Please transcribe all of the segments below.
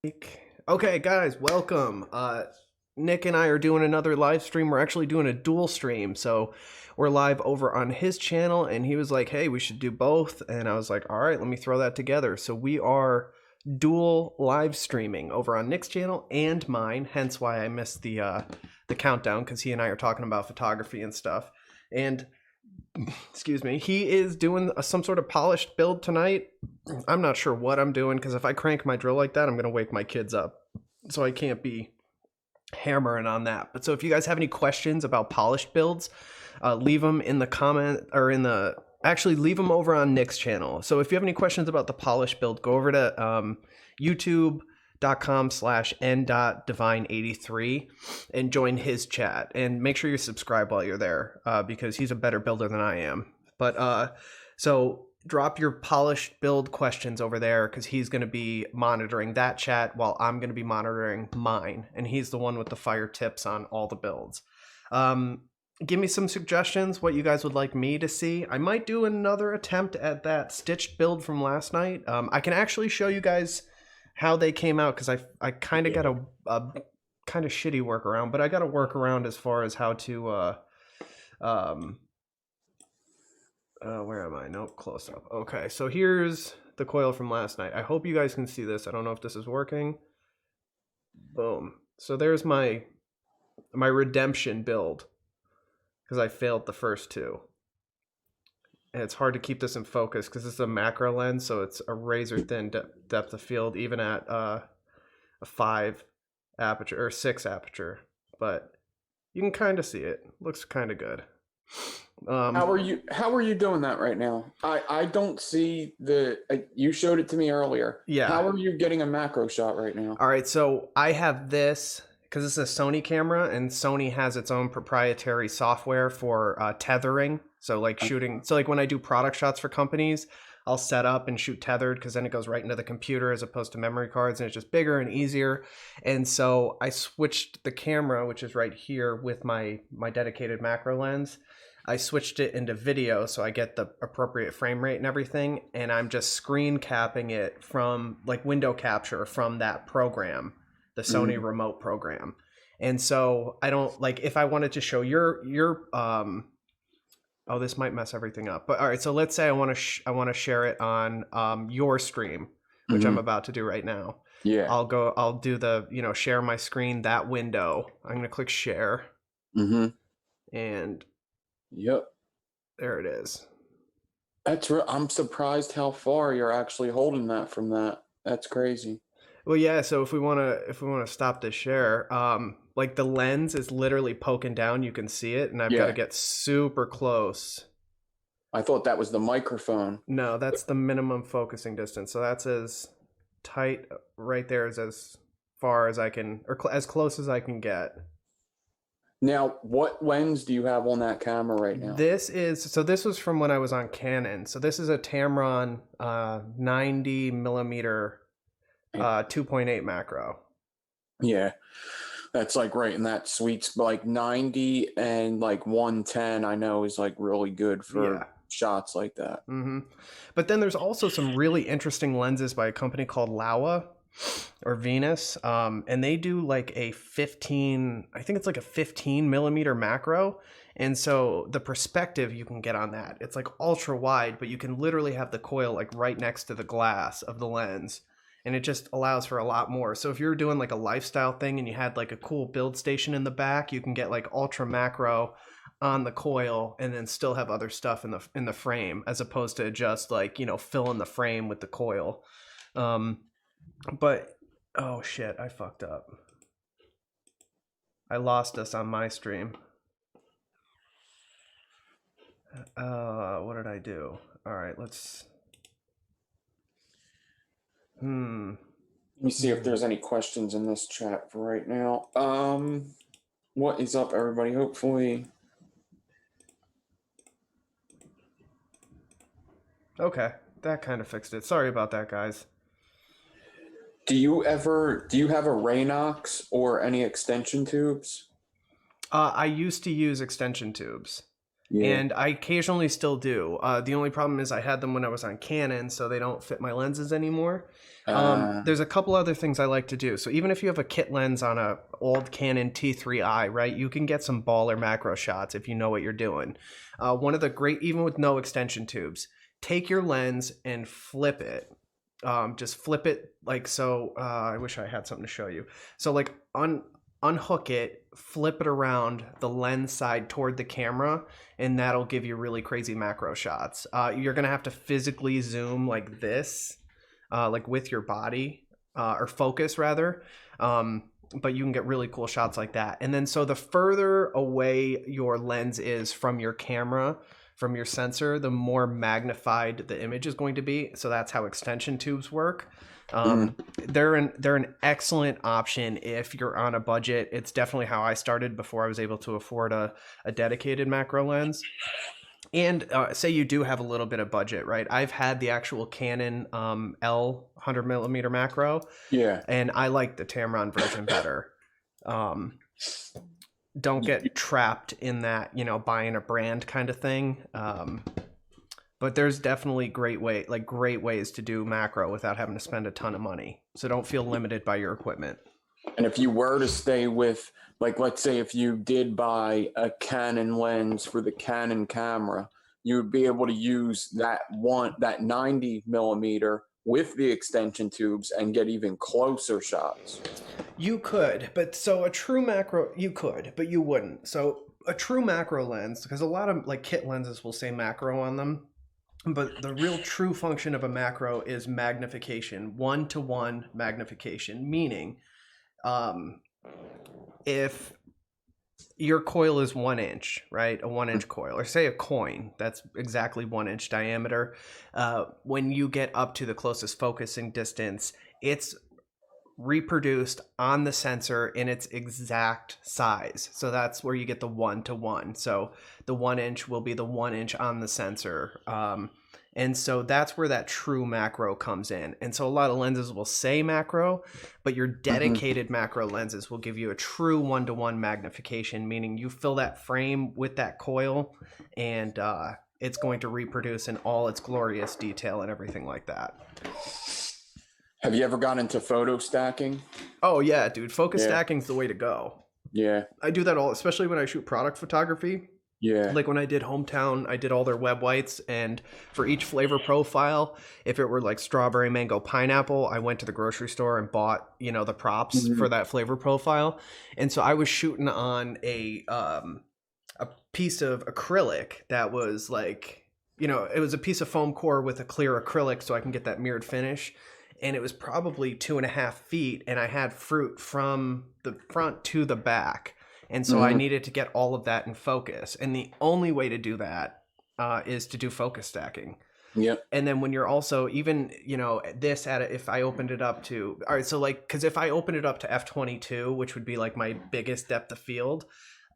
Okay, guys, welcome. Nick and I are doing another live stream. We're actually doing a dual stream. So we're live over on his channel, and he was like, hey, we should do both. And I was like, all right, let me throw that together. So we are dual live streaming over on Nick's channel and mine, hence why I missed the countdown, because he and I are talking about photography and stuff. And excuse me, he is doing some sort of polished build tonight. I'm not sure what I'm doing, because if I crank my drill like that, I'm going to wake my kids up. So I can't be hammering on that. But so if you guys have any questions about polished builds, leave them in the comment, or actually leave them over on Nick's channel. So if you have any questions about the polished build, go over to youtube.com/N.Devine83 and join his chat, and make sure you subscribe while you're there, because he's a better builder than I am. But so drop your polished build questions over there, because he's going to be monitoring that chat while I'm going to be monitoring mine, and he's the one with the fire tips on all the builds. Give me some suggestions what you guys would like me to see. I might do another attempt at that stitched build from last night. I can actually show you guys how they came out, because I kind of got a kind of shitty workaround, but I got a workaround as far as how to where am I? Nope, close up. Okay, so here's the coil from last night. I hope you guys can see this. I don't know if this is working. Boom. So there's my redemption build, because I failed the first two. And it's hard to keep this in focus because it's a macro lens, so it's a razor thin depth of field, even at a 5 aperture or 6 aperture. But you can kind of see it. Looks kind of good. How are you doing that right now? I don't see you showed it to me earlier. Yeah. How are you getting a macro shot right now? All right, so I have this because it's a Sony camera, and Sony has its own proprietary software for tethering. So like shooting, so like when I do product shots for companies, I'll set up and shoot tethered, because then it goes right into the computer as opposed to memory cards, and it's just bigger and easier. And so I switched the camera, which is right here with my dedicated macro lens. I switched it into video, so I get the appropriate frame rate and everything, and I'm just screen capping it from like window capture from that program, the Sony remote program. And so I don't, like, if I wanted to show your oh, this might mess everything up. But all right, so let's say I want to share it on your stream, which I'm about to do right now. Yeah. I'll do the, share my screen, that window. I'm going to click share. And yep, there it is. I'm surprised how far you're actually holding that from that. That's crazy. Well, yeah, so if we want to stop this share, like the lens is literally poking down, you can see it, and I've got to get super close. I thought that was the microphone. No, that's the minimum focusing distance. So that's as tight right there as far as I can, or as close as I can get. Now, what lens do you have on that camera right now? This was from when I was on Canon. So this is a Tamron 90 millimeter 2.8 macro. Yeah, that's like right in that sweet spot, like 90 and like 110 I know is like really good for shots like that. But then there's also some really interesting lenses by a company called Laowa or Venus, and they do like a 15 millimeter macro. And so the perspective you can get on that, it's like ultra wide, but you can literally have the coil like right next to the glass of the lens, and it just allows for a lot more. So if you're doing like a lifestyle thing and you had like a cool build station in the back, you can get like ultra macro on the coil and then still have other stuff in the frame, as opposed to just like, fill in the frame with the coil. But oh shit, I fucked up. I lost us on my stream. What did I do? All right, let's Let me see if there's any questions in this chat for right now. What is up, everybody? Hopefully. Okay, that kind of fixed it. Sorry about that, guys. Do you have a Raynox or any extension tubes? I used to use extension tubes. Yeah. And I occasionally still do. The only problem is I had them when I was on Canon, so they don't fit my lenses anymore. There's a couple other things I like to do. So even if you have a kit lens on a old Canon T3i, right, you can get some baller macro shots if you know what you're doing. One of the great, even with no extension tubes, take your lens and flip it. Just flip it like so. I wish I had something to show you. So like unhook it, flip it around the lens side toward the camera, and that'll give you really crazy macro shots. You're gonna have to physically zoom like this, like with your body, or focus rather. But you can get really cool shots like that. And then so the further away your lens is from your camera, from your sensor, the more magnified the image is going to be. So that's how extension tubes work. They're an excellent option if you're on a budget. It's definitely how I started before I was able to afford a dedicated macro lens. And say you do have a little bit of budget, right? I've had the actual Canon L 100mm macro. Yeah. And I like the Tamron version better. Don't get trapped in that, buying a brand kind of thing. But there's definitely great ways to do macro without having to spend a ton of money. So don't feel limited by your equipment. And if you were to stay with, like, let's say if you did buy a Canon lens for the Canon camera, you would be able to use that 90mm with the extension tubes and get even closer shots. You could, but so a true macro, you could, but you wouldn't. So a true macro lens, because a lot of like kit lenses will say macro on them, but the real true function of a macro is magnification, 1-to-1 magnification, meaning if your coil is 1 inch, right? A 1-inch coil, or say a coin, that's exactly 1 inch diameter. When you get up to the closest focusing distance, it's reproduced on the sensor in its exact size. So that's where you get the 1-to-1. So the 1 inch will be the 1 inch on the sensor. And so that's where that true macro comes in. And so a lot of lenses will say macro, but your dedicated macro lenses will give you a true 1-to-1 magnification, meaning you fill that frame with that coil and it's going to reproduce in all its glorious detail and everything like that. Have you ever gone into photo stacking? Oh yeah, dude. Focus stacking's the way to go. Yeah. I do that especially when I shoot product photography. Yeah. Like when I did Hometown, I did all their web whites, and for each flavor profile, if it were like strawberry, mango, pineapple, I went to the grocery store and bought, the props for that flavor profile. And so I was shooting on a piece of acrylic that was like, it was a piece of foam core with a clear acrylic so I can get that mirrored finish. And it was probably 2.5 feet, and I had fruit from the front to the back. And so I needed to get all of that in focus. And the only way to do that is to do focus stacking. Yep. And then when you're also even, if I opened it up to, all right, so like, because if I opened it up to f/22, which would be like my biggest depth of field,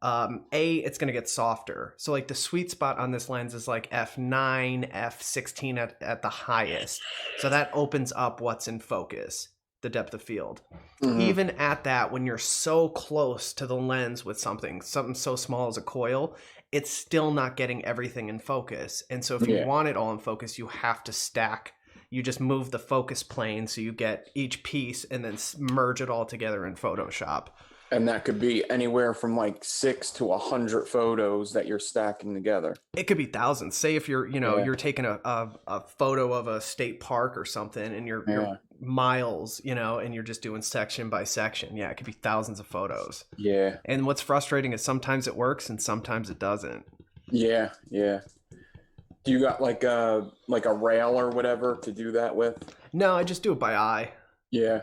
it's going to get softer. So like the sweet spot on this lens is like f9, f16 at the highest. So that opens up what's in focus, the depth of field. Even at that, when you're so close to the lens with something so small as a coil, it's still not getting everything in focus. And so if you want it all in focus, you have to stack. You just move the focus plane so you get each piece and then merge it all together in Photoshop. And that could be anywhere from like 6 to 100 photos that you're stacking together. It could be thousands. Say if you're, you're taking a photo of a state park or something and you're miles, and you're just doing section by section. Yeah, it could be thousands of photos. Yeah. And what's frustrating is sometimes it works and sometimes it doesn't. Yeah, yeah. Do you got like a rail or whatever to do that with? No, I just do it by eye. Yeah.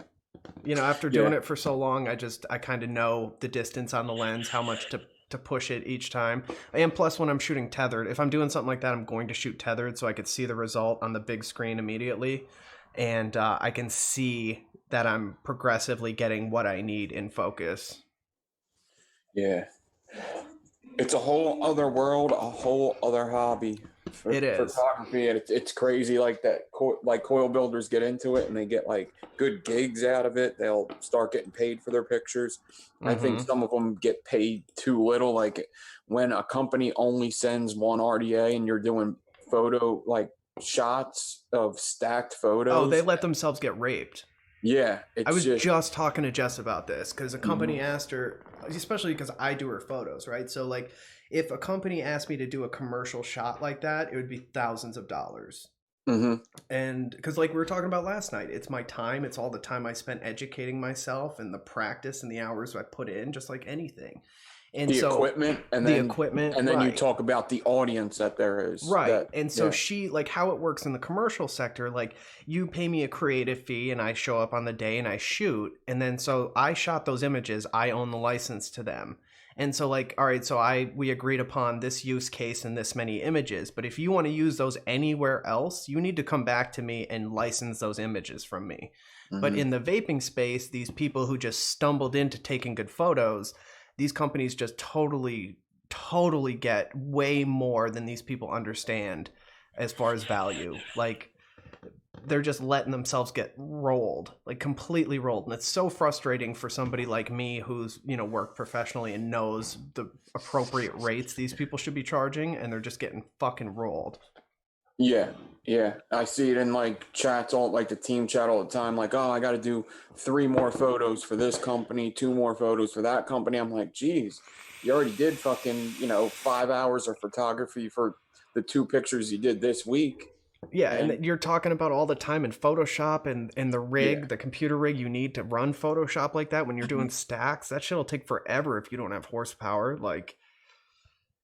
After doing it for so long, I kind of know the distance on the lens, how much to push it each time. And plus when I'm shooting tethered, if I'm doing something like that, I'm going to shoot tethered so I could see the result on the big screen immediately. And I can see that I'm progressively getting what I need in focus. Yeah. It's a whole other world, a whole other hobby. It is. Photography, and it's crazy. Like that, like coil builders get into it and they get like good gigs out of it. They'll start getting paid for their pictures. I think some of them get paid too little. Like when a company only sends one RDA and you're doing photo like shots of stacked photos. Oh, they let themselves get raped. Yeah, I was just talking to Jess about this because a company asked her, especially because I do her photos, right? So like, if a company asked me to do a commercial shot like that, it would be thousands of dollars. And because like we were talking about last night, it's my time. It's all the time I spent educating myself and the practice and the hours I put in, just like anything. And the so equipment and the then, equipment, and then you talk about the audience that there is, right? And so she, like, how it works in the commercial sector, like you pay me a creative fee and I show up on the day and I shoot, and then so I shot those images, I own the license to them. And so like, all right, so we agreed upon this use case and this many images, but if you want to use those anywhere else, you need to come back to me and license those images from me. But in the vaping space, these people who just stumbled into taking good photos, these companies just totally get way more than these people understand as far as value. Like, they're just letting themselves get rolled, like completely rolled. And it's so frustrating for somebody like me who's, worked professionally and knows the appropriate rates these people should be charging, and they're just getting fucking rolled. Yeah. I see it in like chats, all like the team chat all the time. Like, oh, I got to do 3 more photos for this company, 2 more photos for that company. I'm like, geez, you already did fucking, 5 hours of photography for the 2 pictures you did this week. Yeah, and you're talking about all the time in Photoshop and the rig, the computer rig you need to run Photoshop like that when you're doing stacks. That shit'll take forever if you don't have horsepower. Like,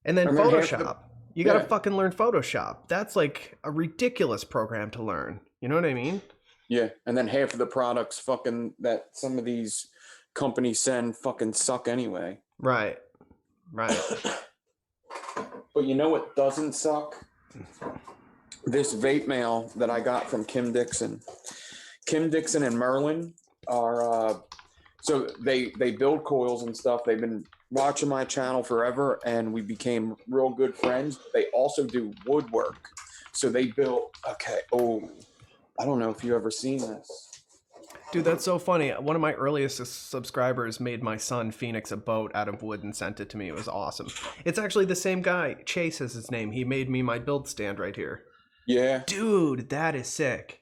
and then Photoshop. You gotta fucking learn Photoshop. That's like a ridiculous program to learn. You know what I mean? Yeah, and then half of the products fucking that some of these companies send fucking suck anyway. Right. But you know what doesn't suck? This vape mail that I got from Kim Dixon. Kim Dixon and Merlin are so they build coils and stuff. They've been watching my channel forever, and we became real good friends. They also do woodwork. So they built I don't know if you ever seen this. Dude, that's so funny. One of my earliest subscribers made my son Phoenix a boat out of wood and sent it to me. It was awesome. It's actually the same guy. Chase is his name. He made me my build stand right here. Yeah. Dude, that is sick.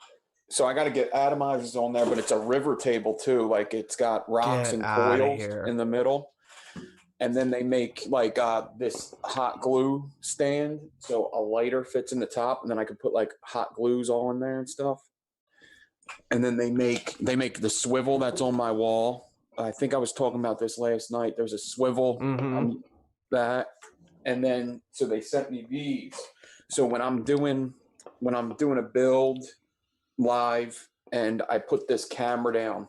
So I got to get atomizers on there, but it's a river table too. Like it's got rocks and coils in the middle. And then they make like this hot glue stand. So a lighter fits in the top, and then I could put like hot glues all in there and stuff. And then they make the swivel that's on my wall. I think I was talking about this last night. There's a swivel on that. And then so they sent me these. So when I'm doing a build live and I put this camera down,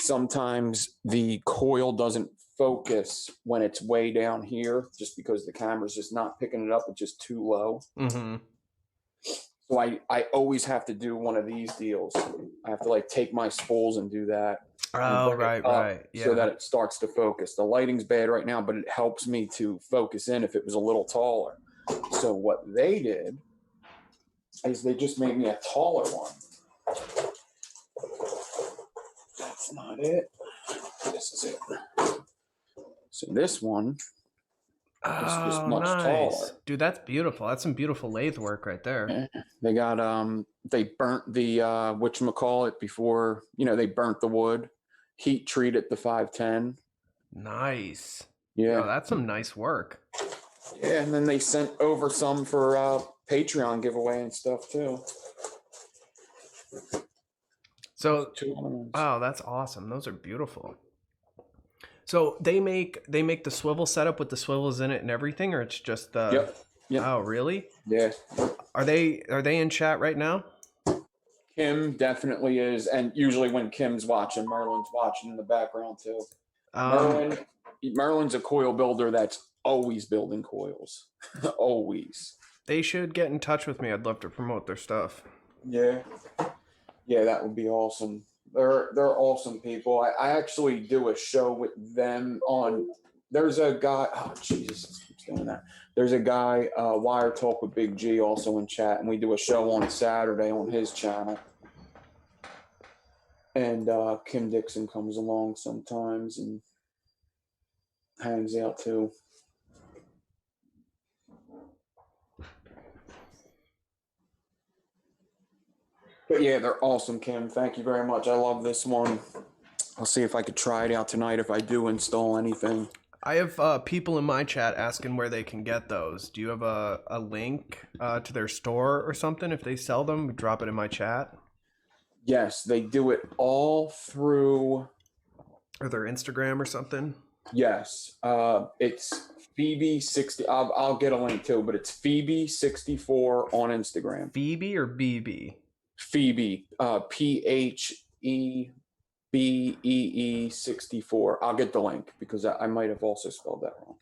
sometimes the coil doesn't focus when it's way down here just because the camera's just not picking it up. It's just too low. So I always have to do one of these deals. I have to like take my spools and do that. Oh, right. Yeah. So that it starts to focus. The lighting's bad right now, but it helps me to focus in if it was a little taller. So what they did is they just made me a taller one. That's not it. This is it. So this one is just much taller. Dude, that's beautiful. That's some beautiful lathe work right there. Yeah. They got they burnt the whatchamacallit before, they burnt the wood, heat treated the 510. Nice. Yeah. Oh, that's some nice work. Yeah, and then they sent over some for Patreon giveaway and stuff too. So, wow, that's awesome. Those are beautiful. So they make the swivel setup with the swivels in it and everything, or it's just the. Yep. Oh, really? Yeah. Are they in chat right now? Kim definitely is, and usually when Kim's watching, Merlin's watching in the background too. Merlin's a coil builder that's always building coils. Always. They should get in touch with me. I'd love to promote their stuff. Yeah, that would be awesome. They're awesome people. I actually do a show with them on There's a guy. Oh Jesus, keeps doing that. There's a guy, Wire Talk with Big G, also in chat, and we do a show on Saturday on his channel. And Kim Dixon comes along sometimes and hangs out too. But yeah, they're awesome, Kim. Thank you very much. I love this one. I'll see if I could try it out tonight if I do install anything. I have people in my chat asking where they can get those. Do you have a link to their store or something? If they sell them, drop it in my chat. Yes, they do it all through... Or their Instagram or something? Yes. It's Phoebe60. I'll get a link too, but it's Phoebe64 on Instagram. Phoebe or BB? Phoebe. PHEBEE 64. I'll get the link because I might have also spelled that wrong.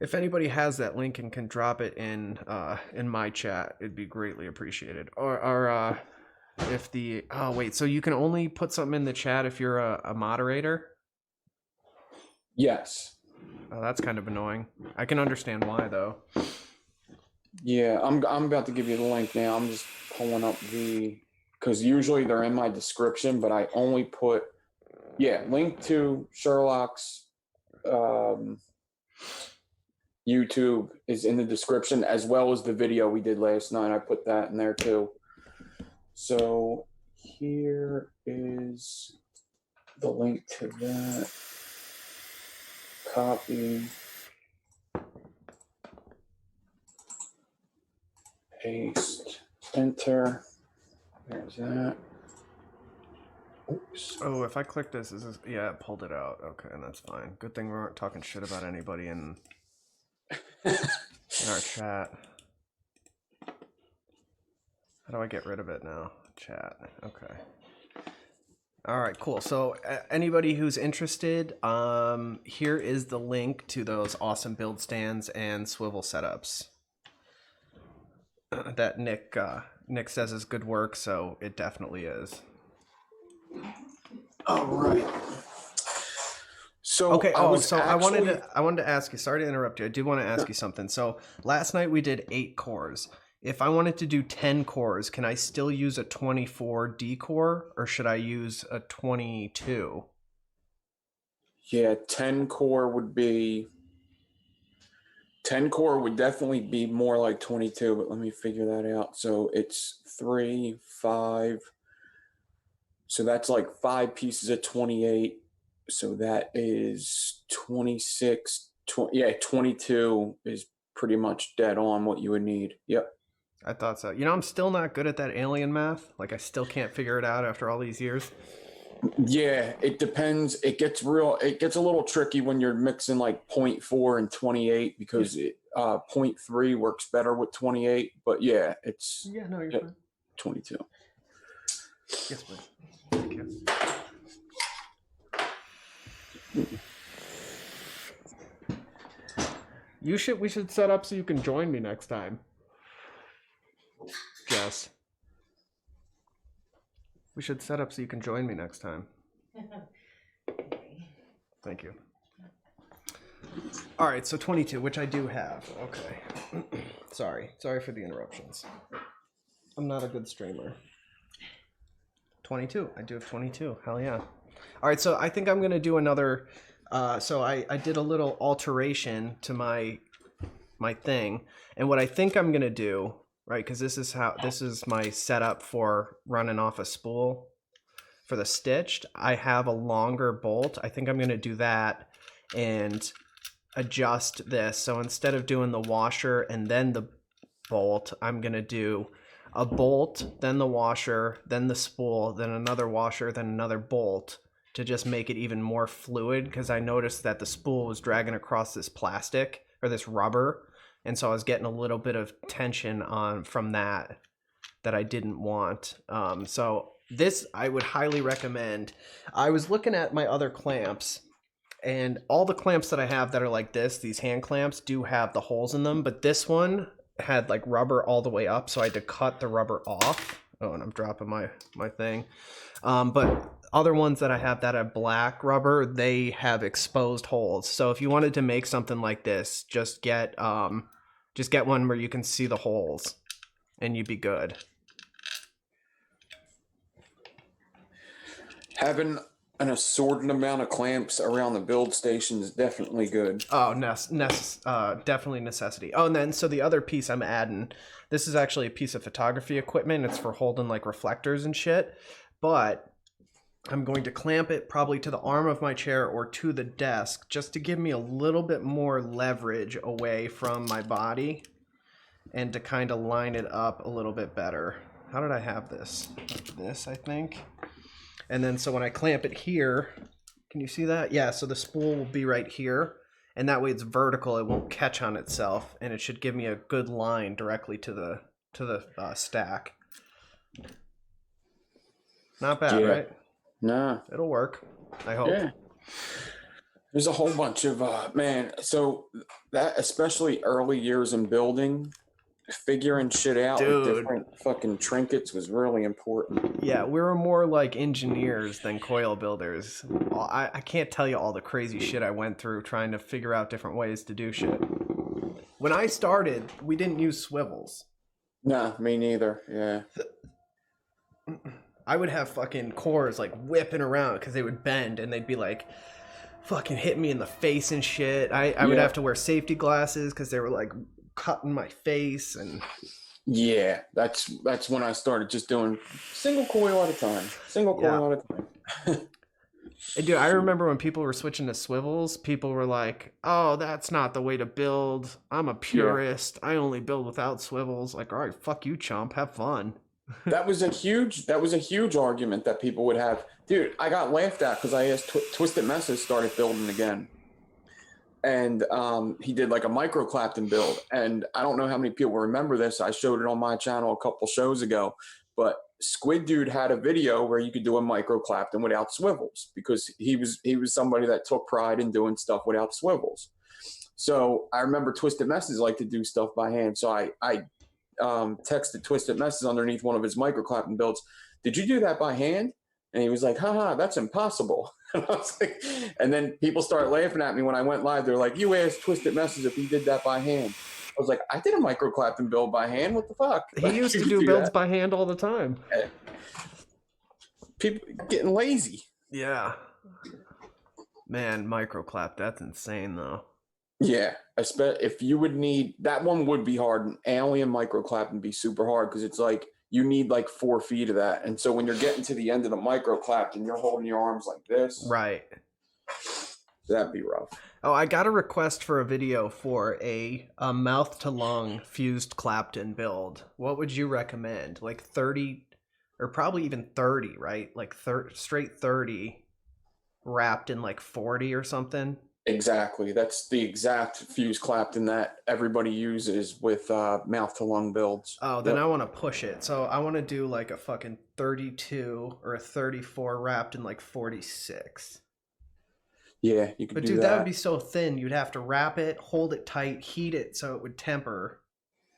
If anybody has that link and can drop it in my chat, it'd be greatly appreciated. Or if the so you can only put something in the chat if you're a moderator? Yes. Oh, that's kind of annoying. I can understand why though. Yeah, I'm about to give you the link now. I'm just pulling up because usually they're in my description, but I only put link to Sherlock's YouTube is in the description, as well as the video we did last night. I put that in there too. So here is the link to that. Copy. Paste. Enter. There's that. Oops. Oh, if I click this, yeah, it pulled it out. Okay, and that's fine. Good thing we aren't talking shit about anybody in our chat. How do I get rid of it now? Chat. Okay. All right, cool. So anybody who's interested, here is the link to those awesome build stands and swivel setups that Nick says is good work, so it definitely is. All right. So okay. I wanted to ask you. Sorry to interrupt you. I did want to ask you something. So last night we did 8 cores. If I wanted to do 10 cores, can I still use a 24 D core, or should I use a 22? Yeah, 10 core would definitely be more like 22, but let me figure that out. So it's 3, 5. So that's like 5 pieces of 28. So that is 26. 22 is pretty much dead on what you would need. Yep. I thought so. You know, I'm still not good at that alien math. Like, I still can't figure it out after all these years. Yeah, it depends. It gets a little tricky when you're mixing like 0.4 and 28 because 0.3 works better with 28. But yeah, it's you're fine. 22. Yes, please. Thank you. We should set up so you can join me next time. Jess. We should set up so you can join me next time. Thank you. All right, so 22, which I do have. Okay. Sorry for the interruptions. I'm not a good streamer. 22. I do have 22. Hell yeah. All right, so I think I'm going to do another. So I did a little alteration to my thing. And what I think I'm going to do, right, because this is my setup for running off a spool for the stitched. I have a longer bolt. I think I'm going to do that and adjust this. So instead of doing the washer and then the bolt, I'm going to do a bolt, then the washer, then the spool, then another washer, then another bolt to just make it even more fluid, because I noticed that the spool was dragging across this plastic or this rubber, and so I was getting a little bit of tension from that I didn't want. So this I would highly recommend. I was looking at my other clamps, and all the clamps that I have that are like this, these hand clamps, do have the holes in them, but this one had like rubber all the way up, so I had to cut the rubber off, Oh, and I'm dropping my thing. But other ones that I have that have black rubber, they have exposed holes. So if you wanted to make something like this, just get one where you can see the holes, and you'd be good. Having an assorted amount of clamps around the build station is definitely good. Oh, definitely necessity. Oh, and then so the other piece I'm adding, this is actually a piece of photography equipment. It's for holding like reflectors and shit. But I'm going to clamp it probably to the arm of my chair or to the desk just to give me a little bit more leverage away from my body and to kind of line it up a little bit better. How did I have this? Like this, I think. And then so when I clamp it here, can you see that? Yeah, so the spool will be right here, and that way it's vertical. It won't catch on itself, and it should give me a good line directly to the stack. Not bad, yeah. Right? Nah. It'll work, I hope. Yeah. There's a whole bunch of, man, so that, especially early years in building, figuring shit out with different fucking trinkets was really important. Yeah, we were more like engineers than coil builders. I can't tell you all the crazy shit I went through trying to figure out different ways to do shit. When I started, we didn't use swivels. Nah, me neither. Yeah. I would have fucking cores like whipping around because they would bend and they'd be like fucking hitting me in the face and shit. I would have to wear safety glasses because they were like cutting my face. And yeah, that's when I started just doing single coil at a time. Coil at a time. Dude, I remember when people were switching to swivels, people were like, oh, that's not the way to build. I'm a purist. I only build without swivels. Like, all right, fuck you, chump. Have fun. That was a huge argument that people would have. Dude, I got laughed at because I asked Twisted Messes started building again. And he did like a micro Clapton build. And I don't know how many people remember this. I showed it on my channel a couple shows ago. But Squid Dude had a video where you could do a micro Clapton without swivels because he was somebody that took pride in doing stuff without swivels. So I remember Twisted Messes like to do stuff by hand. So I texted Twisted Messes underneath one of his micro Clapton builds. Did you do that by hand? And he was like, haha, that's impossible. And I was like, and then people started laughing at me when I went live. They're like, you asked Twisted Messes if he did that by hand. I was like, I did a micro Clapton build by hand. What the fuck? He used to do builds by hand all the time. People getting lazy. Yeah. Man, micro clap, that's insane though. Yeah. If you would need, that one would be hard. An alien micro Clapton be super hard because it's like, you need like 4 feet of that. And so when you're getting to the end of the micro Clapton, you're holding your arms like this. Right. That'd be rough. Oh, I got a request for a video for a mouth to lung fused Clapton build. What would you recommend? Like 30 or probably even 30, right? Like straight 30 wrapped in like 40 or something. Exactly. That's the exact fused Clapton that everybody uses with mouth to lung builds. Oh, then I want to push it. So I want to do like a fucking 32 or a 34 wrapped in like 46. Yeah, you could do that. But dude, that would be so thin. You'd have to wrap it, hold it tight, heat it so it would temper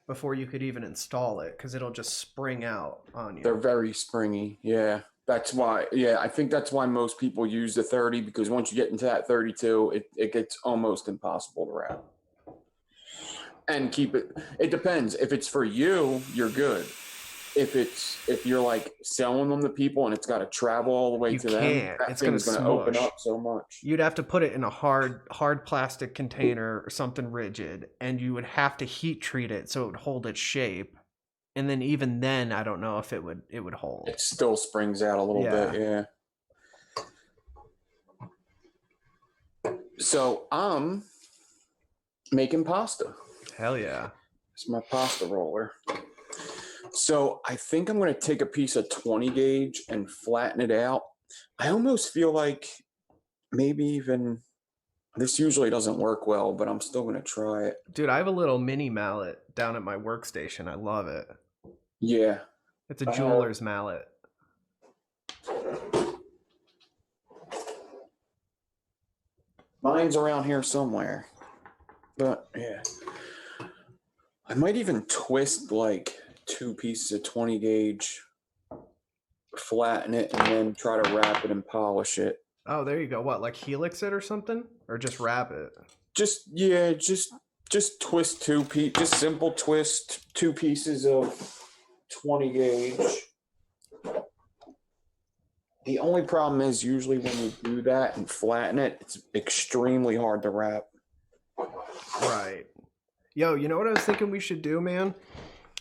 before you could even install it because it'll just spring out on you. They're very springy. Yeah. That's why, I think that's why most people use the 30 because once you get into that 32, it gets almost impossible to wrap. And keep it, it depends. If it's for you, you're good. If you're like selling them to people and it's got to travel all the way to them, that thing's going to open up so much. You'd have to put it in a hard plastic container or something rigid, and you would have to heat treat it so it would hold its shape. And then even then, I don't know if it would hold. It still springs out a little bit, yeah. So I'm making pasta. Hell yeah. It's my pasta roller. So I think I'm going to take a piece of 20 gauge and flatten it out. I almost feel like maybe even... This usually doesn't work well, but I'm still going to try it. Dude, I have a little mini mallet down at my workstation. I love it. Yeah. It's a jeweler's mallet. Mine's around here somewhere. But, yeah. I might even twist like 2 pieces of 20 gauge flatten it, and then try to wrap it and polish it. Oh, there you go. What, like helix it or something? Or just wrap it? Just twist just simple twist 2 pieces of 20 gauge. The only problem is usually when you do that and flatten it, it's extremely hard to wrap. Right. Yo, you know what I was thinking we should do, man?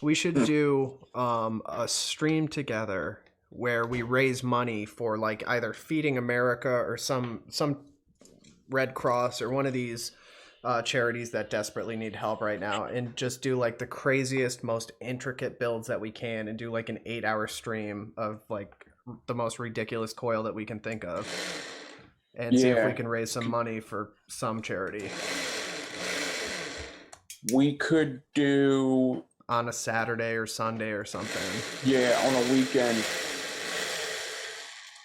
We should do a stream together where we raise money for like either Feeding America or some Red Cross or one of these charities that desperately need help right now, and just do like the craziest, most intricate builds that we can, and do like an 8-hour stream of like the most ridiculous coil that we can think of, and see if we can raise some money for some charity. We could do on a Saturday or Sunday or something. Yeah, on a weekend.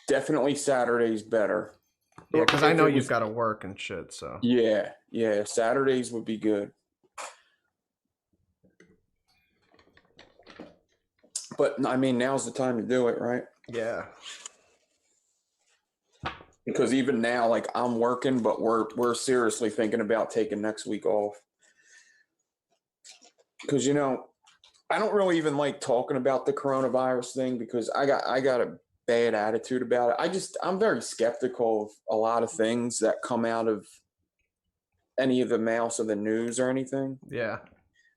Definitely Saturday's better. Yeah, because I know you've got to work and shit, so. Yeah, Saturdays would be good. But, I mean, now's the time to do it, right? Yeah. Because even now, like, I'm working, but we're seriously thinking about taking next week off. Because, you know, I don't really even like talking about the coronavirus thing because I got a bad attitude about it. I'm very skeptical of a lot of things that come out of any of the mouths of the news or anything. Yeah.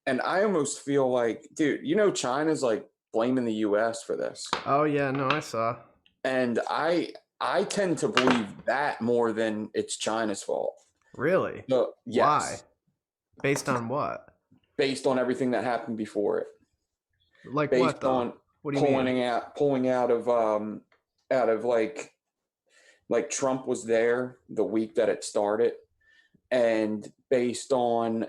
And I almost feel like, dude, you know, China's like blaming the US for this. Oh yeah, no, I saw. And I tend to believe that more than it's China's fault. Really? So, yes. Why? Based on what? Based on everything that happened before it. Like based what though? What do you mean? Pulling out of like Trump was there the week that it started, and based on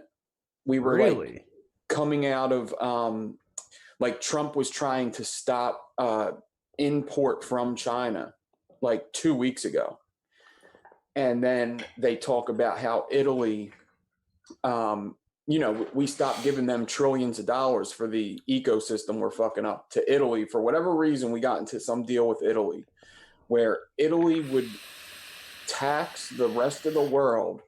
we were like coming out of like Trump was trying to stop import from China like 2 weeks ago, and then they talk about how Italy you know, we stopped giving them trillions of dollars for the ecosystem we're fucking up to Italy. For whatever reason, we got into some deal with Italy where Italy would tax the rest of the world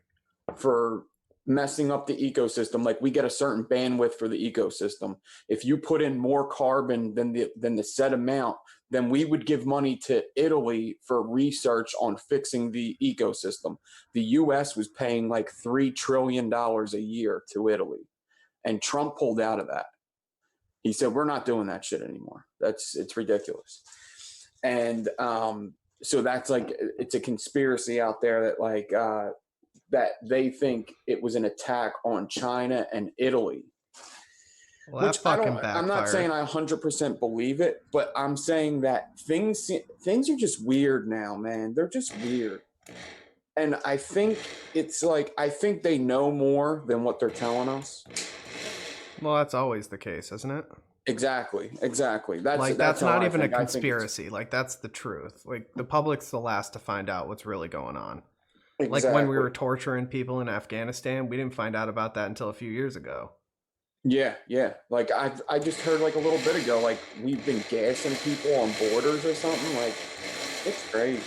for messing up the ecosystem. Like we get a certain bandwidth for the ecosystem. If you put in more carbon than the set amount, then we would give money to Italy for research on fixing the ecosystem. The US was paying like $3 trillion a year to Italy. And Trump pulled out of that. He said, we're not doing that shit anymore. It's ridiculous. And so that's like, it's a conspiracy out there that like, that they think it was an attack on China and Italy. Well, which I'm not saying I 100% believe it, but I'm saying that things are just weird now, man. They're just weird. And I think it's like, I think they know more than what they're telling us. Well, that's always the case, isn't it? Exactly. That's not even a conspiracy. Like, that's the truth. Like, the public's the last to find out what's really going on. Exactly. Like, when we were torturing people in Afghanistan, we didn't find out about that until a few years ago. Yeah. Like, I just heard, like, a little bit ago, like, we've been gassing people on borders or something. Like, it's crazy.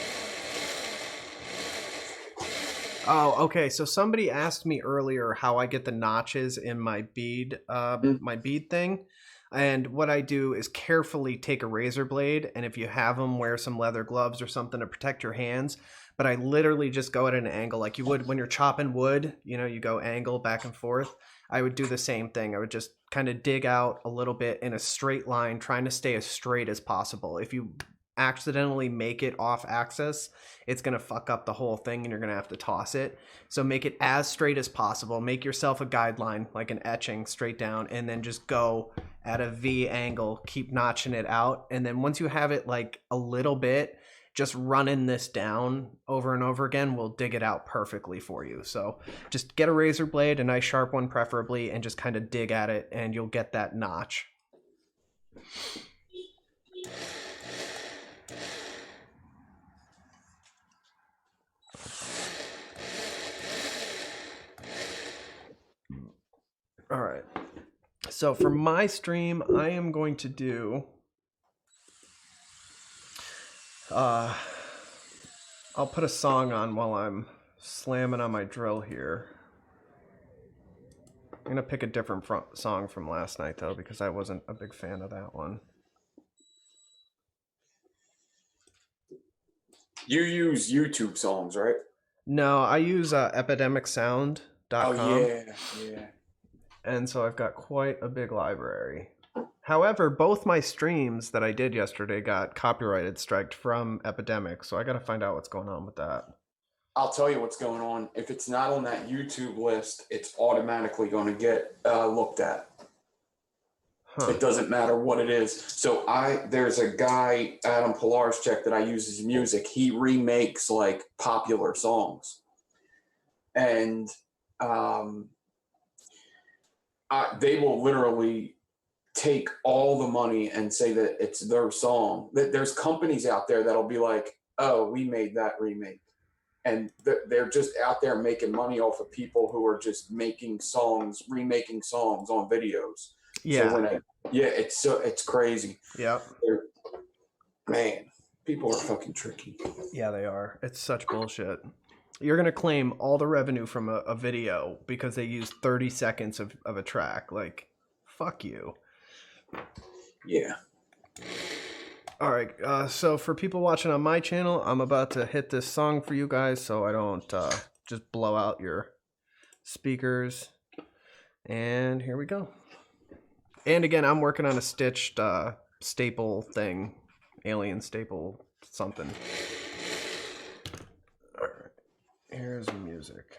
Oh, okay. So somebody asked me earlier how I get the notches in my bead, my bead thing. And what I do is carefully take a razor blade, and if you have them, wear some leather gloves or something to protect your hands. But I literally just go at an angle like you would when you're chopping wood. You know, you go angle back and forth. I would do the same thing. I would just kind of dig out a little bit in a straight line, trying to stay as straight as possible. If you accidentally make it off axis, it's going to fuck up the whole thing and you're going to have to toss it. So make it as straight as possible. Make yourself a guideline, like an etching straight down, and then just go at a V angle, keep notching it out. And then once you have it like a little bit, just running this down over and over again will dig it out perfectly for you. So just get a razor blade, a nice sharp one preferably, and just kind of dig at it and you'll get that notch. All right. So for my stream, I am going to do I'll put a song on while I'm slamming on my drill here. I'm going to pick a different song from last night, though, because I wasn't a big fan of that one. You use YouTube songs, right? No, I use epidemicsound.com. Oh, yeah. And so I've got quite a big library. However, both my streams that I did yesterday got copyrighted striked from Epidemic, so I got to find out what's going on with that. I'll tell you what's going on. If it's not on that YouTube list, it's automatically going to get looked at. Huh. It doesn't matter what it is. So there's a guy, Adam Pilarczyk, that I use his music. He remakes like popular songs. And they will literally take all the money and say that it's their song. There's companies out there that'll be like, oh, we made that remake. And they're just out there making money off of people who are just making songs, remaking songs on videos. Yeah. So it's crazy. Yeah. Man, people are fucking tricky. Yeah, they are. It's such bullshit. You're going to claim all the revenue from a video because they use 30 seconds of a track. Like, fuck you. Yeah. All right. So for people watching on my channel, I'm about to hit this song for you guys so I don't just blow out your speakers. And here we go. And again, I'm working on a stitched staple thing. Alien staple something. All right. Here's the music.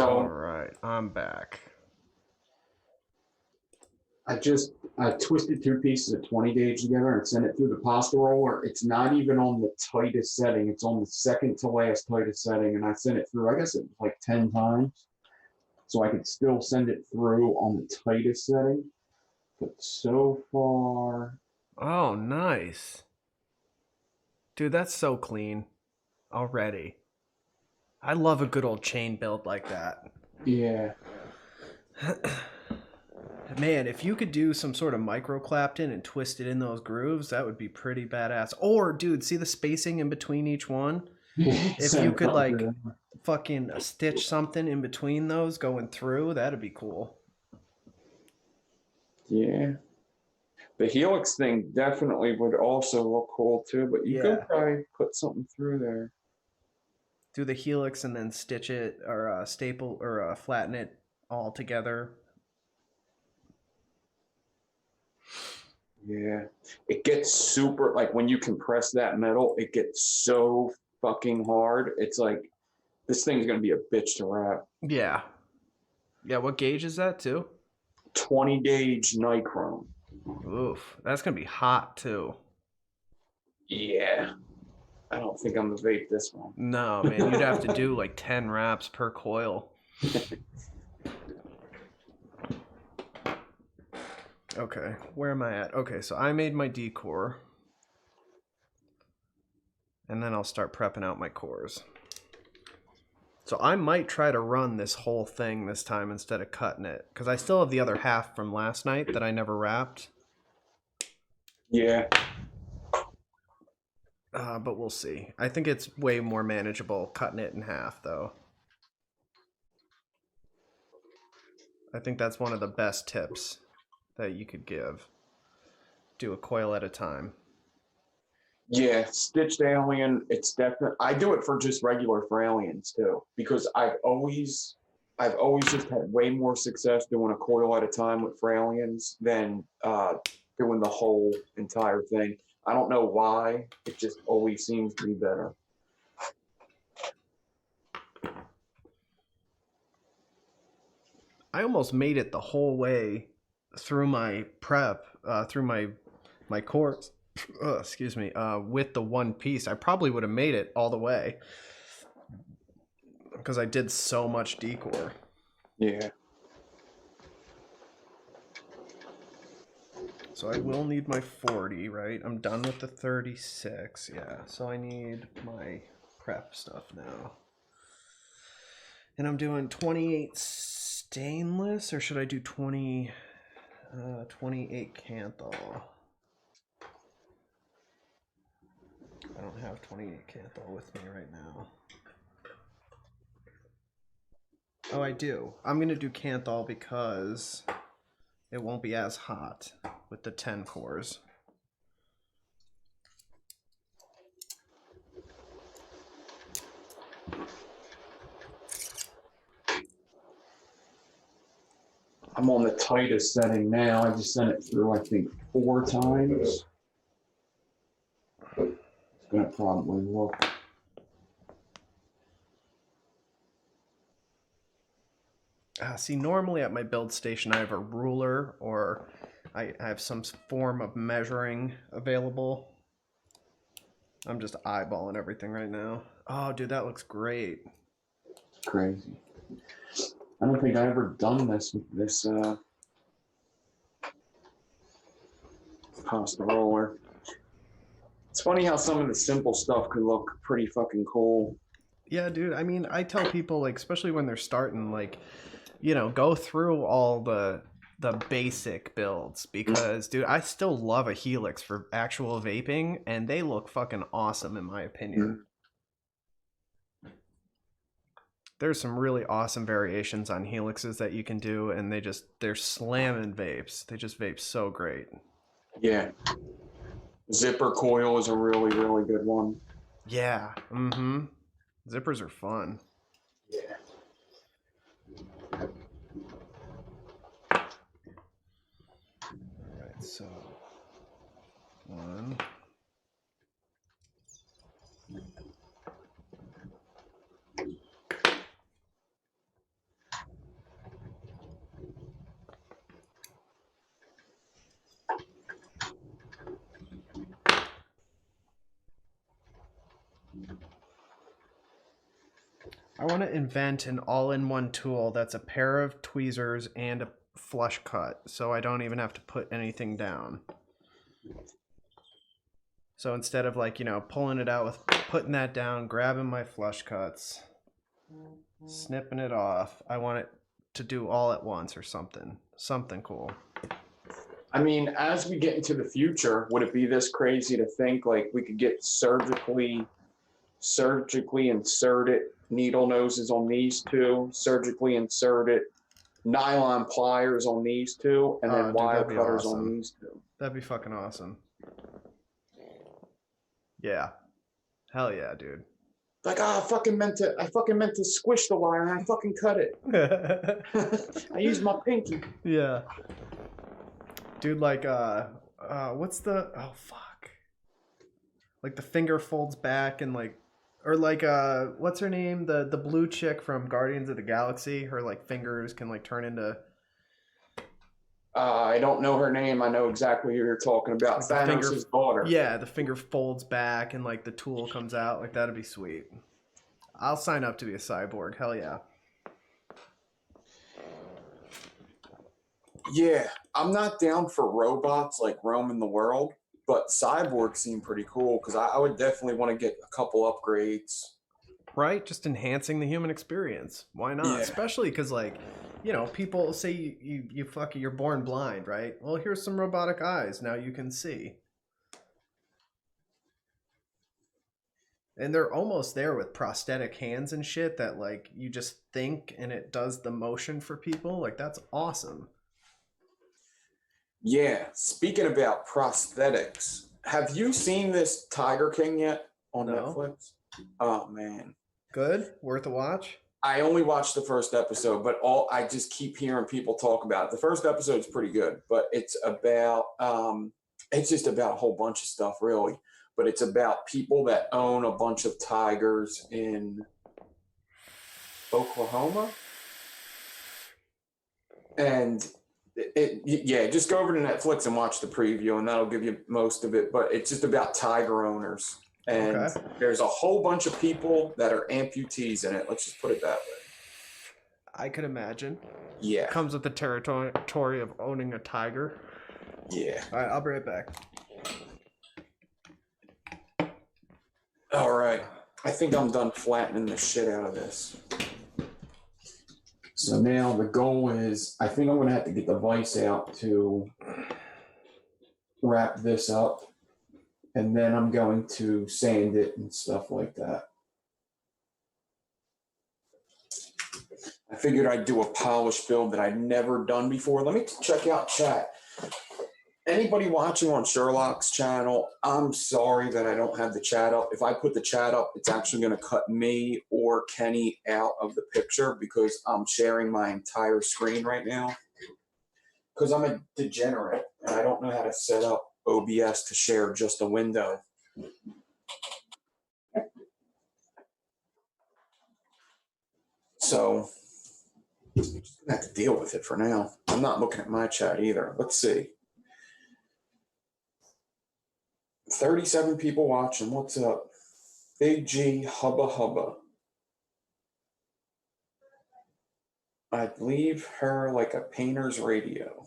All right, I'm back. I twisted 2 pieces of 20 gauge together and sent it through the pasta roller. It's not even on the tightest setting. It's on the second to last tightest setting. And I sent it through, I guess it was like 10 times. So I could still send it through on the tightest setting. But so far. Oh, nice. Dude, that's so clean already. I love a good old chain build like that. Yeah. Man, if you could do some sort of micro Clapton and twist it in those grooves, that would be pretty badass. Or, dude, see the spacing in between each one? If you could, like, fucking stitch something in between those going through, that'd be cool. Yeah. The Helix thing definitely would also look cool, too, but you could probably put something through there. Do the Helix and then stitch it, or staple, or flatten it all together. Yeah, it gets super, like when you compress that metal, it gets so fucking hard. It's like, this thing's going to be a bitch to wrap. Yeah. Yeah, what gauge is that too? 20 gauge nichrome. Oof, that's going to be hot too. Yeah. I don't think I'm going to vape this one. No, man, you'd have to do like 10 wraps per coil. Okay, where am I at? Okay, so I made my D-core. And then I'll start prepping out my cores. So I might try to run this whole thing this time instead of cutting it. Because I still have the other half from last night that I never wrapped. Yeah. But we'll see. I think it's way more manageable cutting it in half, though. I think that's one of the best tips that you could give. Do a coil at a time. Yeah, stitched alien, it's definitely, I do it for just regular for aliens too, because I've always just had way more success doing a coil at a time with for aliens than doing the whole entire thing. I don't know why, it just always seems to be better. I almost made it the whole way through my prep, through my course. Excuse me. With the one piece, I probably would have made it all the way because I did so much D-core. Yeah. So I will need my 40, right? I'm done with the 36. Yeah. So I need my prep stuff now. And I'm doing 28 stainless, or should I do 28 Canthal? I don't have 28 Canthal with me right now. Oh, I do. I'm going to do Canthal because it won't be as hot with the 10 cores. I'm on the tightest setting now. I just sent it through, I think, 4 times. It's going to probably look. See, normally at my build station, I have a ruler or I have some form of measuring available. I'm just eyeballing everything right now. Oh, dude, that looks great. It's crazy. I don't think I ever done this with this pasta roller. It's funny how some of the simple stuff could look pretty fucking cool. Yeah, dude. I mean, I tell people, like, especially when they're starting, like, you know, go through all the basic builds because, dude, I still love a Helix for actual vaping, and they look fucking awesome in my opinion. There's some really awesome variations on Helixes that you can do, and they're slamming vapes. They just vape so great. Yeah. Zipper coil is a really, really good one. Yeah. Mm-hmm. Zippers are fun. Yeah. All right, so 1. I want to invent an all-in-one tool that's a pair of tweezers and a flush cut, so I don't even have to put anything down. So instead of, like, you know, pulling it out with putting that down, grabbing my flush cuts, snipping it off, I want it to do all at once or something. Something cool. I mean, as we get into the future, would it be this crazy to think like we could get surgically inserted needle noses on these two, surgically inserted nylon pliers on these two, and then wire cutters on these two? That'd be fucking awesome. Yeah. Hell yeah, dude. Like, I fucking meant to squish the wire and I fucking cut it. I used my pinky. Yeah. Dude, like, what's the, oh fuck. Like the finger folds back and like, or like, what's her name? The blue chick from Guardians of the Galaxy. Her like fingers can like turn into. I don't know her name. I know exactly who you're talking about. Like Thanos' daughter. Yeah, the finger folds back and like the tool comes out. Like that'd be sweet. I'll sign up to be a cyborg. Hell yeah. Yeah, I'm not down for robots like roaming the world, but cyborgs seem pretty cool because I would definitely want to get a couple upgrades. Right? Just enhancing the human experience. Why not? Yeah. Especially because like, you know, people say you're born blind, right? Well, here's some robotic eyes. Now you can see. And they're almost there with prosthetic hands and shit that like you just think and it does the motion for people. Like that's awesome. Yeah. Speaking about prosthetics, have you seen this Tiger King yet on Netflix? Oh man. Good? Worth a watch? I only watched the first episode, but I just keep hearing people talk about it. The first episode's pretty good, but it's about it's just about a whole bunch of stuff really. But it's about people that own a bunch of tigers in Oklahoma. And just go over to Netflix and watch the preview and that'll give you most of it. But it's just about tiger owners. And there's a whole bunch of people that are amputees in it. Let's just put it that way. I could imagine. Yeah. Comes with the territory of owning a tiger. Yeah. All right, I'll be right back. All right. I think I'm done flattening the shit out of this. So now the goal is, I think I'm going to have to get the vise out to wrap this up. And then I'm going to sand it and stuff like that. I figured I'd do a polish build that I'd never done before. Let me check out chat. Anybody watching on Sherlock's channel, I'm sorry that I don't have the chat up. If I put the chat up, it's actually going to cut me or Kenny out of the picture because I'm sharing my entire screen right now. Because I'm a degenerate and I don't know how to set up OBS to share just a window. So I'm just going to have to deal with it for now. I'm not looking at my chat either. Let's see. 37 people watching. What's up? Big G, hubba hubba. I'd leave her like a painter's radio.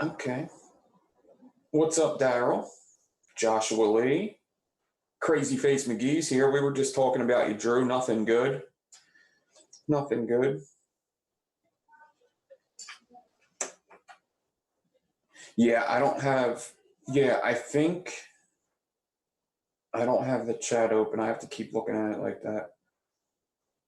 Okay. What's up, Daryl? Joshua Lee. Crazy Face McGee's here. We were just talking about you, Drew. Nothing good. Nothing good. Yeah, I don't have, I think I don't have the chat open. I have to keep looking at it like that.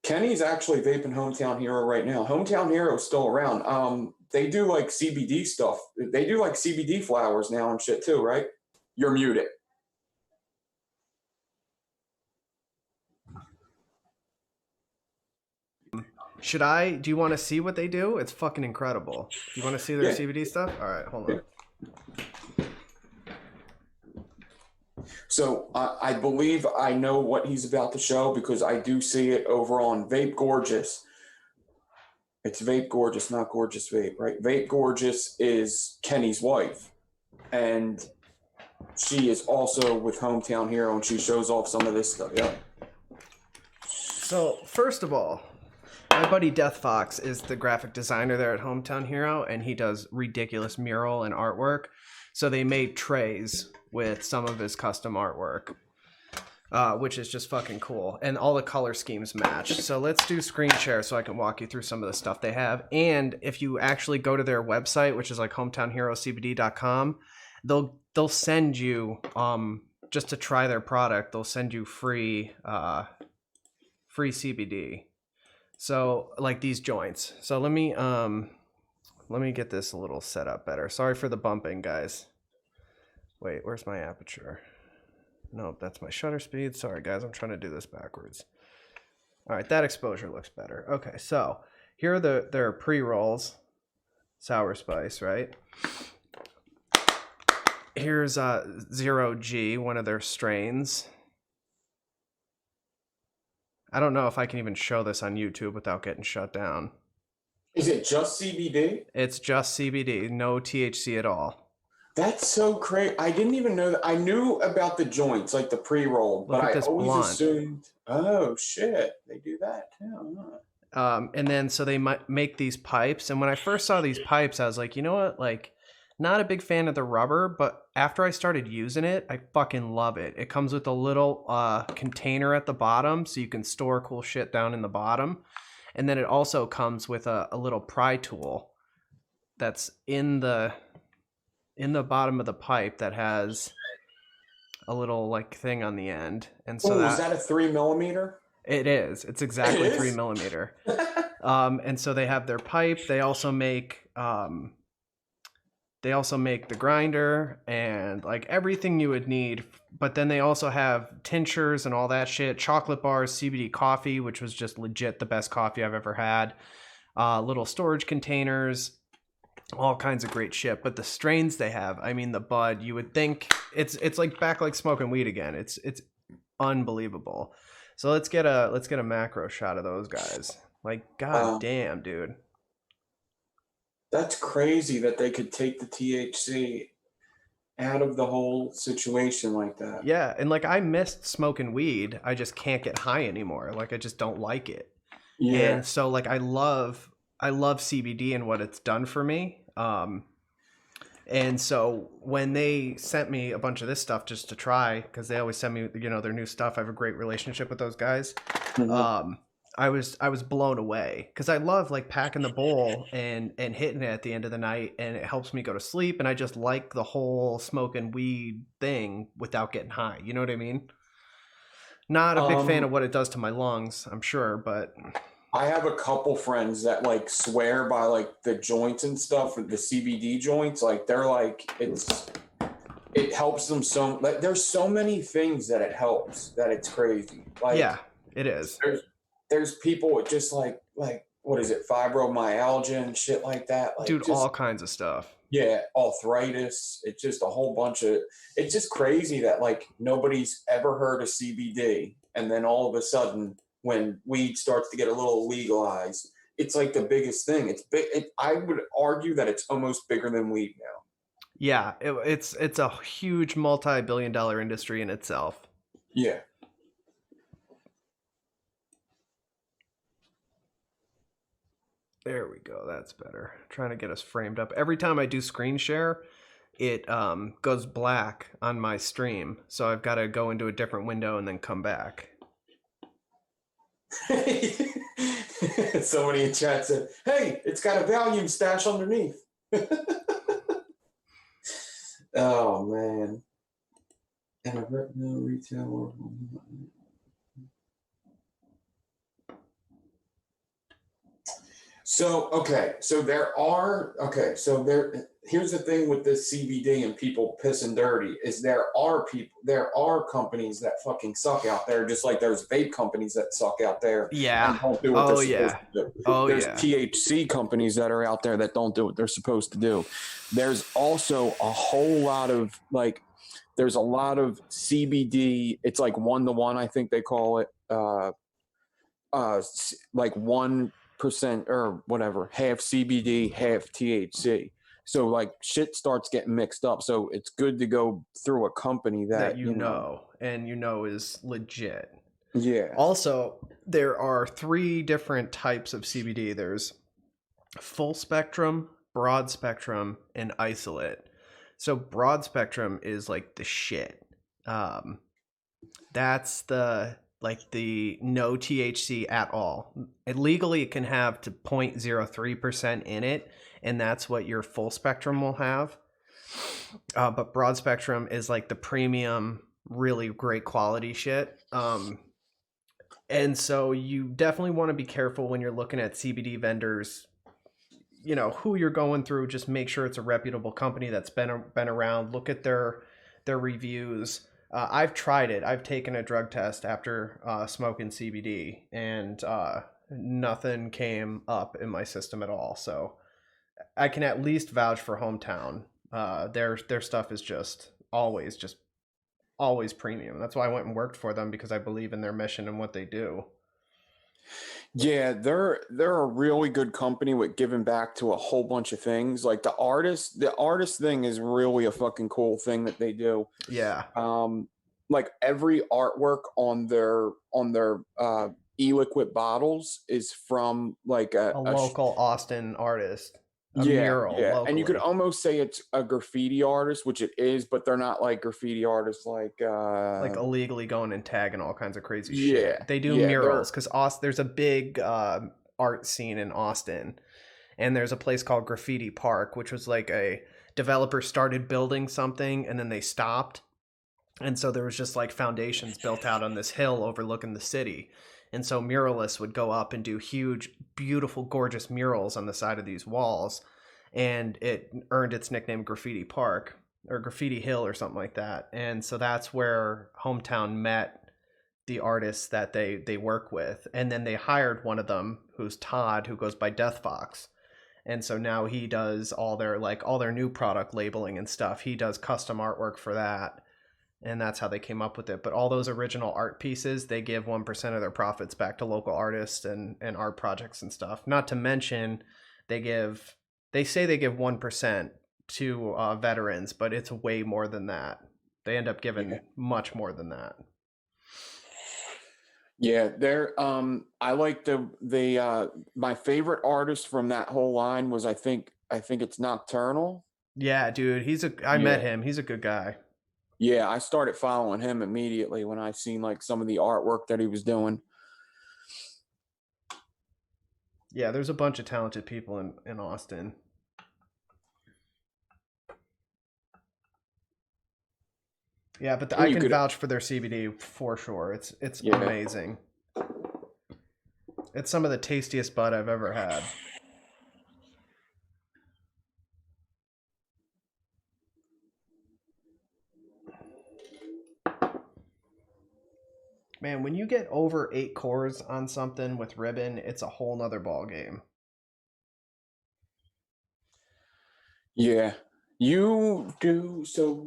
Kenny's actually vaping Hometown Hero right now. Hometown Hero is still around. They do like CBD stuff. They do like CBD flowers now and shit too, right? You're muted. Do you want to see what they do? It's fucking incredible. Do you want to see their CBD stuff? All right, hold on. So I believe I know what he's about to show because I do see it over on Vape Gorgeous. It's Vape Gorgeous, not Gorgeous Vape, right? Vape Gorgeous is Kenny's wife. And she is also with Hometown Hero and she shows off some of this stuff. Yeah. So, first of all, my buddy Death Fox is the graphic designer there at Hometown Hero, and he does ridiculous mural and artwork. So they made trays with some of his custom artwork. which is just fucking cool. And all the color schemes match. So let's do screen share so I can walk you through some of the stuff they have. And if you actually go to their website, which is like hometownherocbd.com, they'll send you, just to try their product, they'll send you free CBD. So like these joints. So let me get this a little set up better. Sorry for the bumping, guys. Wait, where's my aperture? No, that's my shutter speed. Sorry, guys, I'm trying to do this backwards. All right, that exposure looks better. Okay, so here are their pre-rolls. Sour Spice, right? Here's 0G, one of their strains. I don't know if I can even show this on YouTube without getting shut down. Is it just CBD? It's just CBD, no THC at all. That's so crazy. I didn't even know that. I knew about the joints, like the pre-roll, but I always assumed, oh shit, they do that too. And then so they might make these pipes. And when I first saw these pipes, I was like, you know what? Like, not a big fan of the rubber, but after I started using it, I fucking love it. It comes with a little container at the bottom, so you can store cool shit down in the bottom. And then it also comes with a little pry tool that's in the bottom of the pipe that has a little like thing on the end. And so is that a 3mm? It is. It's exactly 3mm. And so they have their pipe. They also make the grinder and like everything you would need. But then they also have tinctures and all that shit, chocolate bars, CBD coffee, which was just legit the best coffee I've ever had. Little storage containers, all kinds of great shit. But the strains they have, I mean, the bud, you would think it's like back like smoking weed again. It's unbelievable. So let's get a macro shot of those guys. Like, god damn, dude. That's crazy that they could take the THC out of the whole situation like that. Yeah, and like I missed smoking weed. I just can't get high anymore. Like I just don't like it. Yeah. And so like I love CBD and what it's done for me. And so when they sent me a bunch of this stuff just to try, because they always send me, you know, their new stuff. I have a great relationship with those guys. Mm-hmm. I was blown away because I love like packing the bowl and hitting it at the end of the night, and it helps me go to sleep. And I just like the whole smoking weed thing without getting high. You know what I mean? Not a big fan of what it does to my lungs, I'm sure, but I have a couple friends that like swear by like the joints and stuff, the CBD joints. Like they're like it helps them so. Like there's so many things that it helps that it's crazy. Like yeah, it is. There's people with just like what is it, fibromyalgia and shit like that. Like, dude, all kinds of stuff. Yeah, arthritis. It's just a whole bunch of. It's just crazy that like nobody's ever heard of CBD, and then all of a sudden, when weed starts to get a little legalized, it's like the biggest thing. It's big. I would argue that it's almost bigger than weed now. Yeah, it's a huge multi-billion-dollar industry in itself. Yeah. There we go. That's better. Trying to get us framed up. Every time I do screen share, it goes black on my stream. So I've got to go into a different window and then come back. Somebody in chat said, hey, it's got a volume stash underneath. Oh, man. And I've written no retail. Here's the thing with this CBD and people pissing dirty is there are companies that fucking suck out there, just like there's vape companies that suck out there. Yeah. And don't do what they're supposed to do. There's THC companies that are out there that don't do what they're supposed to do. There's also a whole lot of there's a lot of CBD. It's like 1-to-1, I think they call it. Like 1% or whatever, half CBD, half THC. So like shit starts getting mixed up. So it's good to go through a company that you know and is legit. Yeah. Also, there are 3 different types of CBD. There's full spectrum, broad spectrum, and isolate. So broad spectrum is like the shit. That's the no THC at all. Legally, it can have to 0.03% in it, and that's what your full spectrum will have. But broad spectrum is like the premium, really great quality shit. And so you definitely want to be careful when you're looking at CBD vendors. You know who you're going through. Just make sure it's a reputable company that's been around. Look at their reviews. I've tried it. I've taken a drug test after smoking CBD, and nothing came up in my system at all. So I can at least vouch for Hometown. Their stuff is just always premium. That's why I went and worked for them, because I believe in their mission and what they do. Yeah, they're a really good company with giving back to a whole bunch of things. Like the artist thing is really a fucking cool thing that they do. Yeah. Like every artwork on their e-liquid bottles is from like a local Austin artist. A yeah, mural yeah. locally. And you could almost say it's a graffiti artist, which it is, but they're not like graffiti artists like illegally going and tagging all kinds of crazy yeah, shit. They do murals because there's a big art scene in Austin, and there's a place called Graffiti Park, which was like a developer started building something and then they stopped. And so there was just like foundations built out on this hill overlooking the city. And so muralists would go up and do huge, beautiful, gorgeous murals on the side of these walls. And it earned its nickname Graffiti Park or Graffiti Hill or something like that. And so that's where Hometown met the artists that they work with. And then they hired one of them, who's Todd, who goes by Death Fox. And so now he does all their new product labeling and stuff. He does custom artwork for that. And that's how they came up with it. But all those original art pieces, they give 1% of their profits back to local artists and art projects and stuff. Not to mention, they say they give 1% to veterans, but it's way more than that. They end up giving much more than that. Yeah, they're I like the my favorite artist from that whole line was I think it's Nocturnal. Yeah, dude, I met him. He's a good guy. Yeah, I started following him immediately when I seen like some of the artwork that he was doing. Yeah, there's a bunch of talented people in Austin. Yeah, but I can vouch for their CBD for sure. It's amazing. It's some of the tastiest bud I've ever had. Man, when you get over 8 cores on something with ribbon, it's a whole nother ball game. Yeah. You do so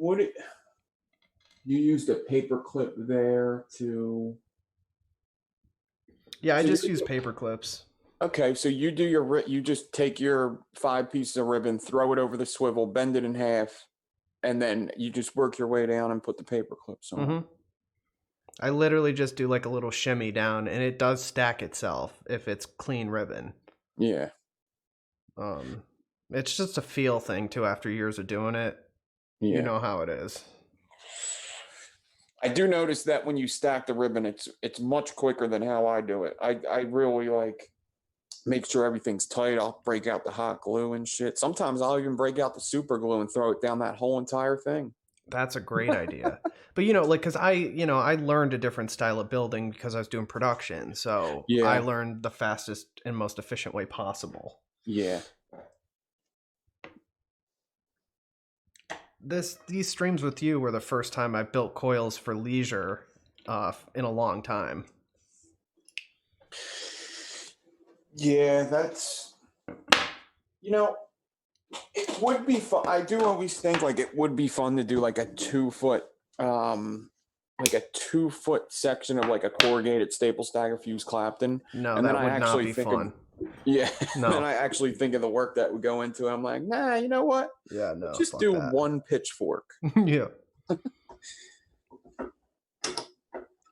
you used a paper clip there to Yeah, I just use paper clips. Okay, so you just take your 5 pieces of ribbon, throw it over the swivel, bend it in half, and then you just work your way down and put the paper clips on. Mm-hmm. I literally just do like a little shimmy down, and it does stack itself if it's clean ribbon. Yeah. It's just a feel thing too. After years of doing it, you know how it is. I do notice that when you stack the ribbon, it's much quicker than how I do it. I really like make sure everything's tight. I'll break out the hot glue and shit. Sometimes I'll even break out the super glue and throw it down that whole entire thing. That's a great idea. But because I learned a different style of building because I was doing production. So I learned the fastest and most efficient way possible. Yeah. These streams with you were the first time I built coils for leisure in a long time. Yeah, that's it would be fun. I do always think like it would be fun to do like a 2-foot like a 2-foot section of like a corrugated staple stacker fuse Clapton. No, and that would not be fun. No. And I actually think of the work that would go into it. I'm like, nah, you know what? Yeah, no. Just do one pitchfork. Yeah.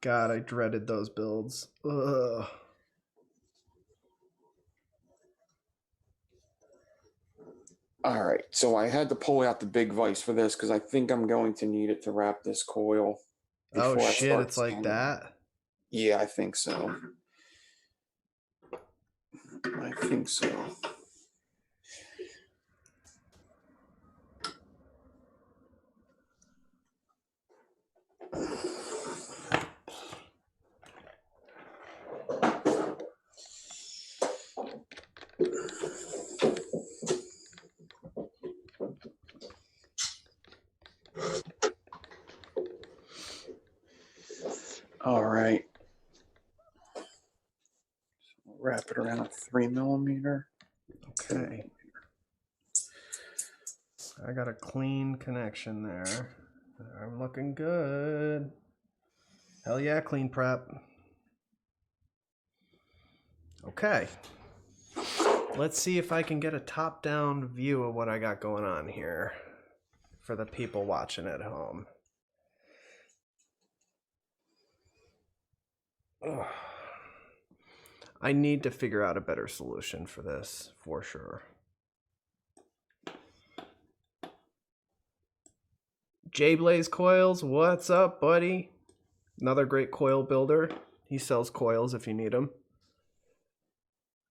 God, I dreaded those builds. Ugh. All right, so I had to pull out the big vise for this because I think I'm going to need it to wrap this coil. Oh shit, it's like that? Yeah, I think so. I think so. All right. Wrap it around a 3mm. Okay. I got a clean connection there. I'm looking good. Hell yeah, clean prep. Okay. Let's see if I can get a top-down view of what I got going on here for the people watching at home. Ugh. I need to figure out a better solution for this, for sure. J-Blaze Coils, what's up, buddy? Another great coil builder. He sells coils if you need them.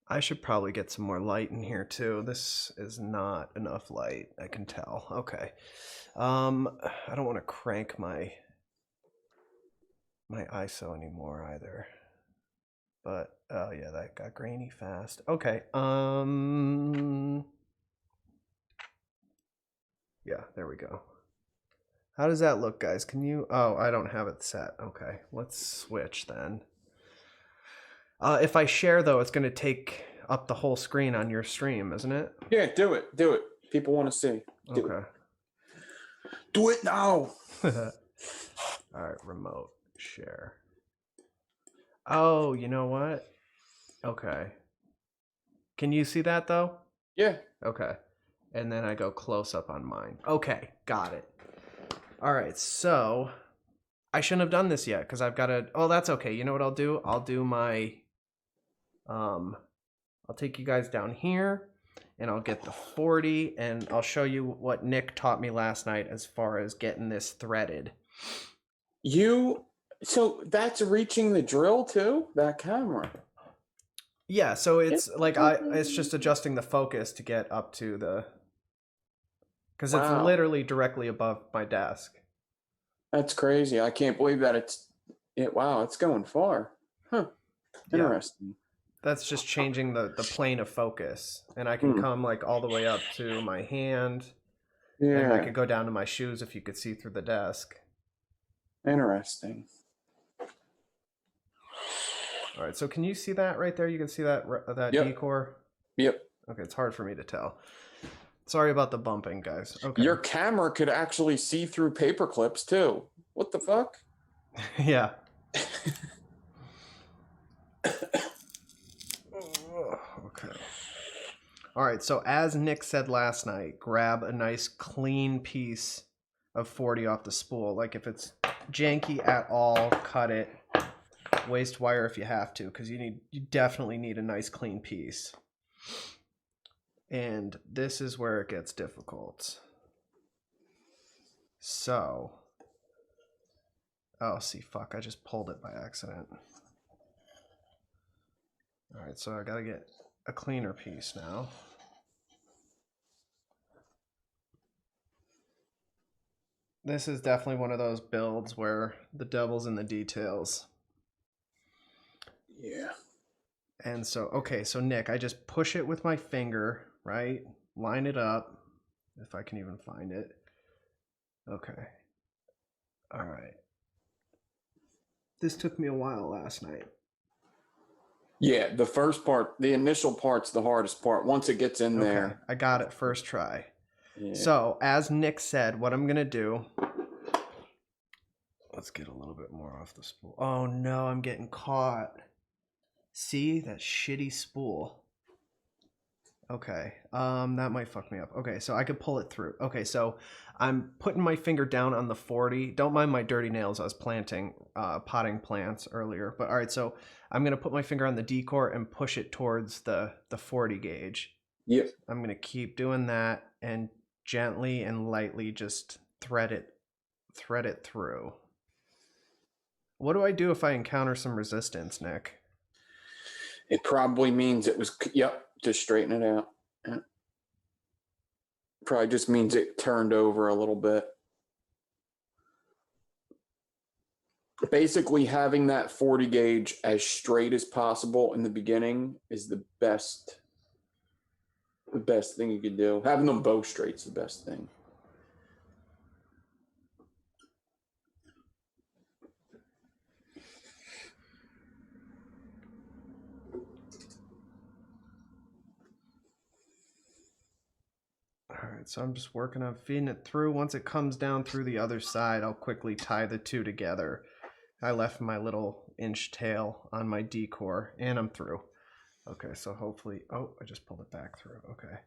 I should probably get some more light in here too. This is not enough light, I can tell. Okay. I don't want to crank my ISO anymore either. But oh yeah, that got grainy fast. Okay. Yeah, there we go. How does that look, guys? Can you... Oh, I don't have it set. Okay, let's switch then. If I share, though, it's going to take up the whole screen on your stream, isn't it? Yeah, do it. Do it. People want to see. Okay. Do it now. All right, remote share. Oh, you know what? Okay. Can you see that, though? Yeah. Okay. And then I go close up on mine. Okay, got it. All right, so I shouldn't have done this yet because I've got to... Oh, that's okay. You know what I'll do? I'll do my... I'll take you guys down here and I'll get the 40 and I'll show you what Nick taught me last night as far as getting this threaded. So that's reaching the drill too? That camera? Yeah, so it's like it's just adjusting the focus to get up to the... Because it's literally directly above my desk. That's crazy. I can't believe that wow, it's going far. Huh. Interesting. Yeah. That's just changing the plane of focus. And I can come like all the way up to my hand. Yeah. And I could go down to my shoes if you could see through the desk. Interesting. All right, so can you see that right there? You can see that decor? Yep. Okay, it's hard for me to tell. Sorry about the bumping, guys. Okay. Your camera could actually see through paper clips too. What the fuck? Yeah. Okay. All right, so as Nick said last night, grab a nice clean piece of 40 off the spool. Like if it's janky at all, cut it. Waste wire if you have to, because you definitely need a nice clean piece. And this is where it gets difficult. So, oh, see, fuck, I just pulled it by accident. All right, so I gotta get a cleaner piece now. This is definitely one of those builds where the devil's in the details. Yeah. And so, okay, so Nick, I just push it with my finger, right? Line it up, if I can even find it. Okay. All right. This took me a while last night. Yeah, the first part, the initial part's the hardest part. Once it gets in there. I got it first try. Yeah. So, as Nick said, what I'm going to do... Let's get a little bit more off the spool. Oh, no, I'm getting caught. See? That shitty spool. Okay, that might fuck me up. Okay, so I could pull it through. Okay, so I'm putting my finger down on the 40. Don't mind my dirty nails. I was potting plants earlier. But all right, so I'm going to put my finger on the decor and push it towards the 40 gauge. Yep. I'm going to keep doing that and gently and lightly just thread it through. What do I do if I encounter some resistance, Nick? It probably means it was, yep, just straighten it out. Yep. Probably just means it turned over a little bit. Basically, having that 40 gauge as straight as possible in the beginning is the best thing you could do. Having them both straight is the best thing. All right, so I'm just working on feeding it through. Once it comes down through the other side, I'll quickly tie the two together. I left my little inch tail on my D-core, and I'm through. Okay, so hopefully, oh, I just pulled it back through. Okay,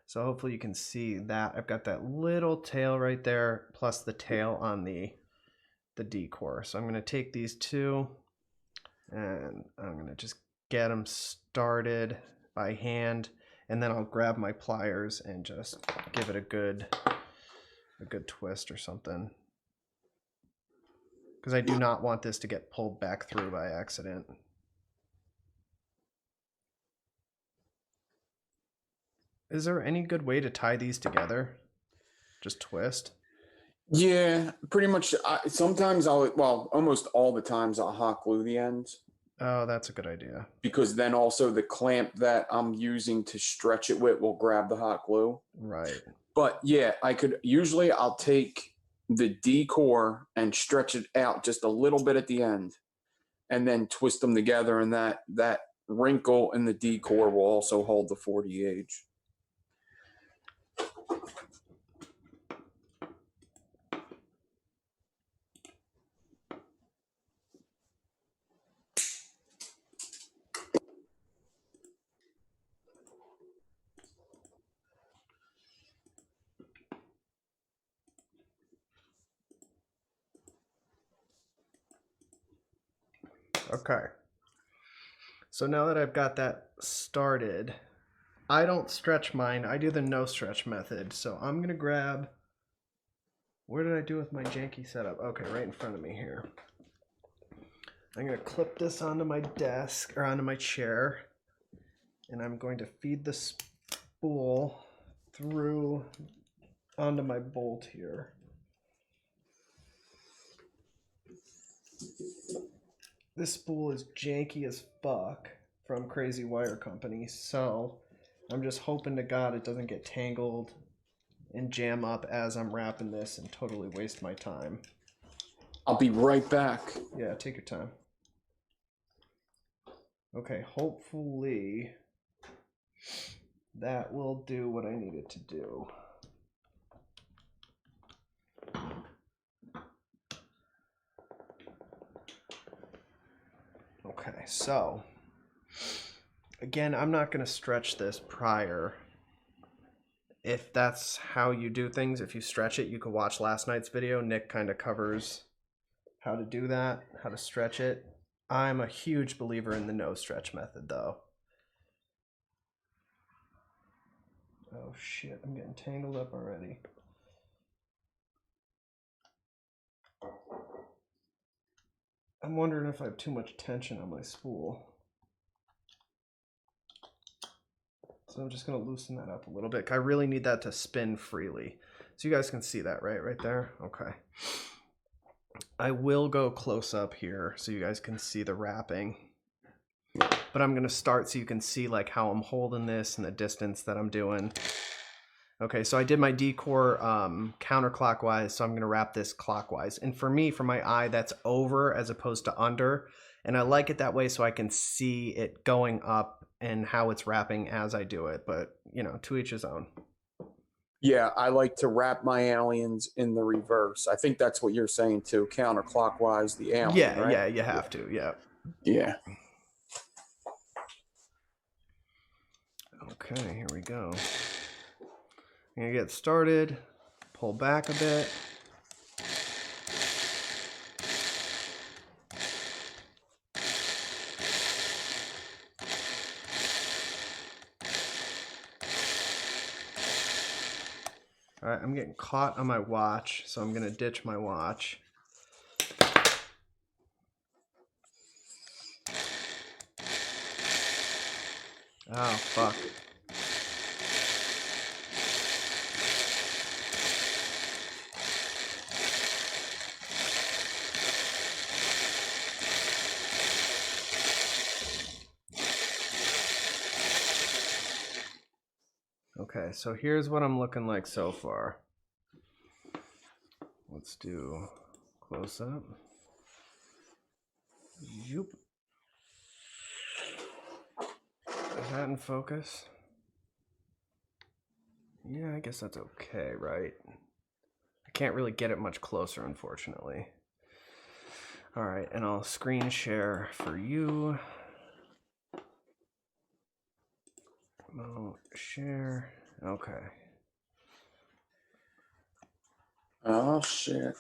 so hopefully you can see that. I've got that little tail right there, plus the tail on the D-core. So I'm gonna take these two, and I'm gonna just get them started by hand. And then I'll grab my pliers and just give it a good twist or something. Because I do not want this to get pulled back through by accident. Is there any good way to tie these together? Just twist? Yeah, pretty much. Sometimes almost all the times I'll hot glue the ends. Oh, that's a good idea. Because then also the clamp that I'm using to stretch it with will grab the hot glue. Right. But yeah, I'll take the D-core and stretch it out just a little bit at the end and then twist them together, and that wrinkle in the D-core will also hold the 40 gauge. Okay. So now that I've got that started, I don't stretch mine. I do the no stretch method. So I'm going to grab, where did I do with my janky setup? Okay, right in front of me here. I'm going to clip this onto my desk, or onto my chair, and I'm going to feed the spool through onto my bolt here. This spool is janky as fuck from Crazy Wire Company, so I'm just hoping to God it doesn't get tangled and jam up as I'm wrapping this and totally waste my time. I'll be right back. Yeah, take your time. Okay, hopefully that will do what I need it to do. Okay, so again, I'm not going to stretch this prior. If that's how you do things, if you stretch it, you can watch last night's video. Nick kind of covers how to do that, how to stretch it. I'm a huge believer in the no stretch method, though. Oh shit, I'm getting tangled up already. I'm wondering if I have too much tension on my spool. So I'm just going to loosen that up a little bit. I really need that to spin freely. So you guys can see that, right there? Okay. I will go close up here so you guys can see the wrapping. But I'm going to start so you can see like how I'm holding this and the distance that I'm doing. Okay, so I did my D-core counterclockwise, so I'm going to wrap this clockwise. And for me, for my eye, that's over as opposed to under. And I like it that way so I can see it going up and how it's wrapping as I do it. But, you know, to each his own. Yeah, I like to wrap my aliens in the reverse. I think that's what you're saying too, counterclockwise, the alien, yeah, right? Yeah, you have to, yeah. Yeah. Okay, here we go. I'm going to get started, pull back a bit. All right, I'm getting caught on my watch, so I'm going to ditch my watch. Oh, fuck. Okay, so here's what I'm looking like so far. Let's do close up. Yoop. Is that in focus? Yeah, I guess that's okay, right? I can't really get it much closer, unfortunately. All right, and I'll screen share for you. Share. Okay. Oh, shit.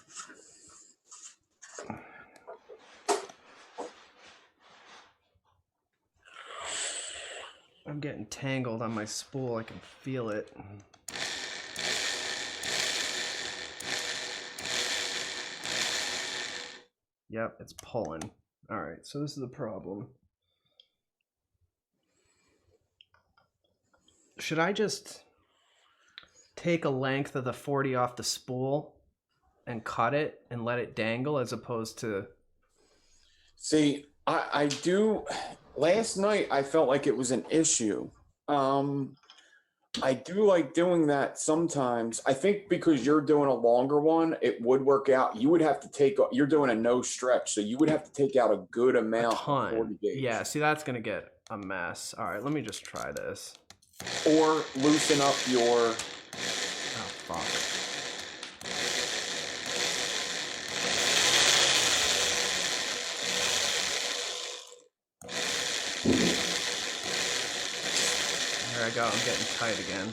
I'm getting tangled on my spool. I can feel it. Yep, it's pulling. All right, so this is a problem. Should I just take a length of the 40 off the spool and cut it and let it dangle as opposed to... See, I do... Last night, I felt like it was an issue. I do like doing that sometimes. I think because you're doing a longer one, it would work out. You would have to take... You're doing a no stretch, so you would have to take out a good amount of 40 gauge. Yeah, see, that's going to get a mess. All right, let me just try this. Or loosen up your... Oh, fuck. There I go. I'm getting tight again.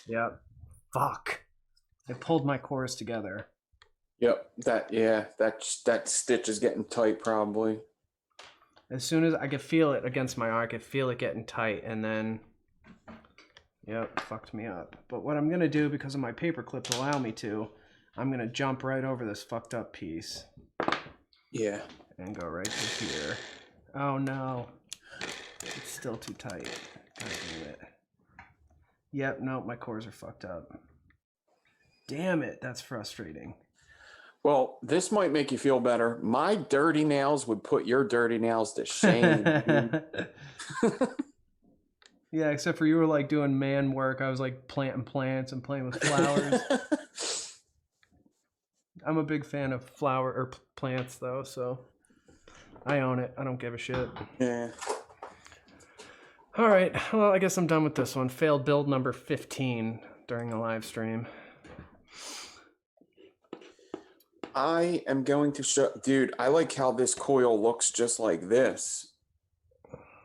Yep. Fuck. It pulled my cores together. Yep. That stitch is getting tight probably. As soon as I could feel it against my arm, I could feel it getting tight, and then, yep, fucked me up. But what I'm gonna do, because of my paper clips allow me to, I'm gonna jump right over this fucked up piece. Yeah. And go right to here. Oh no. It's still too tight. God damn it. Yep, no, my cores are fucked up. Damn it, that's frustrating. Well, this might make you feel better. My dirty nails would put your dirty nails to shame. Yeah, except for you were like doing man work. I was like planting plants and playing with flowers. I'm a big fan of flower or plants though, so I own it. I don't give a shit. Yeah. All right. Well, I guess I'm done with this one. Failed build number 15 during the live stream. I am going to show, dude, I like how this coil looks just like this.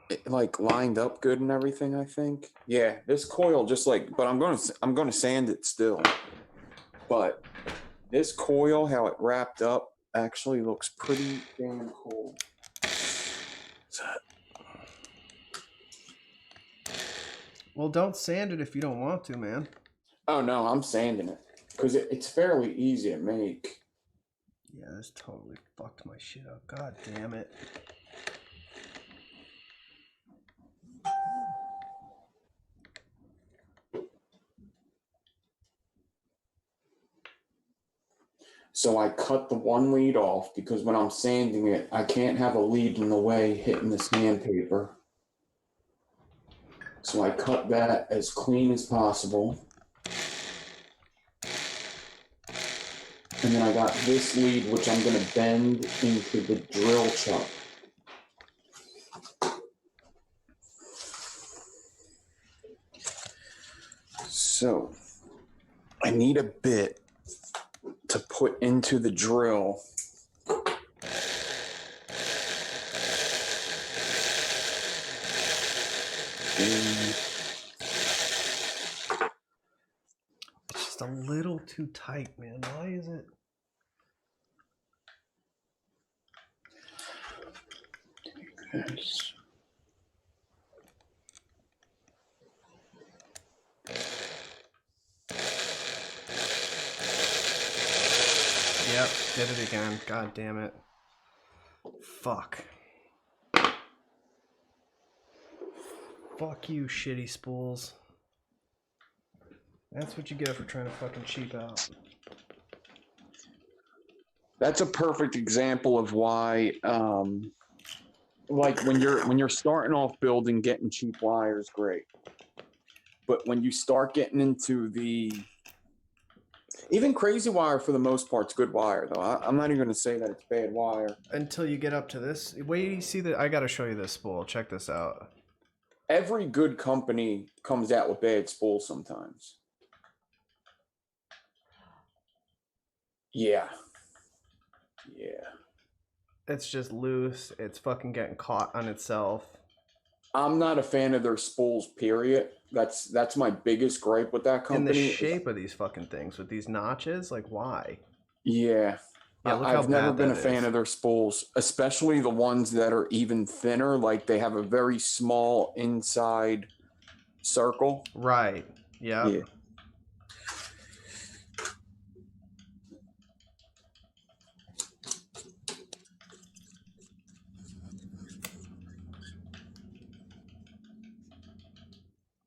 It, like lined up good and everything, I think. Yeah, this coil just like, but I'm going to sand it still. But this coil, how it wrapped up, actually looks pretty damn cool. Well, don't sand it if you don't want to, man. Oh no, I'm sanding it because it's fairly easy to make. Yeah, this totally fucked my shit up. God damn it. So I cut the one lead off because when I'm sanding it, I can't have a lead in the way hitting the sandpaper. So I cut that as clean as possible. And then I got this lead, which I'm going to bend into the drill chuck. So I need a bit to put into the drill. It's just a little too tight, man. Why is it? Yes. Yep, did it again. God damn it. Fuck. Fuck you, shitty spools. That's what you get for trying to fucking cheap out. That's a perfect example of why, like when you're starting off building, getting cheap wire is great. But when you start getting into even crazy wire, for the most part, it's good wire, though. I'm not even going to say that it's bad wire. Until you get up to this. Wait, you see that? I got to show you this spool. Check this out. Every good company comes out with bad spools sometimes. Yeah. Yeah. It's just loose. It's fucking getting caught on itself. I'm not a fan of their spools, period. That's my biggest gripe with that company. And the shape of these fucking things with these notches, like why? Yeah. I've never been a fan of their spools, especially the ones that are even thinner. Like they have a very small inside circle. Right. Yep. Yeah.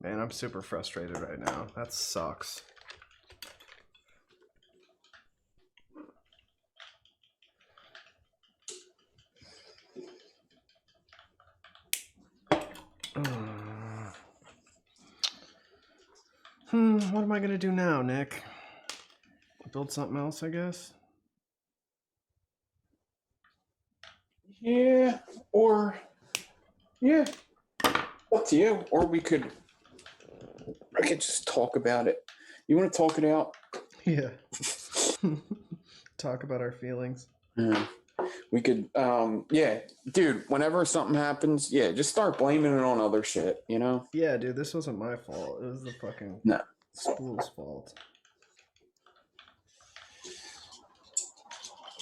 Man, I'm super frustrated right now. That sucks. What am I gonna do now, Nick? Build something else, I guess? Yeah, or... Yeah, up to you. Or I could just talk about it. You want to talk it out? Yeah. Talk about our feelings. Yeah. We could, yeah, dude, whenever something happens, yeah, just start blaming it on other shit, you know? Yeah, dude, this wasn't my fault. It was the fucking spool's fault.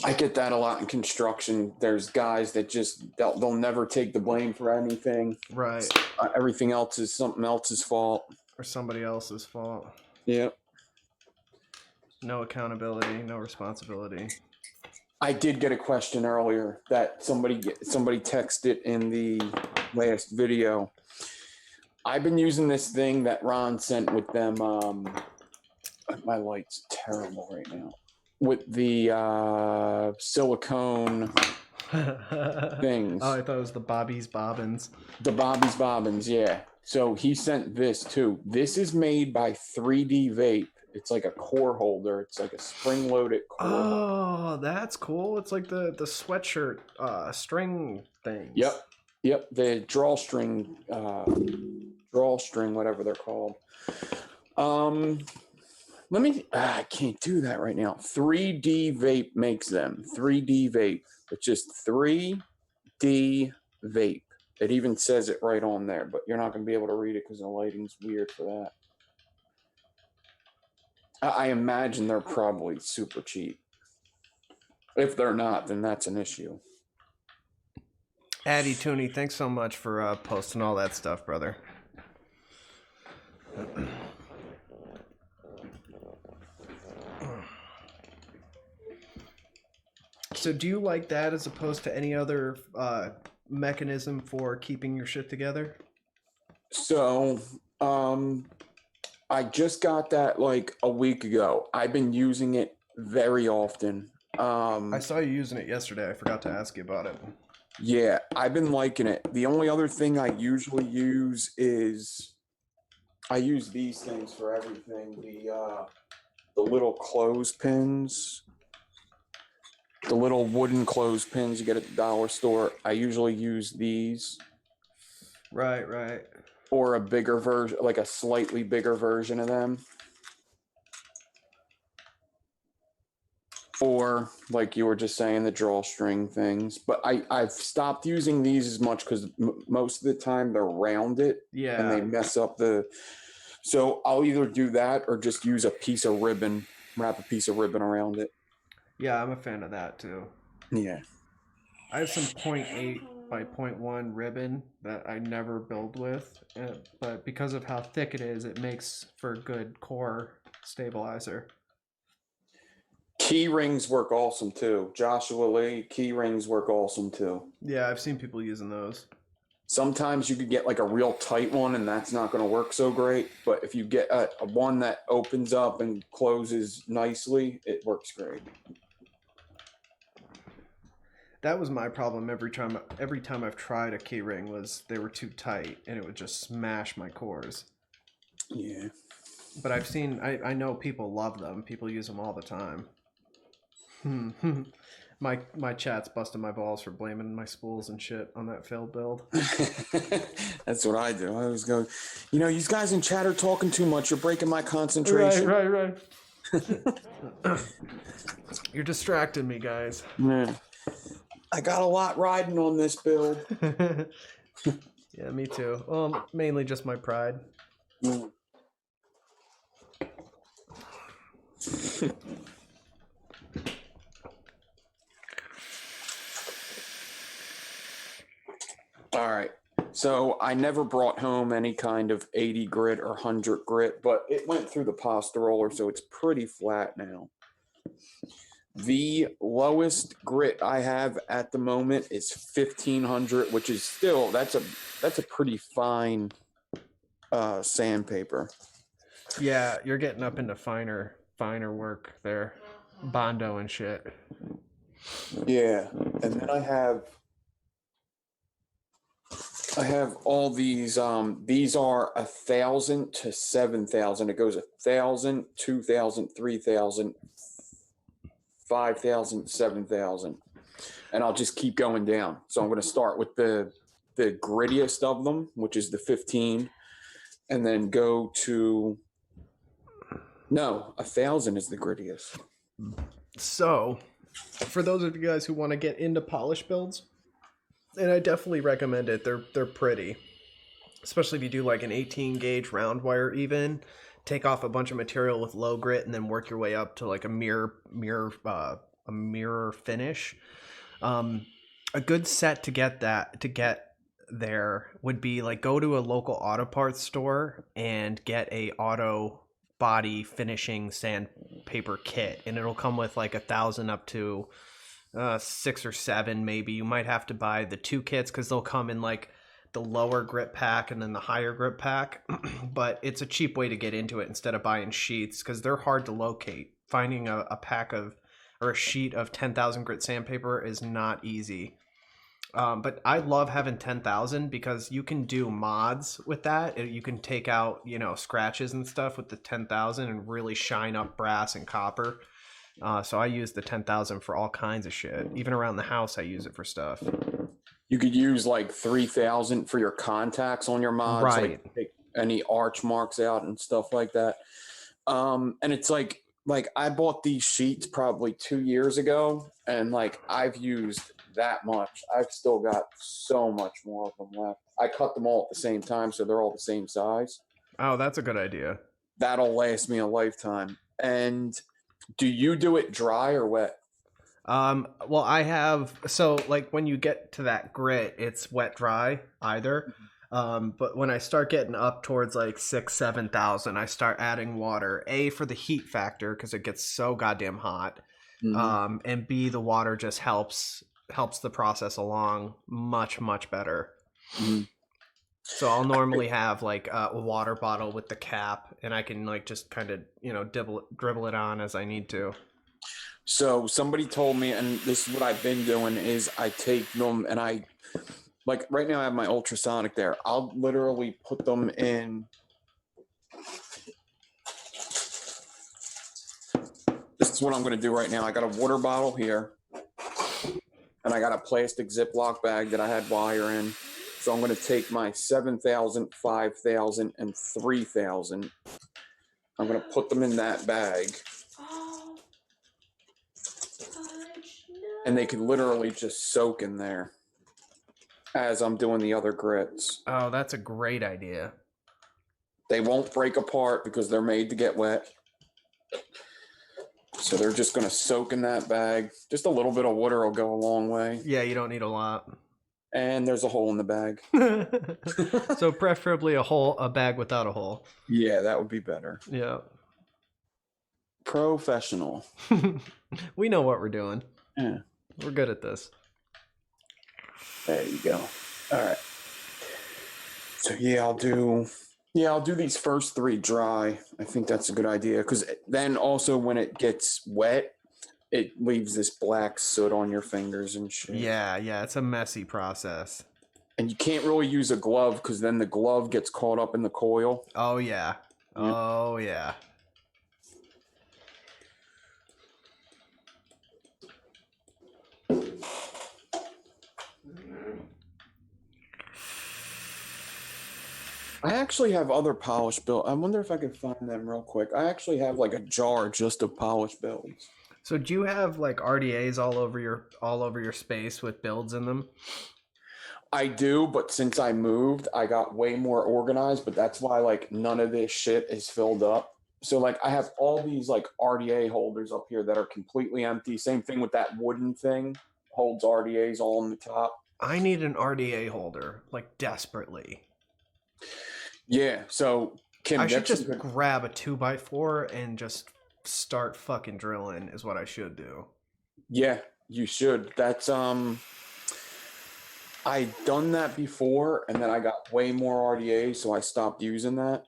I get that a lot in construction. There's guys that just, they'll never take the blame for anything. Right. Everything else is something else's fault. Or somebody else's fault. Yep. No accountability, no responsibility. I did get a question earlier that somebody texted in the last video. I've been using this thing that Ron sent with them. My light's terrible right now. With the silicone things. Oh, I thought it was the Bobby's Bobbins. The Bobby's Bobbins, yeah. So he sent this too. This is made by 3D Vape. It's like a core holder. It's like a spring-loaded core holder. That's cool. It's like the sweatshirt string things. Yep. The drawstring, whatever they're called. I can't do that right now. 3D Vape makes them. 3D Vape. It's just 3D Vape. It even says it right on there, but you're not going to be able to read it because the lighting's weird for that. I imagine they're probably super cheap. If they're not, then that's an issue. Addy Tooney, thanks so much for posting all that stuff, brother. So do you like that as opposed to any other mechanism for keeping your shit together? So, I just got that like a week ago. I've been using it very often. I saw you using it yesterday. I forgot to ask you about it. Yeah, I've been liking it. The only other thing I usually use is I use these things for everything. The little clothespins. The little wooden clothespins you get at the dollar store. I usually use these. Right. Or a bigger version, like a slightly bigger version of them. Or, like you were just saying, the drawstring things. But I've stopped using these as much because most of the time they're rounded. Yeah. And they mess up the... So I'll either do that or just use a piece of ribbon, wrap a piece of ribbon around it. Yeah, I'm a fan of that too. Yeah. I have some 0.8 by 0.1 ribbon that I never build with, but because of how thick it is, it makes for a good core stabilizer. Key rings work awesome too. Joshua Lee, key rings work awesome too. Yeah, I've seen people using those. Sometimes you could get like a real tight one and that's not going to work so great. But if you get a one that opens up and closes nicely, it works great. That was my problem every time I've tried a key ring was they were too tight and it would just smash my cores. Yeah. But I know people love them. People use them all the time. My chat's busting my balls for blaming my spools and shit on that failed build. That's what I do. I always go, you know, you guys in chat are talking too much. You're breaking my concentration. Right. You're distracting me, guys. Yeah. I got a lot riding on this build. Yeah, me too. Well, mainly just my pride. All right. So I never brought home any kind of 80 grit or 100 grit, but it went through the pasta roller, so it's pretty flat now. The lowest grit I have at the moment is 1500, which is still that's a pretty fine sandpaper. Yeah, you're getting up into finer work there, Bondo and shit. Yeah, and then I have all these. These are 1,000 to 7,000. It goes 1,000, 2,000, 3,000, 5,000, 7,000, and I'll just keep going down. So I'm going to start with the grittiest of them, which is the 15, and then go to 1,000 is the grittiest. So, for those of you guys who want to get into polish builds, and I definitely recommend it. They're pretty, especially if you do like an 18 gauge round wire. Even take off a bunch of material with low grit and then work your way up to like a mirror finish. A good set to get there would be like go to a local auto parts store and get a auto body finishing sandpaper kit, and it'll come with like 1,000 up to 6 or 7 maybe. You might have to buy the 2 kits because they'll come in like the lower grip pack and then the higher grip pack. But it's a cheap way to get into it instead of buying sheets because they're hard to locate. Finding a pack of or a sheet of 10,000 grit sandpaper is not easy. But I love having 10,000 because you can do mods with that. You can take out, scratches and stuff with the 10,000 and really shine up brass and copper. So I use the 10,000 for all kinds of shit. Even around the house, I use it for stuff. You could use like 3,000 for your contacts on your mods, right? Like take any arch marks out and stuff like that. And it's like I bought these sheets probably 2 years ago, and like I've used that much. I've still got so much more of them left. I cut them all at the same time, so they're all the same size. Oh, that's a good idea. That'll last me a lifetime. And do you do it dry or wet? Well, I have, so like when you get to that grit, it's wet dry either. But when I start getting up towards like 6,000-7,000, I start adding water. A, for the heat factor because it gets so goddamn hot. Mm-hmm. And B, the water just helps the process along much better. Mm-hmm. So I'll normally have like a water bottle with the cap, and I can like just kind of dribble it on as I need to. So somebody told me, and this is what I've been doing, is I take them and I like right now I have my ultrasonic there. I'll literally put them in. This is what I'm going to do right now. I got a water bottle here, and I got a plastic Ziploc bag that I had wire in. So I'm going to take my 7,000, 5,000, and 3,000. I'm going to put them in that bag. And they can literally just soak in there as I'm doing the other grits. Oh, that's a great idea. They won't break apart because they're made to get wet. So they're just going to soak in that bag. Just a little bit of water will go a long way. Yeah, you don't need a lot. And there's a hole in the bag. So preferably a bag without a hole. Yeah, that would be better. Yeah. Professional. We know what we're doing. Yeah. We're good at this. There you go. All right. So I'll do these first 3 dry. I think that's a good idea, because then also when it gets wet, it leaves this black soot on your fingers and shit. Yeah, it's a messy process. And you can't really use a glove, because then the glove gets caught up in the coil. Oh yeah. Oh yeah. I actually have other polished builds. I wonder if I can find them real quick. I actually have like a jar just of polished builds. So do you have like RDAs all over your space with builds in them? I do, but since I moved, I got way more organized, but that's why like none of this shit is filled up. So like I have all these like RDA holders up here that are completely empty. Same thing with that wooden thing, holds RDAs all on the top. I need an RDA holder, like desperately. Yeah, so I should just grab a 2x4 and just start fucking drilling is what I should do. Yeah, you should. That's I done that before, and then I got way more RDAs, so I stopped using that.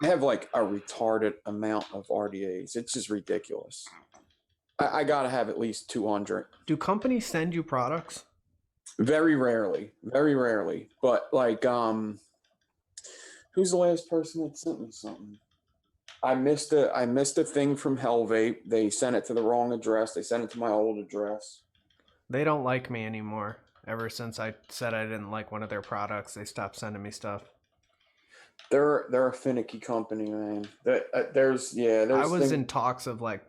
I have like a retarded amount of RDAs. It's just ridiculous. I gotta have at least 200. Do companies send you products? Very rarely. But like, who's the last person that sent me something? I missed a thing from Hell Vape. They sent it to the wrong address. They sent it to my old address. They don't like me anymore. Ever since I said I didn't like one of their products, they stopped sending me stuff. They're a finicky company, man. There's I was in talks of like,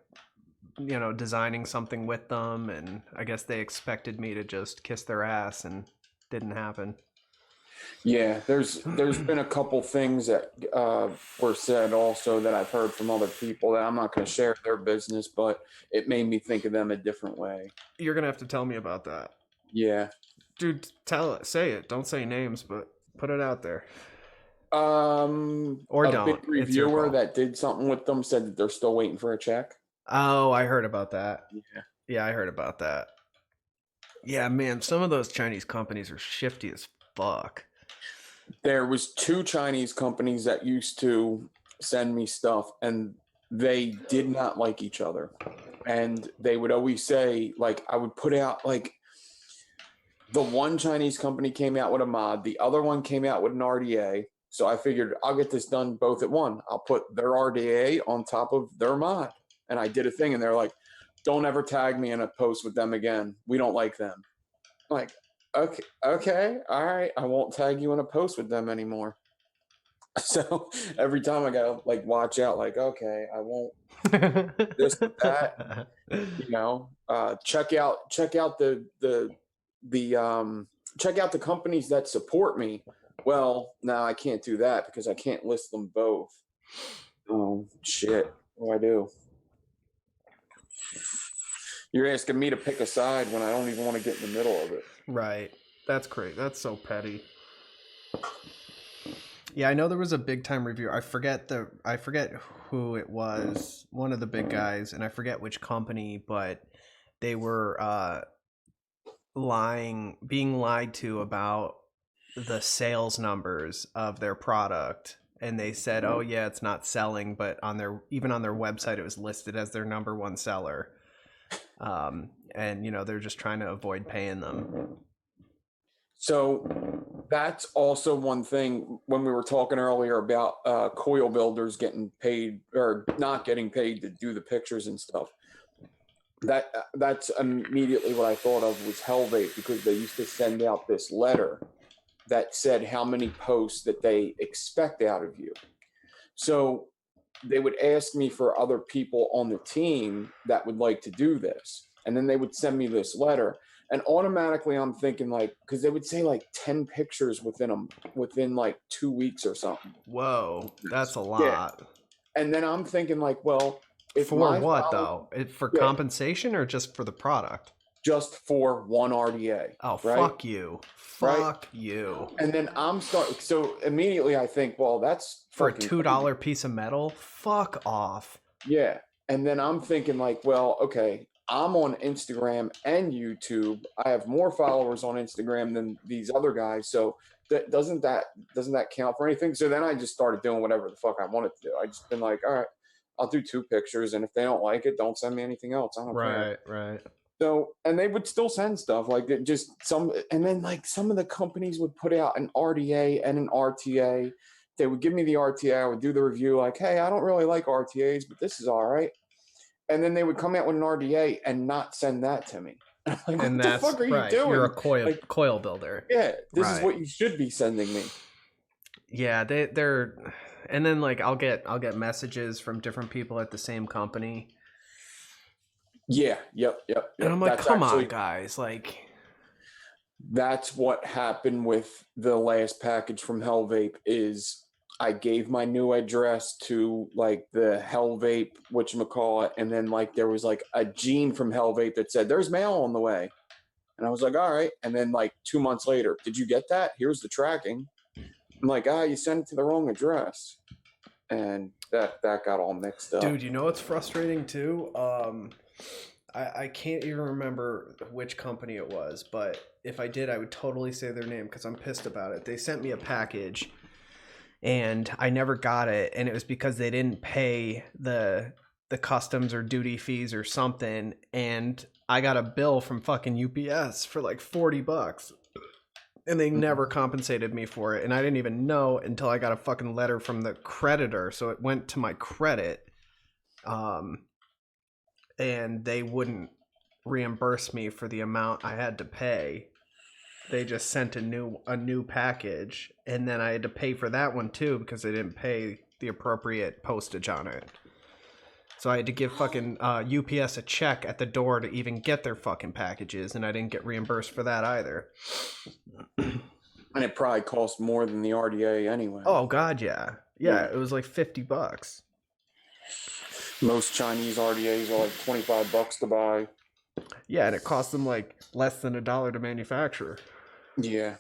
designing something with them, and I guess they expected me to just kiss their ass, and didn't happen. Yeah, there's been a couple things that were said also that I've heard from other people that I'm not going to share their business, but it made me think of them a different way. You're gonna have to tell me about that. Yeah, dude, say it. Don't say names, but put it out there. Or don't. A big reviewer that did something with them said that they're still waiting for a check. Oh, I heard about that. Yeah, I heard about that. Yeah, man, some of those Chinese companies are shifty as fuck. There was 2 Chinese companies that used to send me stuff, and they did not like each other. And they would always say, like, I would put out, like, the one Chinese company came out with a mod, the other one came out with an RDA. So I figured I'll get this done both at one. I'll put their RDA on top of their mod. And I did a thing, and they're like, don't ever tag me in a post with them again. We don't like them. I'm like, okay, all right. I won't tag you in a post with them anymore. So every time I gotta like watch out, like, okay, I won't this with that. Check out check out the companies that support me. Well, now I can't do that because I can't list them both. Oh shit. What do I do? You're asking me to pick a side when I don't even want to get in the middle of it. Right. That's great. That's so petty. Yeah, I know there was a big time reviewer. I forget who it was. One of the big guys, and I forget which company, but they were being lied to about the sales numbers of their product. And they said, "Oh yeah, it's not selling," but even on their website it was listed as their number 1 seller. And they're just trying to avoid paying them. So that's also one thing when we were talking earlier about coil builders getting paid or not getting paid to do the pictures and stuff. That's immediately what I thought of was Hell Vape, because they used to send out this letter that said how many posts that they expect out of you. So they would ask me for other people on the team that would like to do this. And then they would send me this letter. And automatically I'm thinking, like, because they would say like 10 pictures within like 2 weeks or something. Whoa, that's a lot. Yeah. And then I'm thinking like, well, for what though? For compensation or just for the product? Just for one RDA. Oh, right? Fuck you. Fuck you. And then so immediately I think, well, that's for a $2 piece of metal? Fuck off. Yeah. And then I'm thinking like, well, okay, I'm on Instagram and YouTube. I have more followers on Instagram than these other guys. So doesn't that count for anything? So then I just started doing whatever the fuck I wanted to do. I just been like, all right, I'll do 2 pictures, and if they don't like it, don't send me anything else. I don't care. Right. So, and they would still send stuff like it, just some, and then like some of the companies would put out an RDA and an RTA. They would give me the RTA. I would do the review like, hey, I don't really like RTAs, but this is all right. And then they would come out with an RDA and not send that to me. Like, and what the fuck are you doing? You're a coil builder. Yeah, this is what you should be sending me. Yeah, they're, and then like I'll get messages from different people at the same company. Yeah, yep. And I'm like, come on, guys, like. That's what happened with the last package from Hell Vape. Is I gave my new address to like the Hell Vape, whatchamacallit, and then like there was like a gene from Hell Vape that said there's mail on the way. And I was like, all right. And then like 2 months later, did you get that? Here's the tracking. I'm like, you sent it to the wrong address. And that got all mixed up. Dude, you know what's frustrating too? I can't even remember which company it was, but if I did, I would totally say their name because I'm pissed about it. They sent me a package and I never got it, and it was because they didn't pay the customs or duty fees or something, and I got a bill from fucking UPS for like $40 and they never compensated me for it, and I didn't even know until I got a fucking letter from the creditor, so it went to my credit. And they wouldn't reimburse me for the amount I had to pay. They just sent a new package, and then I had to pay for that one too because they didn't pay the appropriate postage on it. So I had to give fucking UPS a check at the door to even get their fucking packages, and I didn't get reimbursed for that either. And it probably cost more than the RDA anyway. Oh god, yeah. It was like $50. Most Chinese RDAs are like $25 to buy. Yeah, and it cost them like less than $1 to manufacture. Yeah.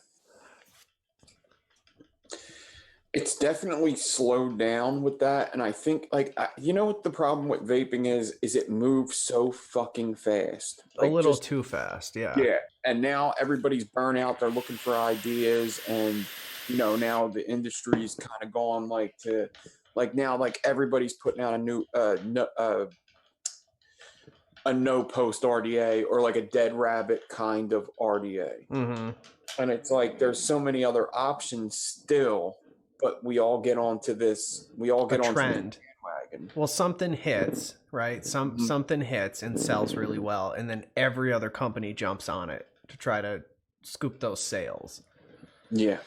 It's definitely slowed down with that. And I think, like, you know what the problem with vaping is it moves so fucking fast. Like, a little too fast, yeah. Yeah. And now everybody's burnt out. They're looking for ideas. And, you know, now the industry's kind of gone like to, like now, like everybody's putting out a new, a no post RDA or like a dead rabbit kind of RDA. Mm-hmm. And it's like, there's so many other options still. But we all get onto this. We all get onto trend. Bandwagon. Well, something hits, right? Something hits and sells really well, and then every other company jumps on it to try to scoop those sales. Yeah.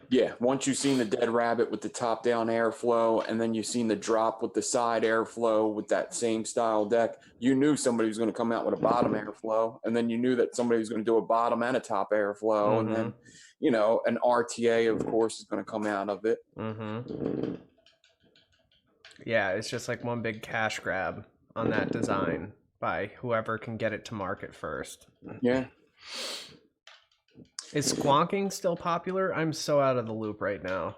Yeah. Once you've seen the dead rabbit with the top-down airflow, and then you've seen the drop with the side airflow with that same style deck, you knew somebody was going to come out with a bottom airflow, and then you knew that somebody was going to do a bottom and a top airflow, and then, you know, an RTA, of course, is going to come out of it. Mm-hmm. Yeah, it's just like one big cash grab on that design by whoever can get it to market first. Yeah. Is squonking still popular? I'm so out of the loop right now.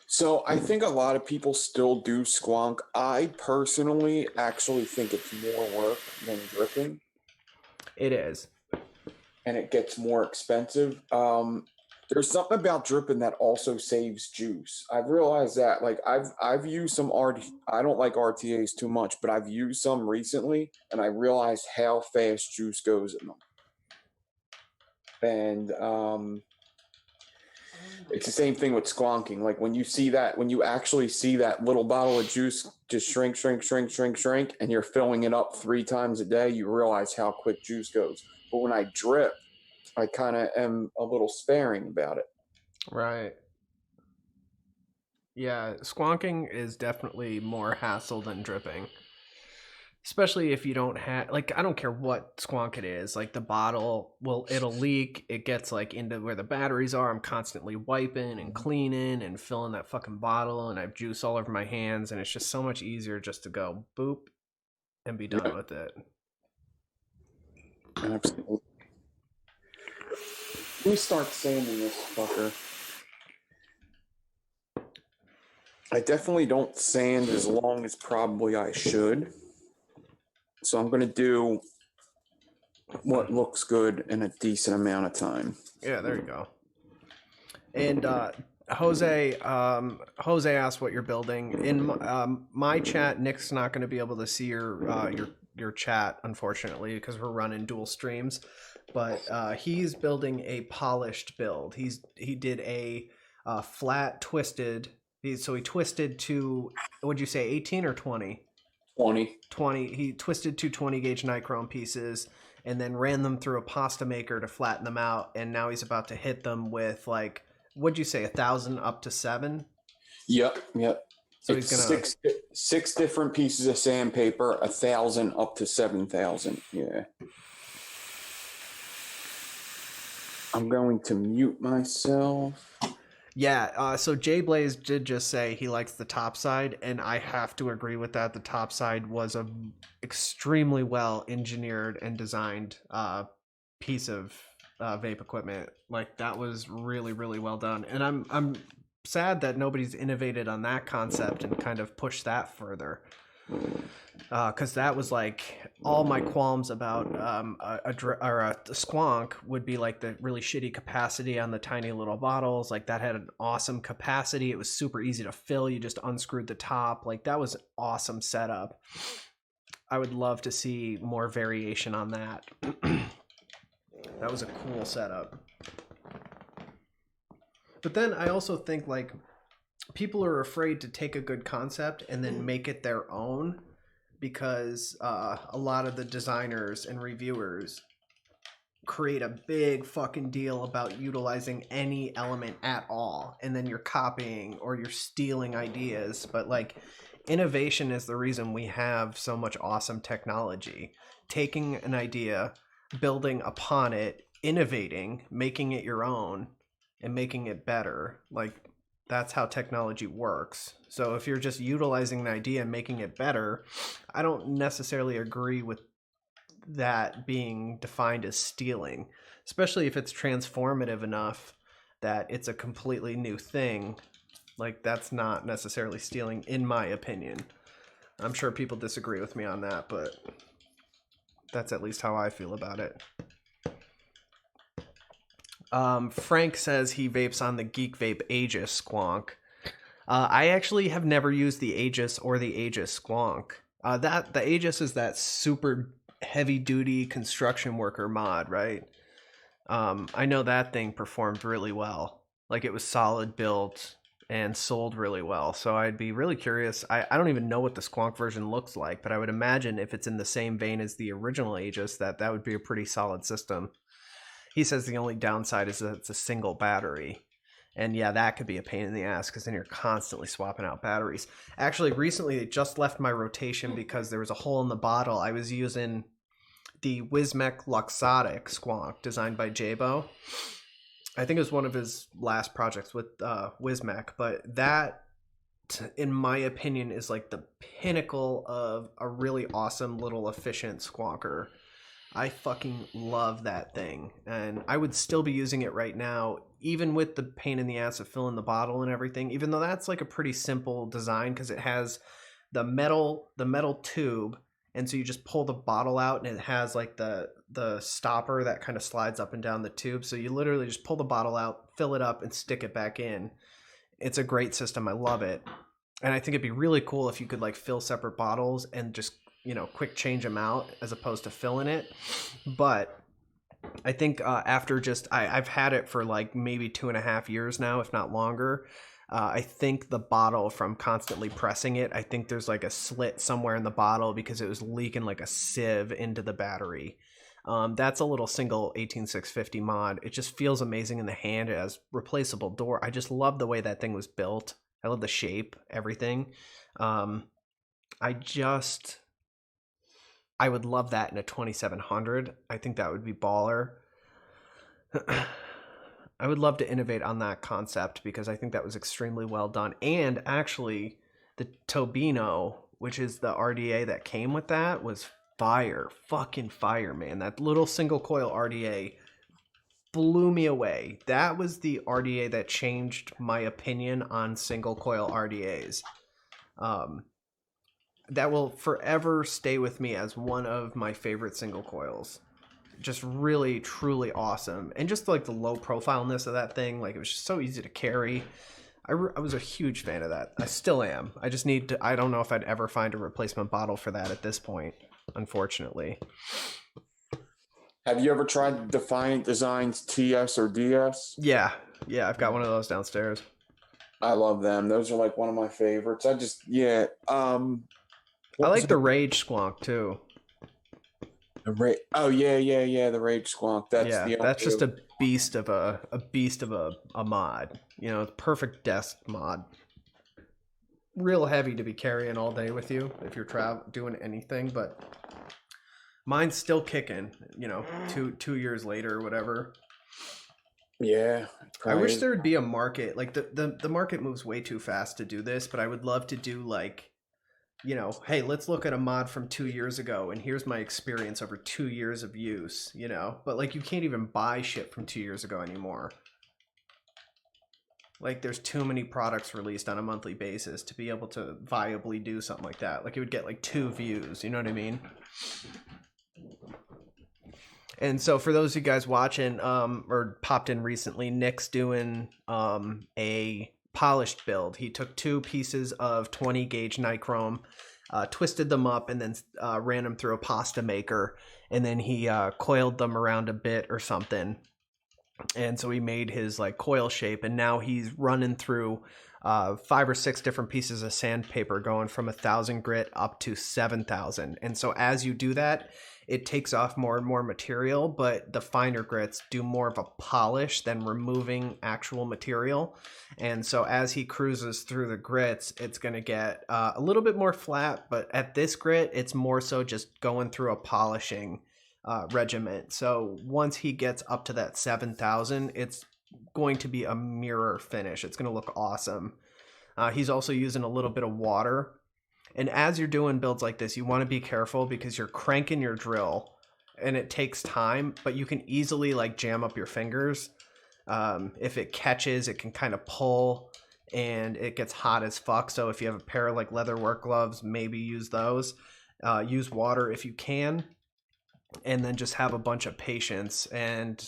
So I think a lot of people still do squonk. I personally actually think it's more work than dripping. It is. And it gets more expensive. There's something about dripping that also saves juice. I've realized that. Like I've used some I don't like RTAs too much, but I've used some recently, and I realized how fast juice goes in them. And it's the same thing with squonking. Like when you actually see that little bottle of juice just shrink, and you're filling it up 3 times a day, you realize how quick juice goes. But when I drip, I kind of am a little sparing about it. Right. Yeah, squonking is definitely more hassle than dripping. Especially if you don't have, like, I don't care what squonk it is. Like, the bottle, it'll leak. It gets, like, into where the batteries are. I'm constantly wiping and cleaning and filling that fucking bottle, and I have juice all over my hands, and it's just so much easier just to go boop and be done with it. Absolutely. Let me start sanding this fucker. I definitely don't sand as long as probably I should. So I'm going to do what looks good in a decent amount of time. Yeah, there you go. And Jose asked what you're building. In my chat, Nick's not going to be able to see your chat, unfortunately, because we're running dual streams. But he's building a polished build. He did a flat twisted. He twisted to, what'd you say, 18 or 20? 20. He twisted two 20 gauge nichrome pieces and then ran them through a pasta maker to flatten them out. And now he's about to hit them with, like, what'd you say, 1,000 up to 7? Yep. So it's he's gonna six different pieces of sandpaper, 1,000 up to 7,000. Yeah. I'm going to mute myself. Yeah, so Jay Blaze did just say he likes the top side, and I have to agree with that. The top side was a extremely well engineered and designed piece of vape equipment. Like, that was really, really well done. And I'm sad that nobody's innovated on that concept and kind of pushed that further. Because that was like all my qualms about a squonk would be like the really shitty capacity on the tiny little bottles. Like, that had an awesome capacity. It was super easy to fill. You just unscrewed the top. Like, that was an awesome setup. I would love to see more variation on that. That was a cool setup. But then I also think, like, people are afraid to take a good concept and then make it their own, because a lot of the designers and reviewers create a big fucking deal about utilizing any element at all, and then you're copying or you're stealing ideas. But, like, innovation is the reason we have so much awesome technology. Taking an idea, building upon it, innovating, making it your own, and making it better. Like, that's how technology works. So if you're just utilizing an idea and making it better, I don't necessarily agree with that being defined as stealing, especially if it's transformative enough that it's a completely new thing. Like, that's not necessarily stealing, in my opinion. I'm sure people disagree with me on that, but that's at least how I feel about it. Frank says he vapes on the Geek Vape Aegis squonk. I actually have never used the Aegis or the Aegis squonk. The Aegis is that super heavy duty construction worker mod, right? I know that thing performed really well. Like, it was solid built and sold really well. So I'd be really curious. I don't even know what the squonk version looks like, but I would imagine if it's in the same vein as the original Aegis, that would be a pretty solid system. He says the only downside is that it's a single battery. And yeah, that could be a pain in the ass, because then you're constantly swapping out batteries. Actually, recently it just left my rotation because there was a hole in the bottle. I was using the Wismec Luxotic squonk designed by Jabo. I think it was one of his last projects with Wismec, but that, in my opinion, is like the pinnacle of a really awesome little efficient squonker. I fucking love that thing, and I would still be using it right now, even with the pain in the ass of filling the bottle and everything, even though that's like a pretty simple design, because it has the metal tube, and so you just pull the bottle out and it has like the stopper that kind of slides up and down the tube, so you literally just pull the bottle out, fill it up, and stick it back in. It's a great system. I love it. And I think it'd be really cool if you could like fill separate bottles and just, you know, quick change them out as opposed to filling it. But I think after just I've had it for like maybe 2.5 years now, if not longer. I think the bottle, from constantly pressing it, I think there's like a slit somewhere in the bottle because it was leaking like a sieve into the battery. That's a little single 18650 mod. It just feels amazing in the hand. It has replaceable door. I just love the way that thing was built. I love the shape, everything. I would love that in a 2700. I think that would be baller. I would love to innovate on that concept because I think that was extremely well done. And actually, the Tobino, which is the RDA that came with that, was fire. Fucking fire, man. That little single coil RDA blew me away. That was the RDA that changed my opinion on single coil RDAs. That will forever stay with me as one of my favorite single coils. just really, truly awesome. And just like the low profileness of that thing, like it was just so easy to carry. I was a huge fan of that. I still am. I just need to, I don't know if I'd ever find a replacement bottle for that at this point, unfortunately. Have you ever tried Defiant Designs TS or DS? Yeah. Yeah, I've got one of those downstairs. I love them. Those are like one of my favorites. I like the Rage Squonk too. Oh yeah, the Rage Squonk. That's just a beast of a mod. You know, perfect desk mod. Real heavy to be carrying all day with you if you're doing anything, but mine's still kicking. You know, two years later or whatever. Yeah, I wish there would be a market. Like the market moves way too fast to do this, but I would love to do like, you know, hey, let's look at a mod from 2 years ago and here's my experience over 2 years of use, you know. But like you can't even buy shit from 2 years ago anymore. Like there's too many products released on a monthly basis to be able to viably do something like that. Like it would get like 2 views, you know what I mean? And so for those of you guys watching or popped in recently, Nick's doing a polished build. He took 2 pieces of 20 gauge nichrome, twisted them up, and then ran them through a pasta maker, and then he coiled them around a bit or something. And so he made his like coil shape, and now he's running through 5 or 6 different pieces of sandpaper, going from 1,000 grit up to 7,000. And so as you do that, it takes off more and more material, but the finer grits do more of a polish than removing actual material. And so as he cruises through the grits, it's going to get a little bit more flat, but at this grit, it's more so just going through a polishing regiment. So once he gets up to that 7,000, it's going to be a mirror finish. It's going to look awesome. He's also using a little bit of water. And as you're doing builds like this, you want to be careful because you're cranking your drill and it takes time, but you can easily like jam up your fingers. If it catches, it can kind of pull and it gets hot as fuck. So if you have a pair of like leather work gloves, maybe use those. Use water if you can, and then just have a bunch of patience. And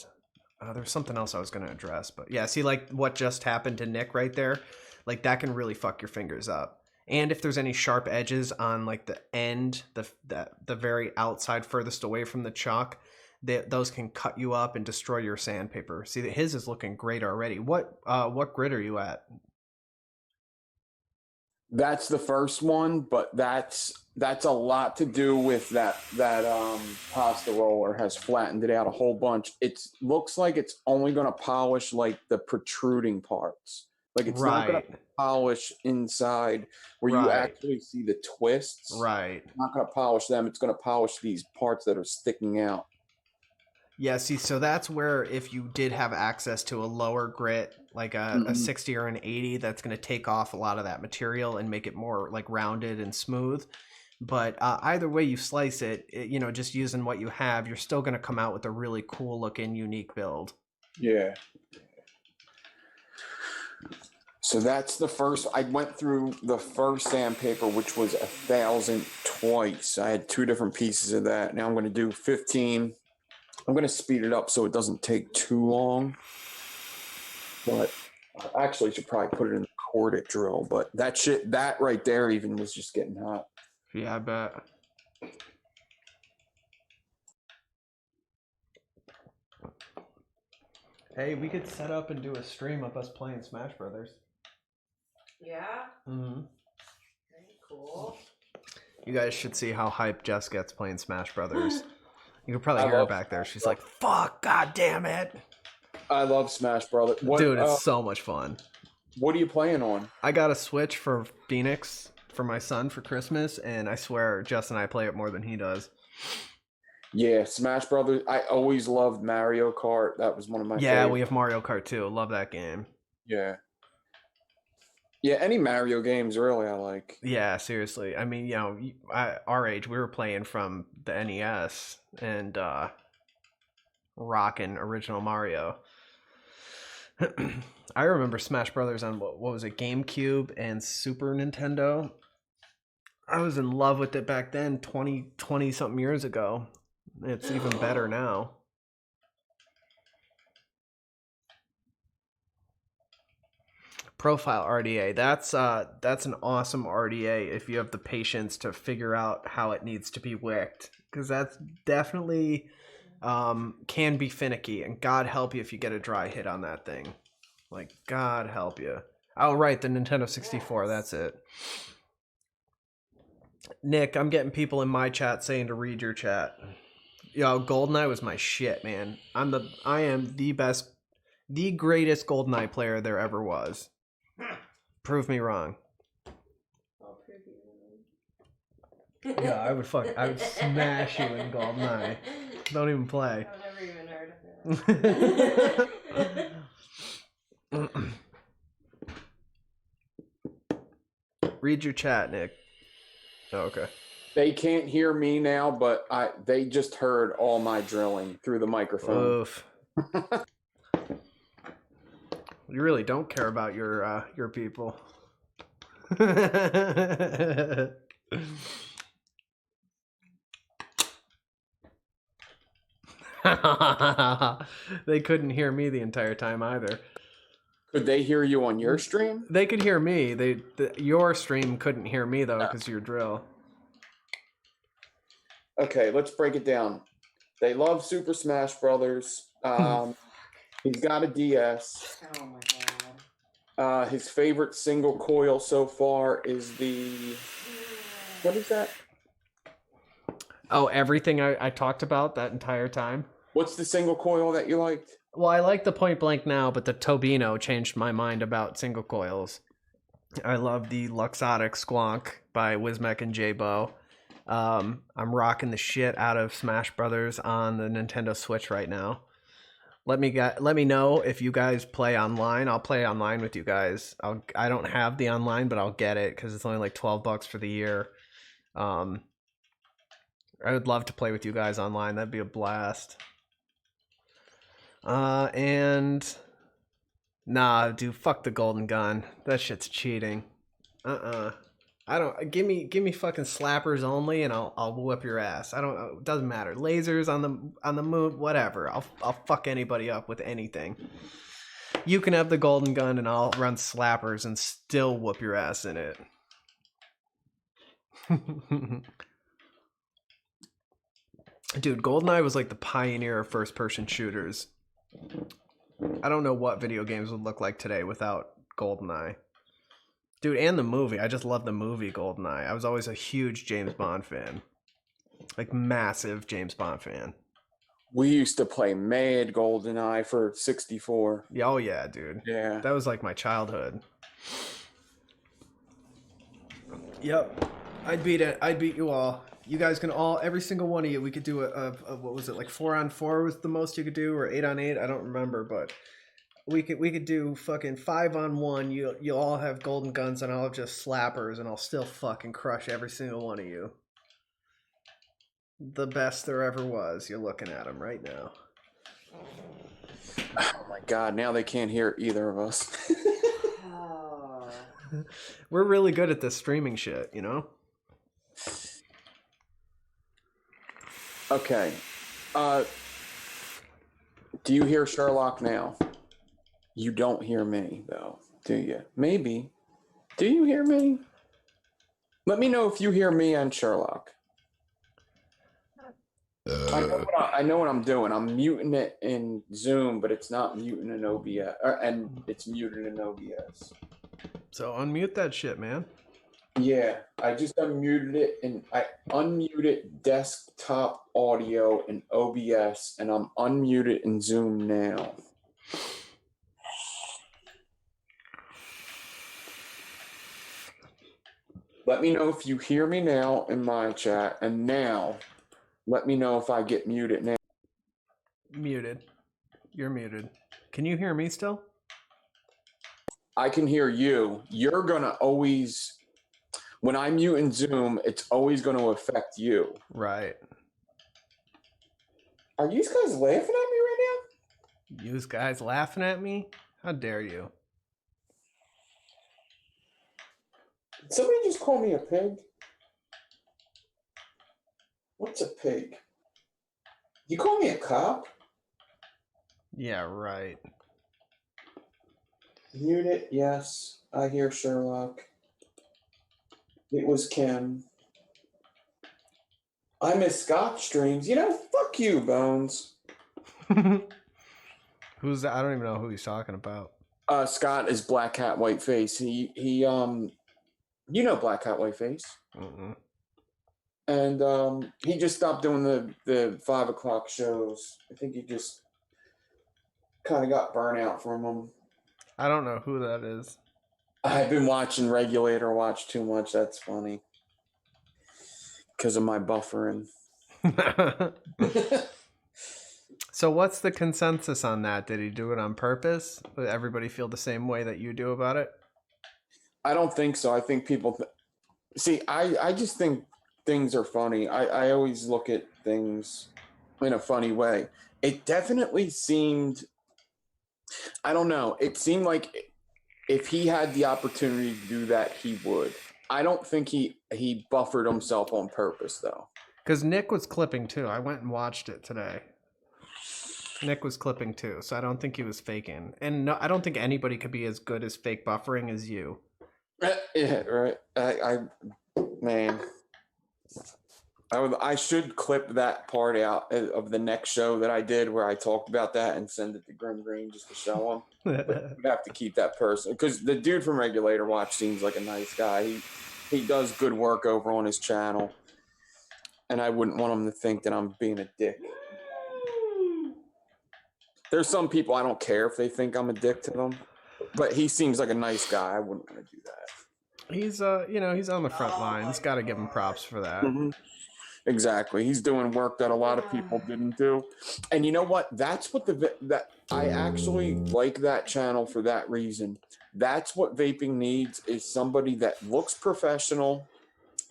there's something else I was going to address, but yeah, see like what just happened to Nick right there? Like that can really fuck your fingers up. And if there's any sharp edges on like the end, the very outside furthest away from the chalk, those can cut you up and destroy your sandpaper. See that his is looking great already. What grit are you at? That's the first one, but that's a lot to do with that pasta roller has flattened it out a whole bunch. It looks like it's only going to polish like the protruding parts. Like it's not going to polish inside where you actually see the twists. Right. It's not going to polish them. It's going to polish these parts that are sticking out. Yeah, see, so that's where if you did have access to a lower grit, like a 60 or an 80, that's going to take off a lot of that material and make it more like rounded and smooth. But either way you slice it, you know, just using what you have, you're still going to come out with a really cool looking, unique build. Yeah. So that's the first. I went through the first sandpaper, which was 1,000 twice. I had 2 different pieces of that. Now I'm going to do 15. I'm going to speed it up so it doesn't take too long. But I actually should probably put it in the corded drill. But that right there even was just getting hot. Yeah, I bet. Hey, we could set up and do a stream of us playing Smash Brothers. Yeah? Mm-hmm. Very cool. You guys should see how hyped Jess gets playing Smash Brothers. You could probably hear her back there. She's like, fuck, god damn it. I love Smash Brothers. Dude, it's so much fun. What are you playing on? I got a Switch for Phoenix for my son for Christmas, and I swear Jess and I play it more than he does. Yeah, Smash Brothers. I always loved Mario Kart. That was one of my favorites. We have Mario Kart too. Love that game. Yeah. Yeah, any Mario games really I like. Yeah, seriously. I mean, you know, our age, we were playing from the NES and rocking original Mario. I remember Smash Brothers on what was it, GameCube and Super Nintendo. I was in love with it back then, 20 something years ago. It's even better now. Profile RDA. That's an awesome RDA if you have the patience to figure out how it needs to be wicked, because that's definitely can be finicky, and God help you if you get a dry hit on that thing. Like, God help you. Oh, right, the Nintendo 64. That's it. Nick, I'm getting people in my chat saying to read your chat. Yo, GoldenEye was my shit, man. I am the best, the greatest GoldenEye player there ever was. Prove me wrong. I'll prove you wrong. Yeah, I would smash you in GoldenEye. Don't even play. I've never even heard of it. Read your chat, Nick. Oh, okay. They can't hear me now, but they just heard all my drilling through the microphone. Oof. You really don't care about your people. They couldn't hear me the entire time either. Could they hear you on your stream? They could hear me. Your stream couldn't hear me though, because your drill. Okay, let's break it down. They love Super Smash Brothers. He's got a DS. Oh my god. His favorite single coil so far is the... What is that? Oh, everything I talked about that entire time? What's the single coil that you liked? Well, I like the Point Blank now, but the Tobino changed my mind about single coils. I love the Luxottic Squonk by Wismec and J-Bo. I'm rocking the shit out of Smash Brothers on the Nintendo Switch right now. Let me know if you guys play online. I'll play online with you guys. I don't have the online, but I'll get it because it's only like $12 for the year. I would love to play with you guys online. That'd be a blast. And nah, dude, fuck the golden gun. That shit's cheating. I don't give me fucking slappers only, and I'll whip your ass. I don't. It doesn't matter. Lasers on the moon, whatever. I'll fuck anybody up with anything. You can have the golden gun, and I'll run slappers and still whoop your ass in it. Dude, GoldenEye was like the pioneer of first-person shooters. I don't know what video games would look like today without GoldenEye. Dude, and the movie. I just love the movie GoldenEye. I was always a huge James Bond fan. Like, massive James Bond fan. We used to play Mad GoldenEye for 64. Oh, yeah, dude. Yeah. That was like my childhood. Yep. I'd beat you all. You guys can all, every single one of you, we could do a what was it, like 4-on-4 was the most you could do, or 8-on-8? I don't remember, but we could do fucking 5-on-1. You'll all have golden guns, and I'll have just slappers, and I'll still fucking crush every single one of you. The best there ever was. You're looking at them right now. Oh my god, now they can't hear either of us. Oh. We're really good at this streaming shit, you know? Okay. Do you hear Sherlock now? You don't hear me, though, do you? Maybe. Do you hear me? Let me know if you hear me and Sherlock. I know what I'm doing. I'm muting it in Zoom, but it's not muting in OBS. And it's muted in OBS. So unmute that shit, man. Yeah, I just unmuted it, and I unmuted desktop audio in OBS, and I'm unmuted in Zoom now. Let me know if you hear me now in my chat, and now let me know if I get muted now. Muted. You're muted. Can you hear me still? I can hear you. You're gonna always... When I mute in Zoom, it's always going to affect you. Right. Are you guys laughing at me right now? You guys laughing at me? How dare you? Did somebody just call me a pig? What's a pig? You call me a cop? Yeah, right. Unit, yes. I hear Sherlock. It was Kim. I miss Scott streams. You know, fuck you, Bones. Who's that? I don't even know who he's talking about. Scott is Black Hat White Face. He you know Black Hat White Face. Mm-mm. And he just stopped doing the 5 o'clock shows. I think he just kind of got burnout from them. I don't know who that is. I've been watching Regulator watch too much. That's funny. Because of my buffering. So what's the consensus on that? Did he do it on purpose? Did everybody feel the same way that you do about it? I don't think so. I think people... See, I just think things are funny. I always look at things in a funny way. It definitely seemed... I don't know. It seemed like if he had the opportunity to do that, he would. I don't think he buffered himself on purpose, though. Because Nick was clipping, too. I went and watched it today. Nick was clipping, too, so I don't think he was faking. And no, I don't think anybody could be as good as fake buffering as you. Yeah, right. Man... I should clip that part out of the next show that I did where I talked about that and send it to Grim Green just to show him. But we have to keep that person because the dude from Regulator Watch seems like a nice guy. He does good work over on his channel, and I wouldn't want him to think that I'm being a dick. There's some people I don't care if they think I'm a dick to them, but he seems like a nice guy. I wouldn't want to do that. He's he's on the front lines. Got to give him props for that. Mm-hmm. Exactly. He's doing work that a lot of people didn't do. And you know what? That's what that I actually like that channel for that reason. That's what vaping needs is somebody that looks professional,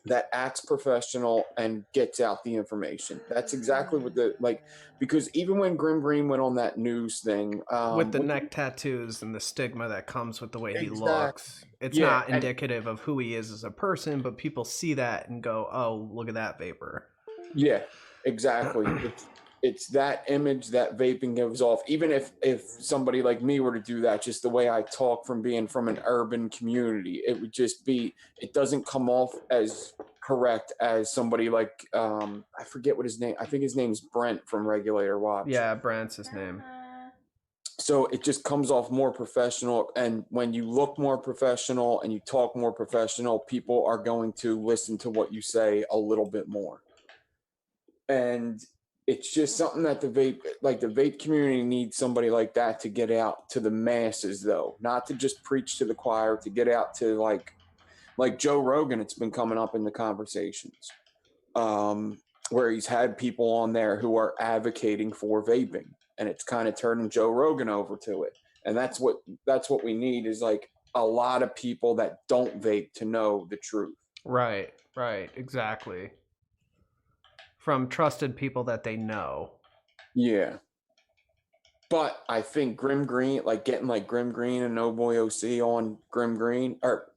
that acts professional, and gets out the information. That's exactly what because even when Grim Green went on that news thing with the neck tattoos and the stigma that comes with the way he looks, it's yeah, not indicative of who he is as a person, but people see that and go, oh, look at that vapor. Yeah, exactly. It's that image that vaping gives off. Even if somebody like me were to do that, just the way I talk from being from an urban community, it would just be, it doesn't come off as correct as somebody like, I forget what his name, I think his name's Brent from Regulator Watch. Yeah, Brent's his name. So it just comes off more professional. And when you look more professional and you talk more professional, people are going to listen to what you say a little bit more. And it's just something that the vape community needs somebody like that to get out to the masses, though, not to just preach to the choir, to get out to like Joe Rogan. It's been coming up in the conversations where he's had people on there who are advocating for vaping, and it's kind of turning Joe Rogan over to it. And that's what we need is like a lot of people that don't vape to know the truth. Right, exactly. From trusted people that they know. Yeah. But I think Grim Green, getting Grim Green and Oh Boy OC on Grim Green, or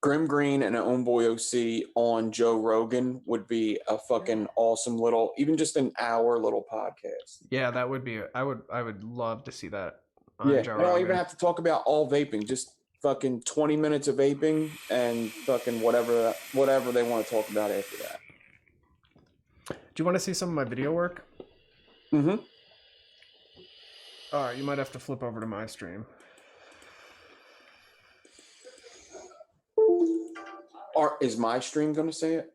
Grim Green and Oh Boy OC on Joe Rogan would be a fucking awesome little, even just an hour little podcast. Yeah, that would be, I would love to see that on Joe Rogan. I don't even have to talk about all vaping, just fucking 20 minutes of vaping and fucking whatever they want to talk about after that. Do you want to see some of my video work? Mm-hmm. All right, you might have to flip over to my stream. Or is my stream going to say it?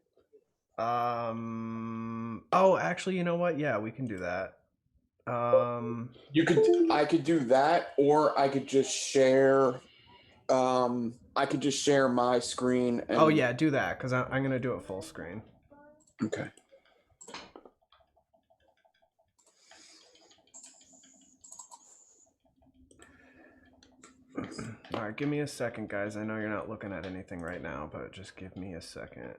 Oh, actually, you know what? Yeah, we can do that. I could do that, or I could just share. I could just share my screen. And... Oh yeah, do that because I'm going to do it full screen. Okay. All right, give me a second, guys. I know you're not looking at anything right now, but just give me a second.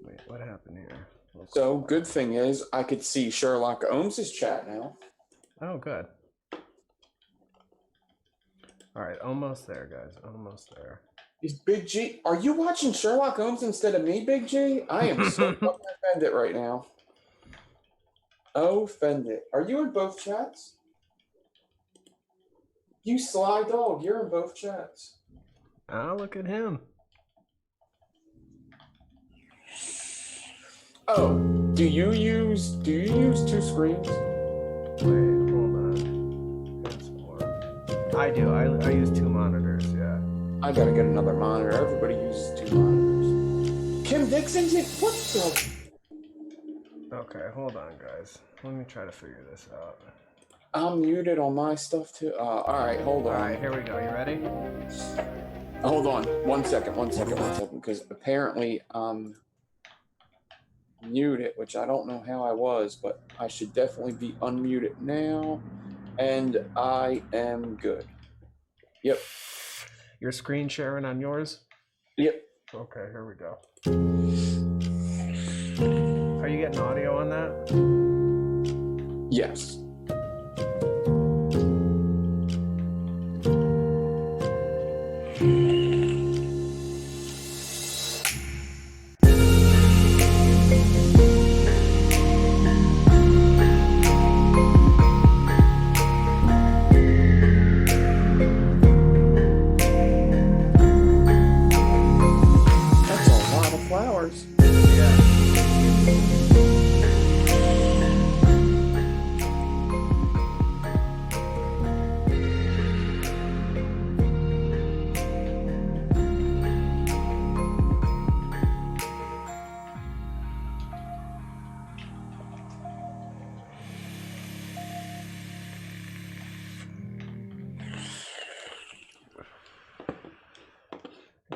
Wait, what happened here? So, good thing is I could see Sherlock Ohms' chat now. Oh, good. All right, almost there, guys. Almost there. Is Big G? Are you watching Sherlock Holmes instead of me, Big G? I am so fucking offended right now. Offended. Are you in both chats? You sly dog, you're in both chats. Oh, look at him. Oh, do you use two screens? Wait, hold on. I do. I use two monitors, yeah. I gotta get another monitor. Everybody uses two monitors. Kim Dixon's in. What the? Okay, hold on, guys. Let me try to figure this out. I'm muted on my stuff too. All right, hold on. All right, here we go. You ready? Hold on. One second. Because apparently muted, which I don't know how I was, but I should definitely be unmuted now. And I am good. Yep. You're screen sharing on yours? Yep. Okay, here we go. Are you getting audio on that? Yes.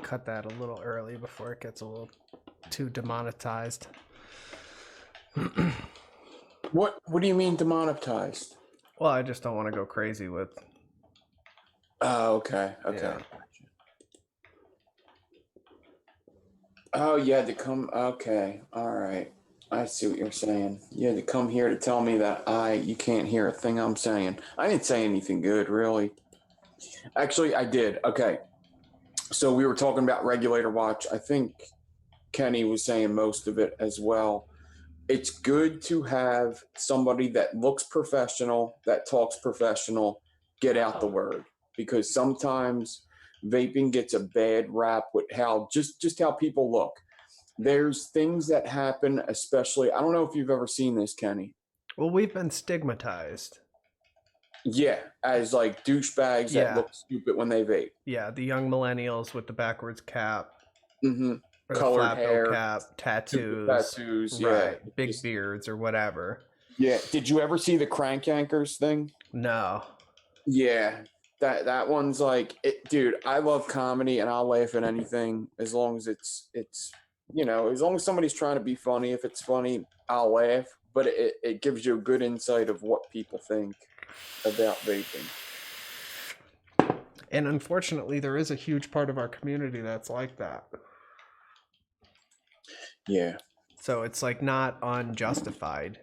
Cut that a little early before it gets a little too demonetized. What do you mean demonetized? Well, I just don't want to go crazy with. Oh, okay. Yeah. Oh, you had to come. Okay, all right. I see what you're saying. You had to come here to tell me that you can't hear a thing I'm saying. I didn't say anything good, really. Actually, I did. Okay. So we were talking about regulator watch. I think Kenny was saying most of it as well. It's good to have somebody that looks professional, that talks professional, get out the word, because sometimes vaping gets a bad rap with how just how people look. There's things that happen, especially, I don't know if you've ever seen this, Kenny. Well, we've been stigmatized. Yeah, as like douchebags that look stupid when they vape. Yeah, the young millennials with the backwards cap. Mm-hmm. Or colored the hair, cap, tattoos, right? Yeah, big beards or whatever. Yeah. Did you ever see the crank yankers thing? No. Yeah, that one's like it, dude. I love comedy and I'll laugh at anything as long as it's as long as somebody's trying to be funny. If it's funny, I'll laugh. But it gives you a good insight of what people think about vaping. And unfortunately, there is a huge part of our community that's like that. Yeah. So it's like not unjustified,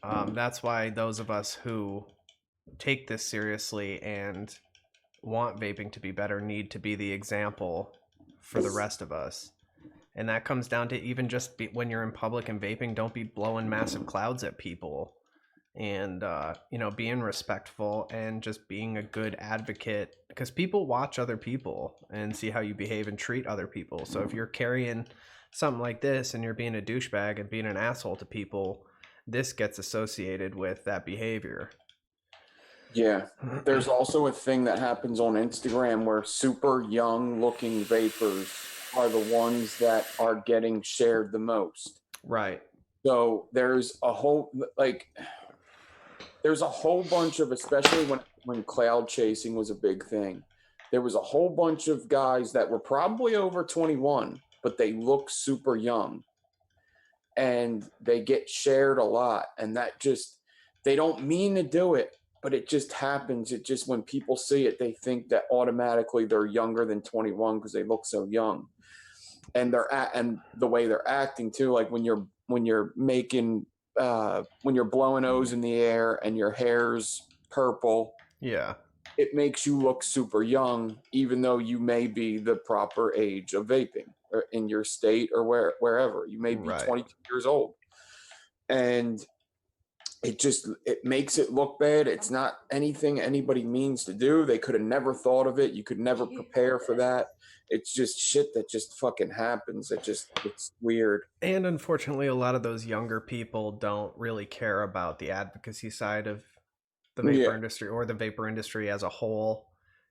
That's why those of us who take this seriously and want vaping to be better need to be the example for the rest of us. And that comes down to even just when you're in public and vaping, don't be blowing massive clouds at people. And, being respectful and just being a good advocate, because people watch other people and see how you behave and treat other people. So if you're carrying something like this and you're being a douchebag and being an asshole to people, this gets associated with that behavior. Yeah. There's also a thing that happens on Instagram where super young looking vapors are the ones that are getting shared the most. Right. So there's a whole bunch of, especially when cloud chasing was a big thing, there was a whole bunch of guys that were probably over 21, but they look super young and they get shared a lot. And that just, they don't mean to do it, but it just happens. It just, when people see it, they think that automatically they're younger than 21 because they look so young. And and the way they're acting too, like when you're making, when you're blowing O's in the air and your hair's purple. Yeah. it makes you look super young, even though you may be the proper age of vaping or in your state or wherever. You may be 22 years old. And it makes it look bad. It's not anything anybody means to do. They could have never thought of it. You could never prepare for that. It's just shit that just fucking happens. It's weird. And unfortunately, a lot of those younger people don't really care about the advocacy side of the vapor industry or the vapor industry as a whole.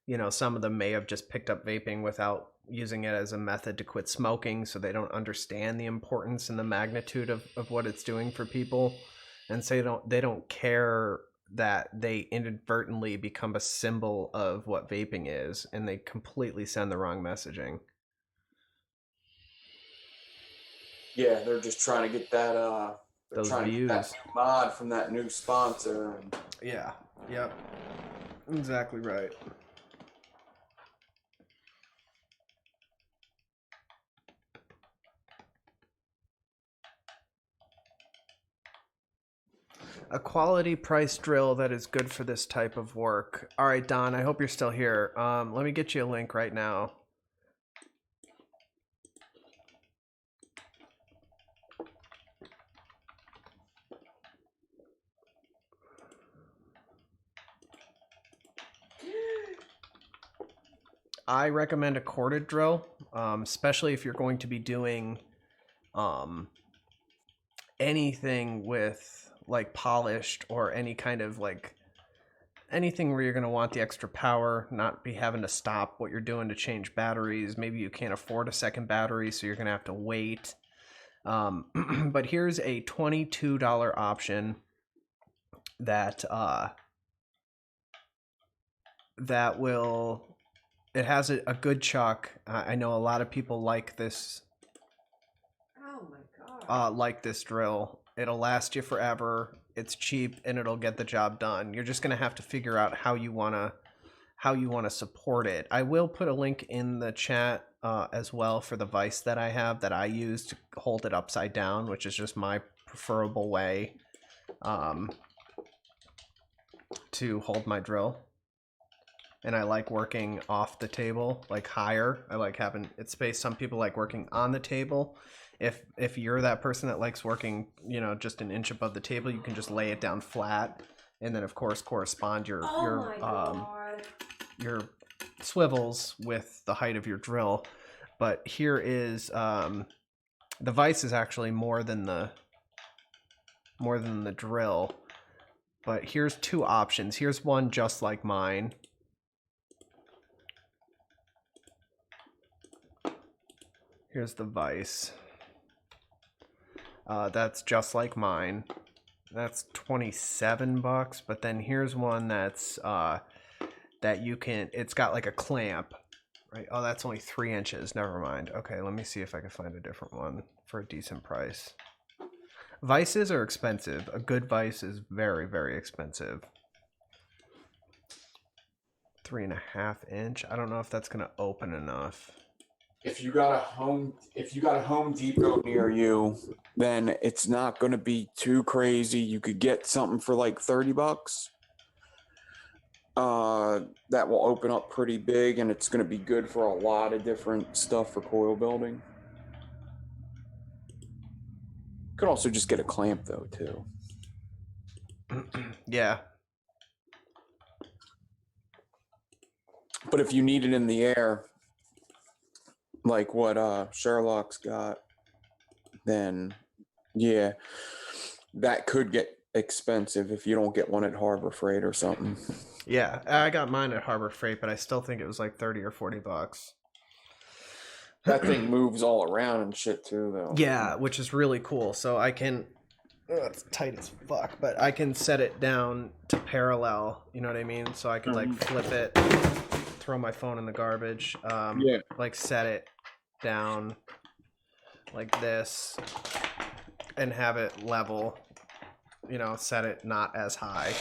You know, some of them may have just picked up vaping without using it as a method to quit smoking, so they don't understand the importance and the magnitude of what it's doing for people. And so they don't care that they inadvertently become a symbol of what vaping is, and they completely send the wrong messaging. Yeah, they're just trying to get that those views, that new mod from that new sponsor. Yeah. Yep. Exactly right. A quality price drill that is good for this type of work. All right, Don, I hope you're still here. Let me get you a link right now. I recommend a corded drill, especially if you're going to be doing anything with like polished or any kind of like anything where you're going to want the extra power, not be having to stop what you're doing to change batteries. Maybe you can't afford a second battery, so you're going to have to wait. But here's a $22 option that will, it has a good chuck. I know a lot of people like this. Oh my god. Like this drill. It'll last you forever. It's cheap and it'll get the job done. You're just gonna have to figure out how you wanna support it. I will put a link in the chat as well for the vise that I have that I use to hold it upside down, which is just my preferable way to hold my drill. And I like working off the table, like higher. I like having it spaced. Some people like working on the table. If you're that person that likes working, you know, just an inch above the table, you can just lay it down flat, and then of course correspond your swivels with the height of your drill. But here is the vise is actually more than the drill. But here's two options. Here's one just like mine. Here's the vise. That's just like mine. That's $27, but then here's one that's that you can, it's got like a clamp, right? Oh, that's only 3 inches. Never mind. Okay, let me see if I can find a different one for a decent price. Vices are expensive. A good vise is very, very expensive. 3.5 inch. I don't know if that's gonna open enough. If you got a Home Depot near you, then it's not going to be too crazy. You could get something for like $30. That will open up pretty big, and it's going to be good for a lot of different stuff for coil building. You could also just get a clamp though too. Yeah. But if you need it in the air, like what Sherlock's got, then yeah, that could get expensive if you don't get one at Harbor Freight or something. Yeah, I got mine at Harbor Freight, but I still think it was like $30 or $40. That thing moves all around and shit too, though. Yeah, which is really cool. So I can, it's tight as fuck, but I can set it down to parallel. You know what I mean? So I could like flip it, throw my phone in the garbage, like set it down like this and have it level, you know, set it not as high.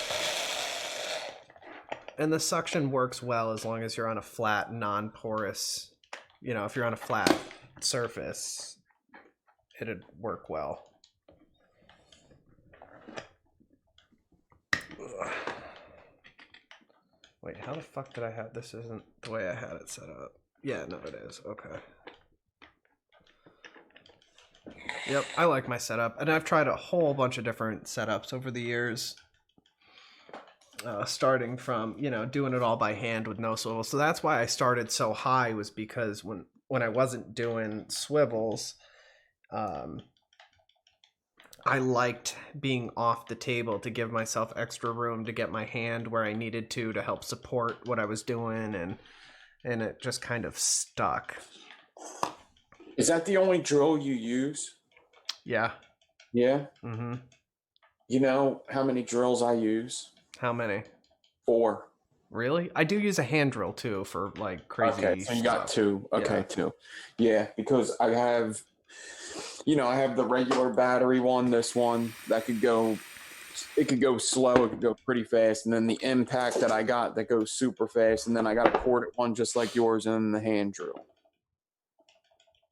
And the suction works well as long as you're on a flat, non-porous, you know, if you're on a flat surface, it'd work well. Wait, how the fuck did I have this? Isn't the way I had it set up. Yeah, no, it is. Okay. Yep, I like my setup, and I've tried a whole bunch of different setups over the years. Starting from, you know, doing it all by hand with no swivels. So that's why I started so high, was because when I wasn't doing swivels, I liked being off the table to give myself extra room to get my hand where I needed to help support what I was doing, and it just kind of stuck. Is that the only drill you use? Yeah. Yeah? Mm-hmm. You know how many drills I use? How many? 4. Really? I do use a hand drill too for like crazy Okay, so you got stuff. 2. Okay, Yeah. 2. Yeah, because I have, you know, I have the regular battery one, this one, that could go, it could go slow, it could go pretty fast, and then the impact that I got that goes super fast, and then I got a corded one just like yours, and then the hand drill.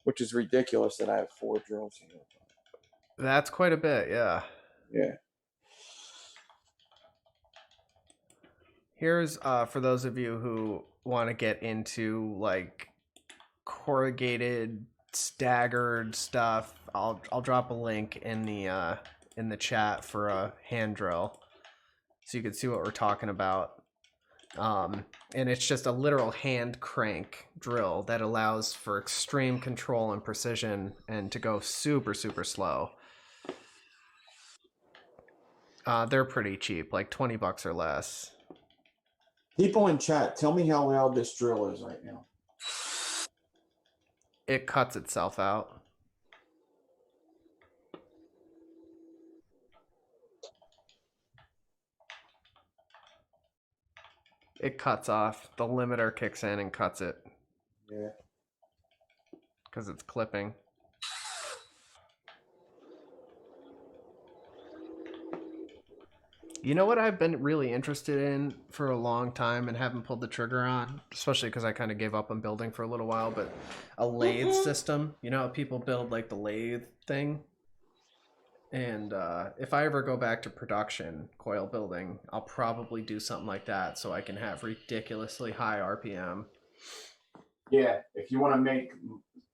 Which is ridiculous that I have 4 drills here. That's quite a bit, yeah. Yeah. Here's for those of you who want to get into like corrugated, staggered stuff. I'll drop a link in the chat for a hand drill, so you can see what we're talking about. And it's just a literal hand crank drill that allows for extreme control and precision, and to go super super slow. They're pretty cheap, like $20 or less. People in chat, tell me how loud this drill is right now. It cuts itself out. It cuts off. The limiter kicks in and cuts it. Yeah. Because it's clipping. You know what I've been really interested in for a long time and haven't pulled the trigger on, especially because I kind of gave up on building for a little while, but a lathe system. You know how people build like the lathe thing? And if I ever go back to production coil building, I'll probably do something like that so I can have ridiculously high RPM. Yeah, if you want to make,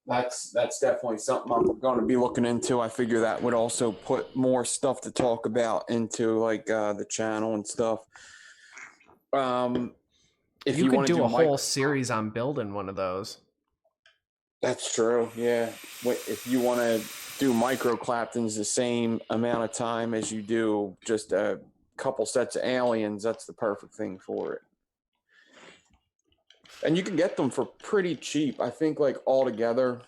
that's definitely something I'm going to be looking into. I figure that would also put more stuff to talk about into like the channel and stuff. If you could do a whole series on building one of those. That's true. Yeah. If you want to do micro Claptons the same amount of time as you do just a couple sets of aliens, that's the perfect thing for it. And you can get them for pretty cheap. I think like all together,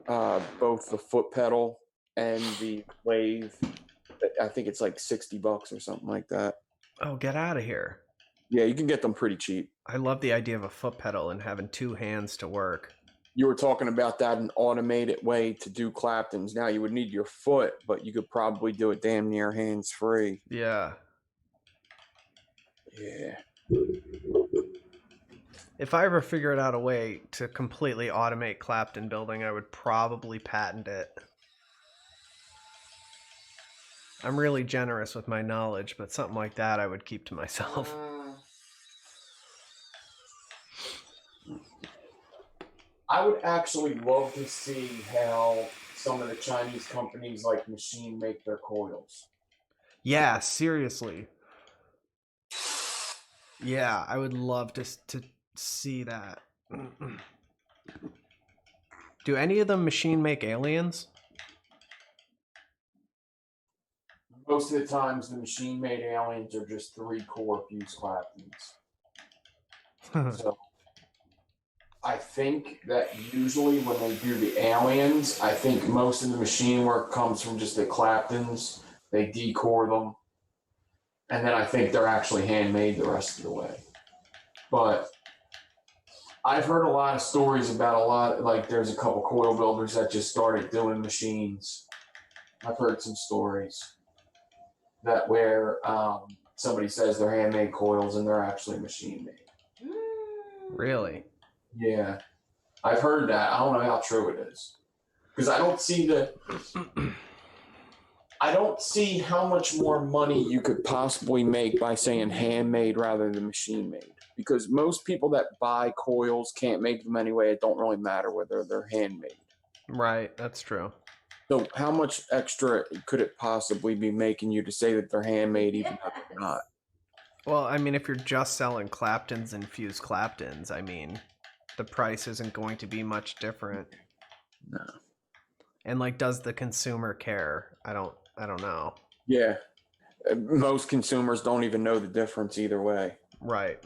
both the foot pedal and the lathe, I think it's like $60 or something like that. Oh, get out of here. Yeah, you can get them pretty cheap. I love the idea of a foot pedal and having 2 hands to work. You were talking about that, an automated way to do Claptons. Now you would need your foot, but you could probably do it damn near hands-free. Yeah. Yeah. If I ever figured out a way to completely automate Clapton building, I would probably patent it. I'm really generous with my knowledge, but something like that I would keep to myself. I would actually love to see how some of the Chinese companies like Machine make their coils. Yeah, seriously. Yeah, I would love to see that. Do any of them Machine make aliens? Most of the times, the machine-made aliens are just 3-core fuse Claptons. So I think that usually when they do the aliens, I think most of the machine work comes from just the Claptons. They decore them. And then I think they're actually handmade the rest of the way. But I've heard a lot of stories about like there's a couple coil builders that just started doing machines. I've heard some stories that where somebody says they're handmade coils and they're actually machine made. Really? Yeah. I've heard that. I don't know how true it is. Because I don't see how much more money you could possibly make by saying handmade rather than machine made. because most people that buy coils can't make them anyway. It don't really matter whether they're handmade. Right, that's true. So how much extra could it possibly be making you to say that they're handmade even though they're not? Well, I mean, if you're just selling Claptons and fused Claptons, I mean, the price isn't going to be much different. No. And like, does the consumer care? I don't know. Yeah. Most consumers don't even know the difference either way. Right.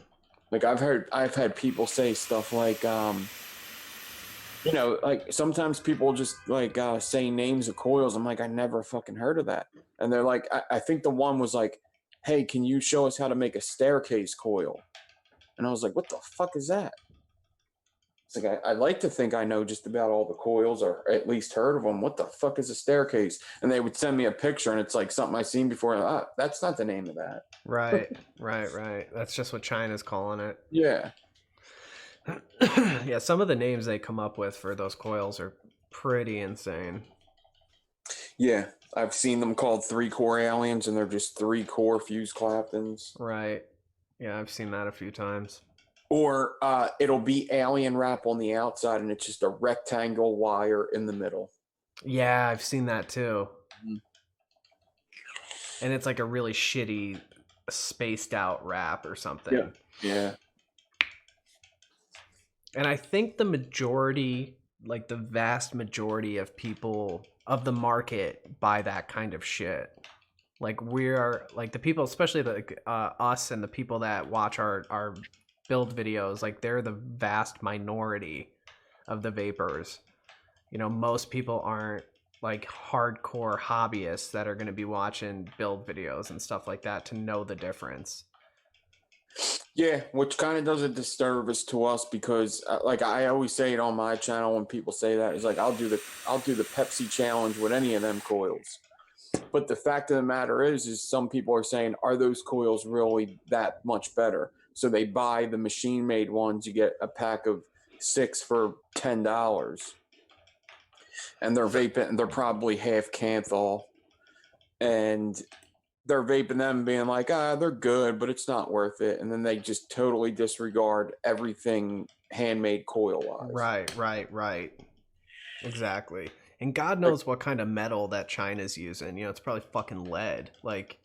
Like I've had people say stuff like, you know, like sometimes people just like say names of coils. I'm like, I never fucking heard of that. And they're like, I think the one was like, hey, can you show us how to make a staircase coil? And I was like, what the fuck is that? It's like, I like to think I know just about all the coils or at least heard of them. What the fuck is a staircase? And they would send me a picture and it's like something I've seen before. That's not the name of that. Right, right. That's just what China's calling it. Yeah. Yeah, some of the names they come up with for those coils are pretty insane. Yeah, I've seen them called 3-core aliens and they're just 3-core fused Claptons. Right. Yeah, I've seen that a few times. Or it'll be alien wrap on the outside and it's just a rectangle wire in the middle. Yeah, I've seen that too. Mm-hmm. And it's like a really shitty spaced out wrap or something. Yeah. And I think the majority, like the vast majority of people of the market buy that kind of shit. Like we're like the people, especially like us and the people that watch our build videos, like they're the vast minority of the vapors. You know, most people aren't like hardcore hobbyists that are going to be watching build videos and stuff like that to know the difference. Yeah, which kind of does a disservice to us because like I always say it on my channel when people say that, is like I'll do the Pepsi challenge with any of them coils. But the fact of the matter is some people are saying, are those coils really that much better? So they buy the machine-made ones. You get a pack of 6 for $10. And they're vaping, and they're probably half Canthal. And they're vaping them being like, they're good, but it's not worth it. And then they just totally disregard everything handmade coil-wise. Right. Exactly. And God knows what kind of metal that China's using. You know, it's probably fucking lead. Like,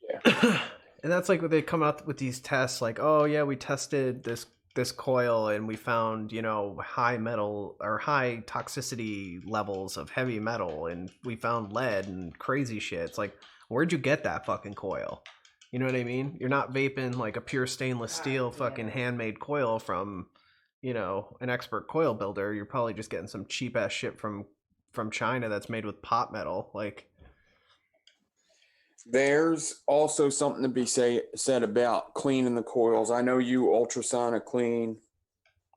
yeah. And that's like what they come out with these tests. Like, oh yeah, we tested this coil and we found, you know, high metal or high toxicity levels of heavy metal, and we found lead and crazy shit. It's like, where'd you get that fucking coil? You know what I mean? You're not vaping like a pure stainless steel fucking handmade coil from, you know, an expert coil builder. You're probably just getting some cheap ass shit from China that's made with pot metal. Like, there's also something to be said about cleaning the coils. I know you ultrasonic clean,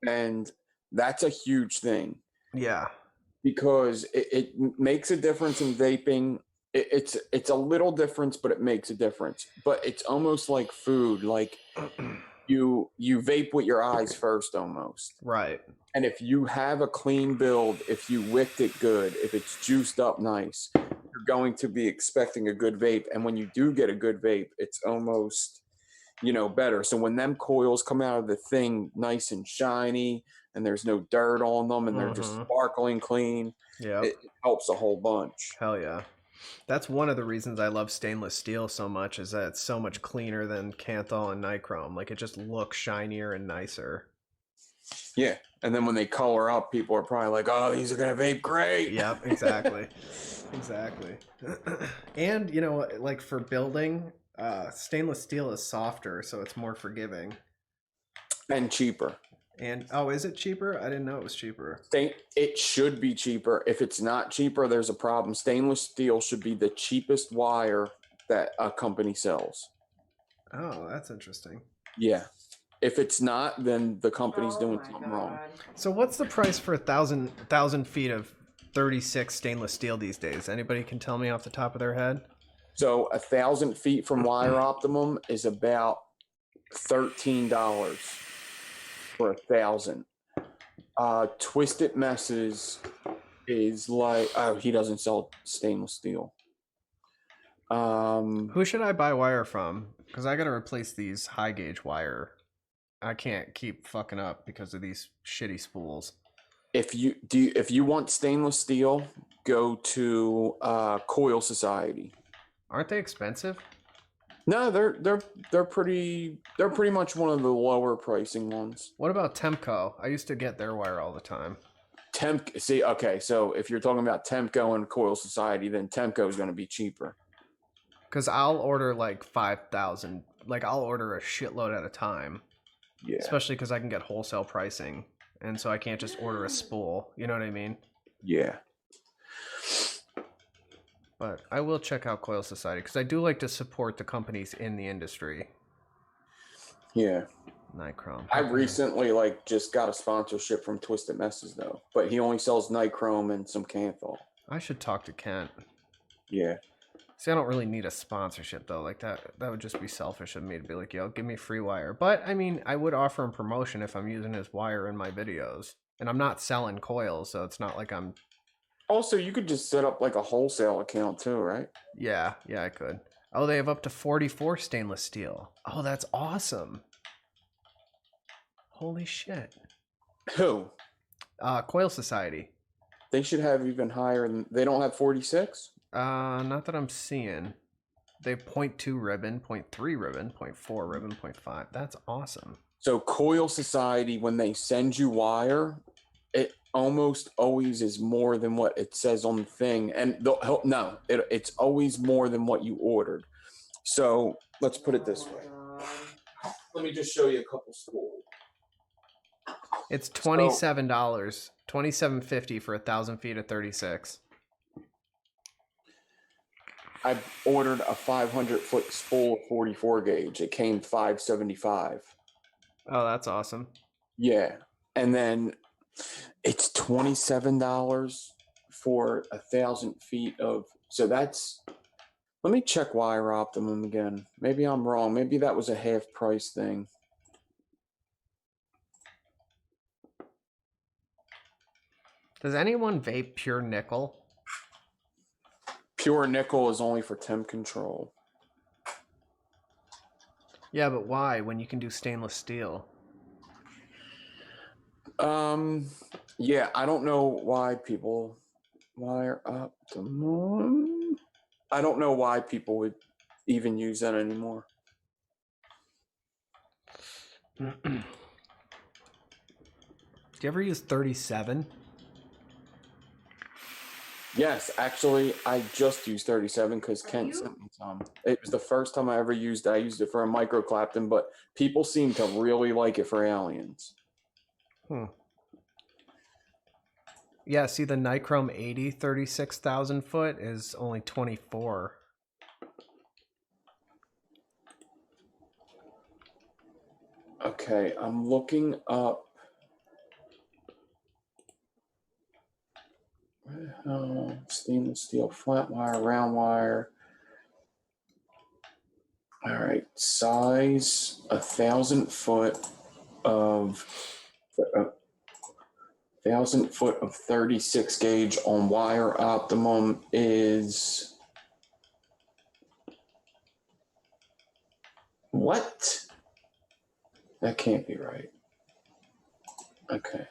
and that's a huge thing. Yeah, because it makes a difference in vaping. It's a little difference, but it makes a difference. But it's almost like food. Like you vape with your eyes first, almost. Right. And if you have a clean build, if you wicked it good, if it's juiced up nice, you're going to be expecting a good vape. And when you do get a good vape, it's almost, you know, better. So when them coils come out of the thing nice and shiny and there's no dirt on them and they're just sparkling clean, it helps a whole bunch. Hell yeah. That's one of the reasons I love stainless steel so much, is that it's so much cleaner than Canthal and nichrome. Like, it just looks shinier and nicer. Yeah. And then when they color up, people are probably like, oh, these are going to vape great. Yep, exactly. Exactly. And, you know, like for building, stainless steel is softer, so it's more forgiving. And cheaper. And, oh, is it cheaper? I didn't know it was cheaper. It should be cheaper. If it's not cheaper, there's a problem. Stainless steel should be the cheapest wire that a company sells. Oh, that's interesting. Yeah. If it's not, then the company's doing something wrong. So what's the price for 1,000 feet of 36 stainless steel these days? Anybody can tell me off the top of their head? So 1,000 feet from wire optimum is about $13 for 1,000. Twisted Messes is like, oh, he doesn't sell stainless steel. Who should I buy wire from? Because I got to replace these high gauge wire. I can't keep fucking up because of these shitty spools. If you want stainless steel, go to Coil Society. Aren't they expensive? No, they're pretty much one of the lower pricing ones. What about Temco? I used to get their wire all the time. Okay, so if you're talking about Temco and Coil Society, then Temco is going to be cheaper. Because I'll order like 5,000. Like I'll order a shitload at a time. Yeah. Especially because I can get wholesale pricing, and so I can't just order a spool. You know what I mean? Yeah. But I will check out Coil Society because I do like to support the companies in the industry. Yeah. Nichrome. I recently just got a sponsorship from Twisted Messes though, but he only sells Nichrome and some Canthol. I should talk to Kent. Yeah. See, I don't really need a sponsorship though. Like that would just be selfish of me to be like, yo, give me free wire. But I mean, I would offer him promotion if I'm using his wire in my videos, and I'm not selling coils, so it's not like I'm. Also, you could just set up like a wholesale account too, right? Yeah, I could. Oh, they have up to 44 stainless steel. Oh, that's awesome. Holy shit. Who? Coil Society. They should have even higher than. They don't have 46? Not that I'm seeing. They have 0.2 ribbon, 0.3 ribbon, 0.4 ribbon, 0.5. That's awesome. So Coil Society, when they send you wire, it almost always is more than what it says on the thing. And it's always more than what you ordered. So let's put it this way. Let me just show you a couple spools. It's $27, $27.50 for 1,000 feet of 36. I ordered a 500-foot spool of 44 gauge. It came $575. Oh, that's awesome. Yeah, and then it's $27 for 1,000 feet of. So that's. Let me check Wire Optimum again. Maybe I'm wrong. Maybe that was a half price thing. Does anyone vape pure nickel? Pure nickel is only for temp control. Yeah, but why when you can do stainless steel? Yeah, I don't know why people Wire Optimum. I don't know why people would even use that anymore. Do you ever use 37? Yes, actually, I just used 37 because Kent sent me some. It was the first time I ever used it. I used it for a micro Clapton, but people seem to really like it for aliens. Yeah, see the Nichrome 80 36,000 foot is only 24. Okay, I'm looking up. Stainless steel, flat wire, round wire. All right, size 1,000 foot of 1,000 foot of 36 gauge on Wire Optimum is what? That can't be right. Okay,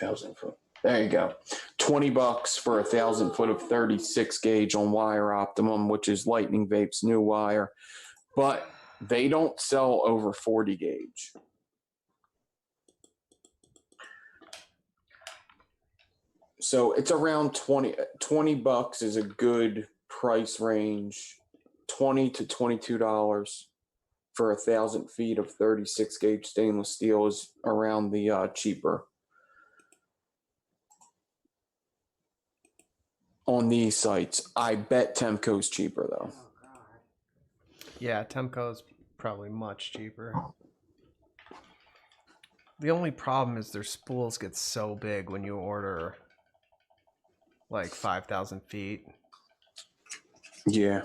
1,000 foot. There you go. $20 for 1,000 foot of 36 gauge on Wire Optimum, which is Lightning Vape's new wire. But they don't sell over 40 gauge. So it's around $20 is a good price range. $20 to $22 for 1,000 feet of 36 gauge stainless steel is around the cheaper. On these sites, I bet Temco's cheaper though. Yeah, Temco's probably much cheaper. The only problem is their spools get so big when you order like 5,000 feet. Yeah.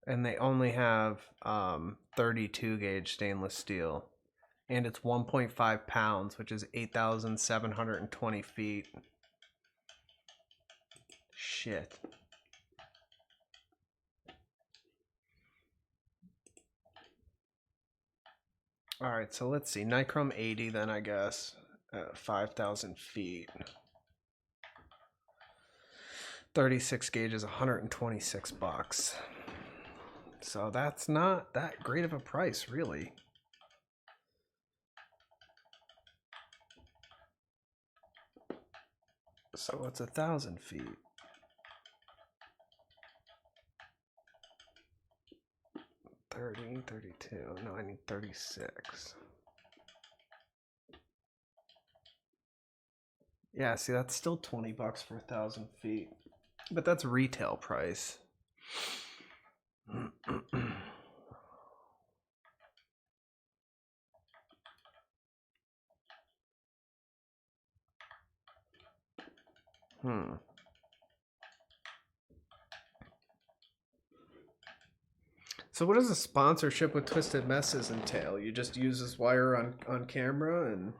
And they only have 32 gauge stainless steel. And it's 1.5 pounds, which is 8,720 feet. Shit. All right, so let's see. Nichrome 80 then, I guess. 5,000 feet. 36 gauge is $126. So that's not that great of a price, really. So it's 1,000 feet. $30, $32. No, I need $36. Yeah, see, that's still $20 for 1,000 feet. But that's retail price. So what does a sponsorship with Twisted Messes entail? You just use this wire on camera and...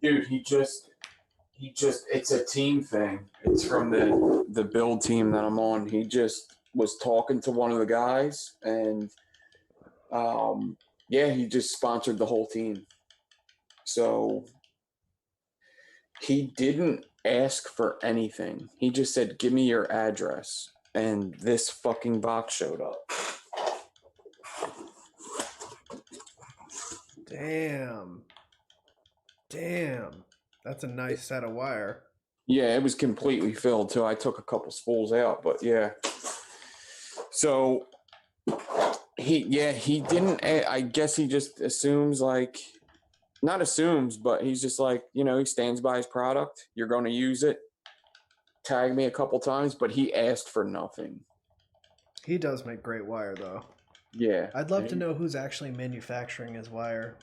Dude, he just it's a team thing. It's from the build team that I'm on. He just was talking to one of the guys and yeah, he just sponsored the whole team. So he didn't ask for anything. He just said, "Give me your address." And this fucking box showed up. Damn. That's a nice set of wire. Yeah, it was completely filled too. I took a couple spools out, but yeah. So he didn't, I guess he just assumes, like, not assumes, but he's just like, you know, he stands by his product. You're going to use it. Tag me a couple times, but he asked for nothing. He does make great wire, though. Yeah. I'd love to know who's actually manufacturing his wire.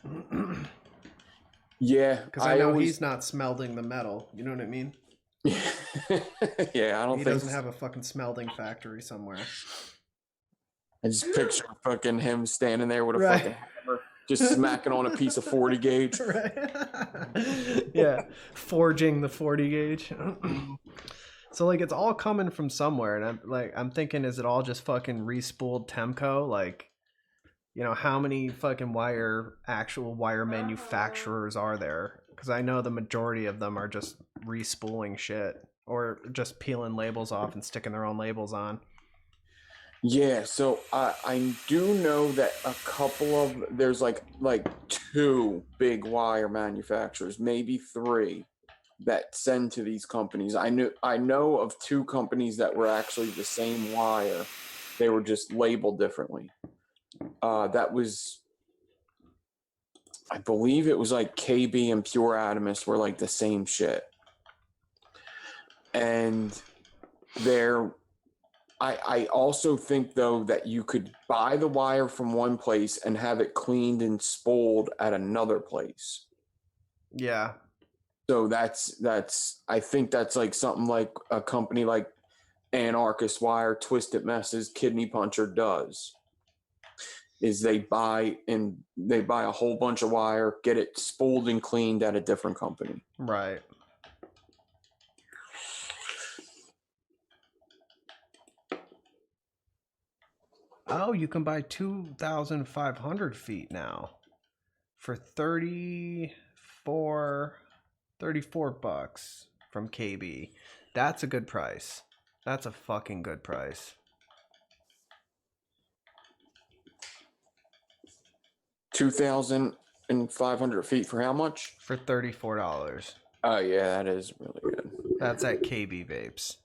Yeah. Because I know he's not smelting the metal. You know what I mean? Yeah, I don't think... He doesn't have a fucking smelting factory somewhere. I just picture fucking him standing there with a fucking hammer, just smacking on a piece of 40 gauge. Right. Yeah, forging the 40 gauge. So like it's all coming from somewhere, and I'm thinking, is it all just fucking respooled Temco? Like, you know, how many fucking actual wire manufacturers are there? Because I know the majority of them are just respooling shit or just peeling labels off and sticking their own labels on. Yeah, so I do know that there's like two big wire manufacturers, maybe three, that send to these companies. I know of two companies that were actually the same wire. They were just labeled differently. That was, I believe it was like KB and Pure Adamus were like the same shit. And I also think, though, that you could buy the wire from one place and have it cleaned and spooled at another place. Yeah. So I think that's like something like a company like Anarchist Wire, Twisted Messes, Kidney Puncher does. Is they buy a whole bunch of wire, get it spooled and cleaned at a different company. Right. Oh, you can buy 2,500 feet now for $34 from KB. That's a good price. That's a fucking good price. 2,500 feet for how much? For $34. Oh yeah, that is really good. That's at KB Vapes.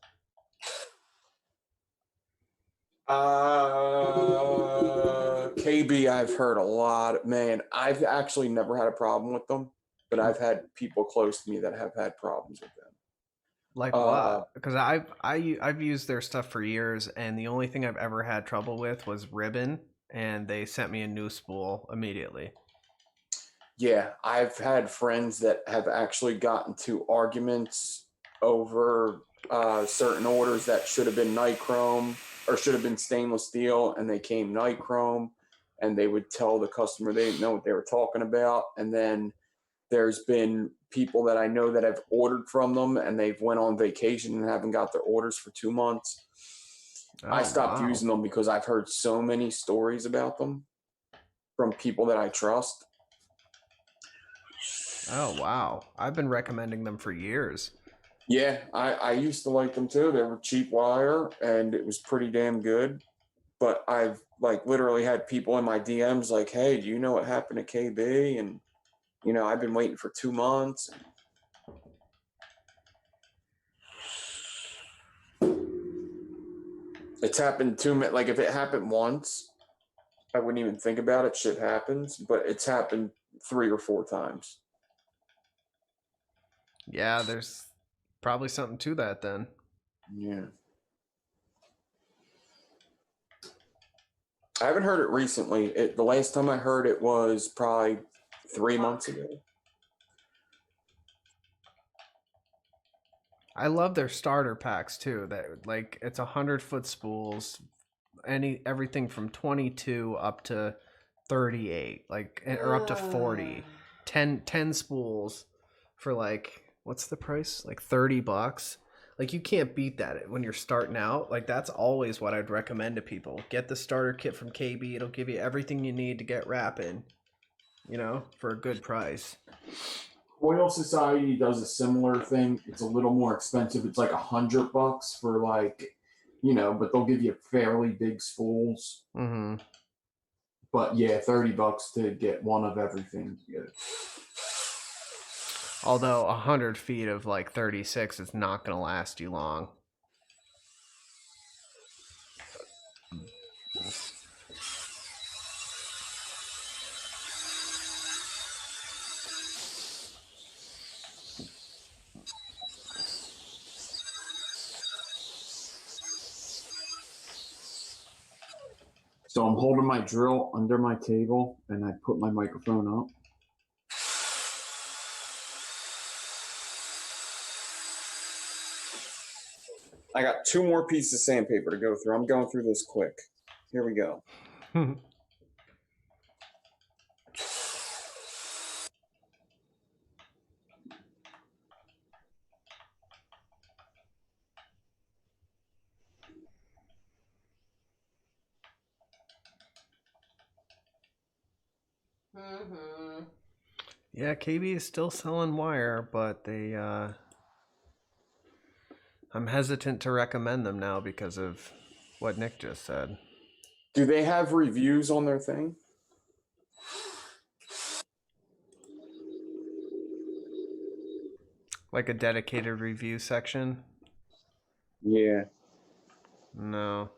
KB, I've heard a lot. Man, I've actually never had a problem with them, but I've had people close to me that have had problems with them. Like what? Because I've used their stuff for years, and the only thing I've ever had trouble with was ribbon, and they sent me a new spool immediately. Yeah, I've had friends that have actually gotten to arguments over certain orders that should have been nichrome or should have been stainless steel, and they came nichrome, and they would tell the customer they didn't know what they were talking about. And then there's been people that I know that have ordered from them, and they've went on vacation and haven't got their orders for 2 months. I stopped using them because I've heard so many stories about them from people that I trust. Oh, wow. I've been recommending them for years. Yeah, I used to like them too. They were cheap wire and it was pretty damn good. But I've like literally had people in my DMs like, hey, do you know what happened to KB? And, you know, I've been waiting for 2 months. It's happened like if it happened once, I wouldn't even think about it. Shit happens, but it's happened 3 or 4 times. Yeah, there's probably something to that then. Yeah. I haven't heard it recently. The last time I heard it was probably 3 months ago. I love their starter packs too. That like it's 100-foot spools, everything from 22 up to 38, like or up to 40. 10 spools for like what's the price? Like $30. Like you can't beat that when you're starting out. Like that's always what I'd recommend to people. Get the starter kit from KB. It'll give you everything you need to get wrapping, you know, for a good price. Coil Society does a similar thing. It's a little more expensive. It's like $100 for like, you know, but they'll give you fairly big spools. Mm-hmm. But yeah, $30 to get one of everything. Yeah. Although 100 feet of like 36 is not going to last you long. So I'm holding my drill under my table and I put my microphone up. I got 2 more pieces of sandpaper to go through. I'm going through this quick. Here we go. Mm-hmm. Yeah, KB is still selling wire, but they I'm hesitant to recommend them now because of what Nick just said. Do they have reviews on their thing? Like a dedicated review section? Yeah. No.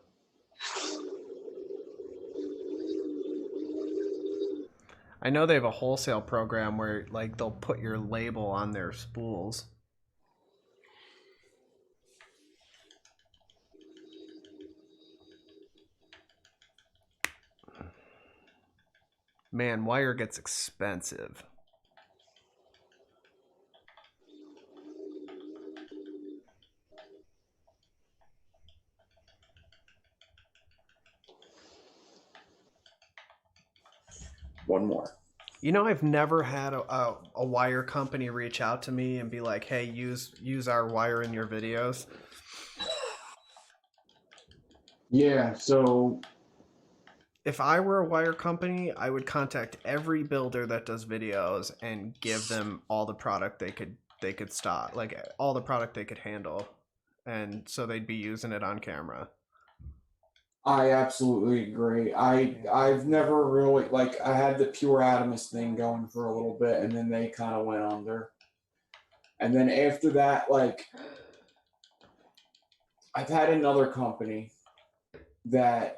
I know they have a wholesale program where like they'll put your label on their spools. Man, wire gets expensive. One more. You know, I've never had a wire company reach out to me and be like, hey, use our wire in your videos. Yeah, so if I were a wire company, I would contact every builder that does videos and give them all the product they could stock, like all the product they could handle, and so they'd be using it on camera. I absolutely agree. I've never really like I had the Pure Atomus thing going for a little bit, and then they kind of went under. And then after that, like I've had another company that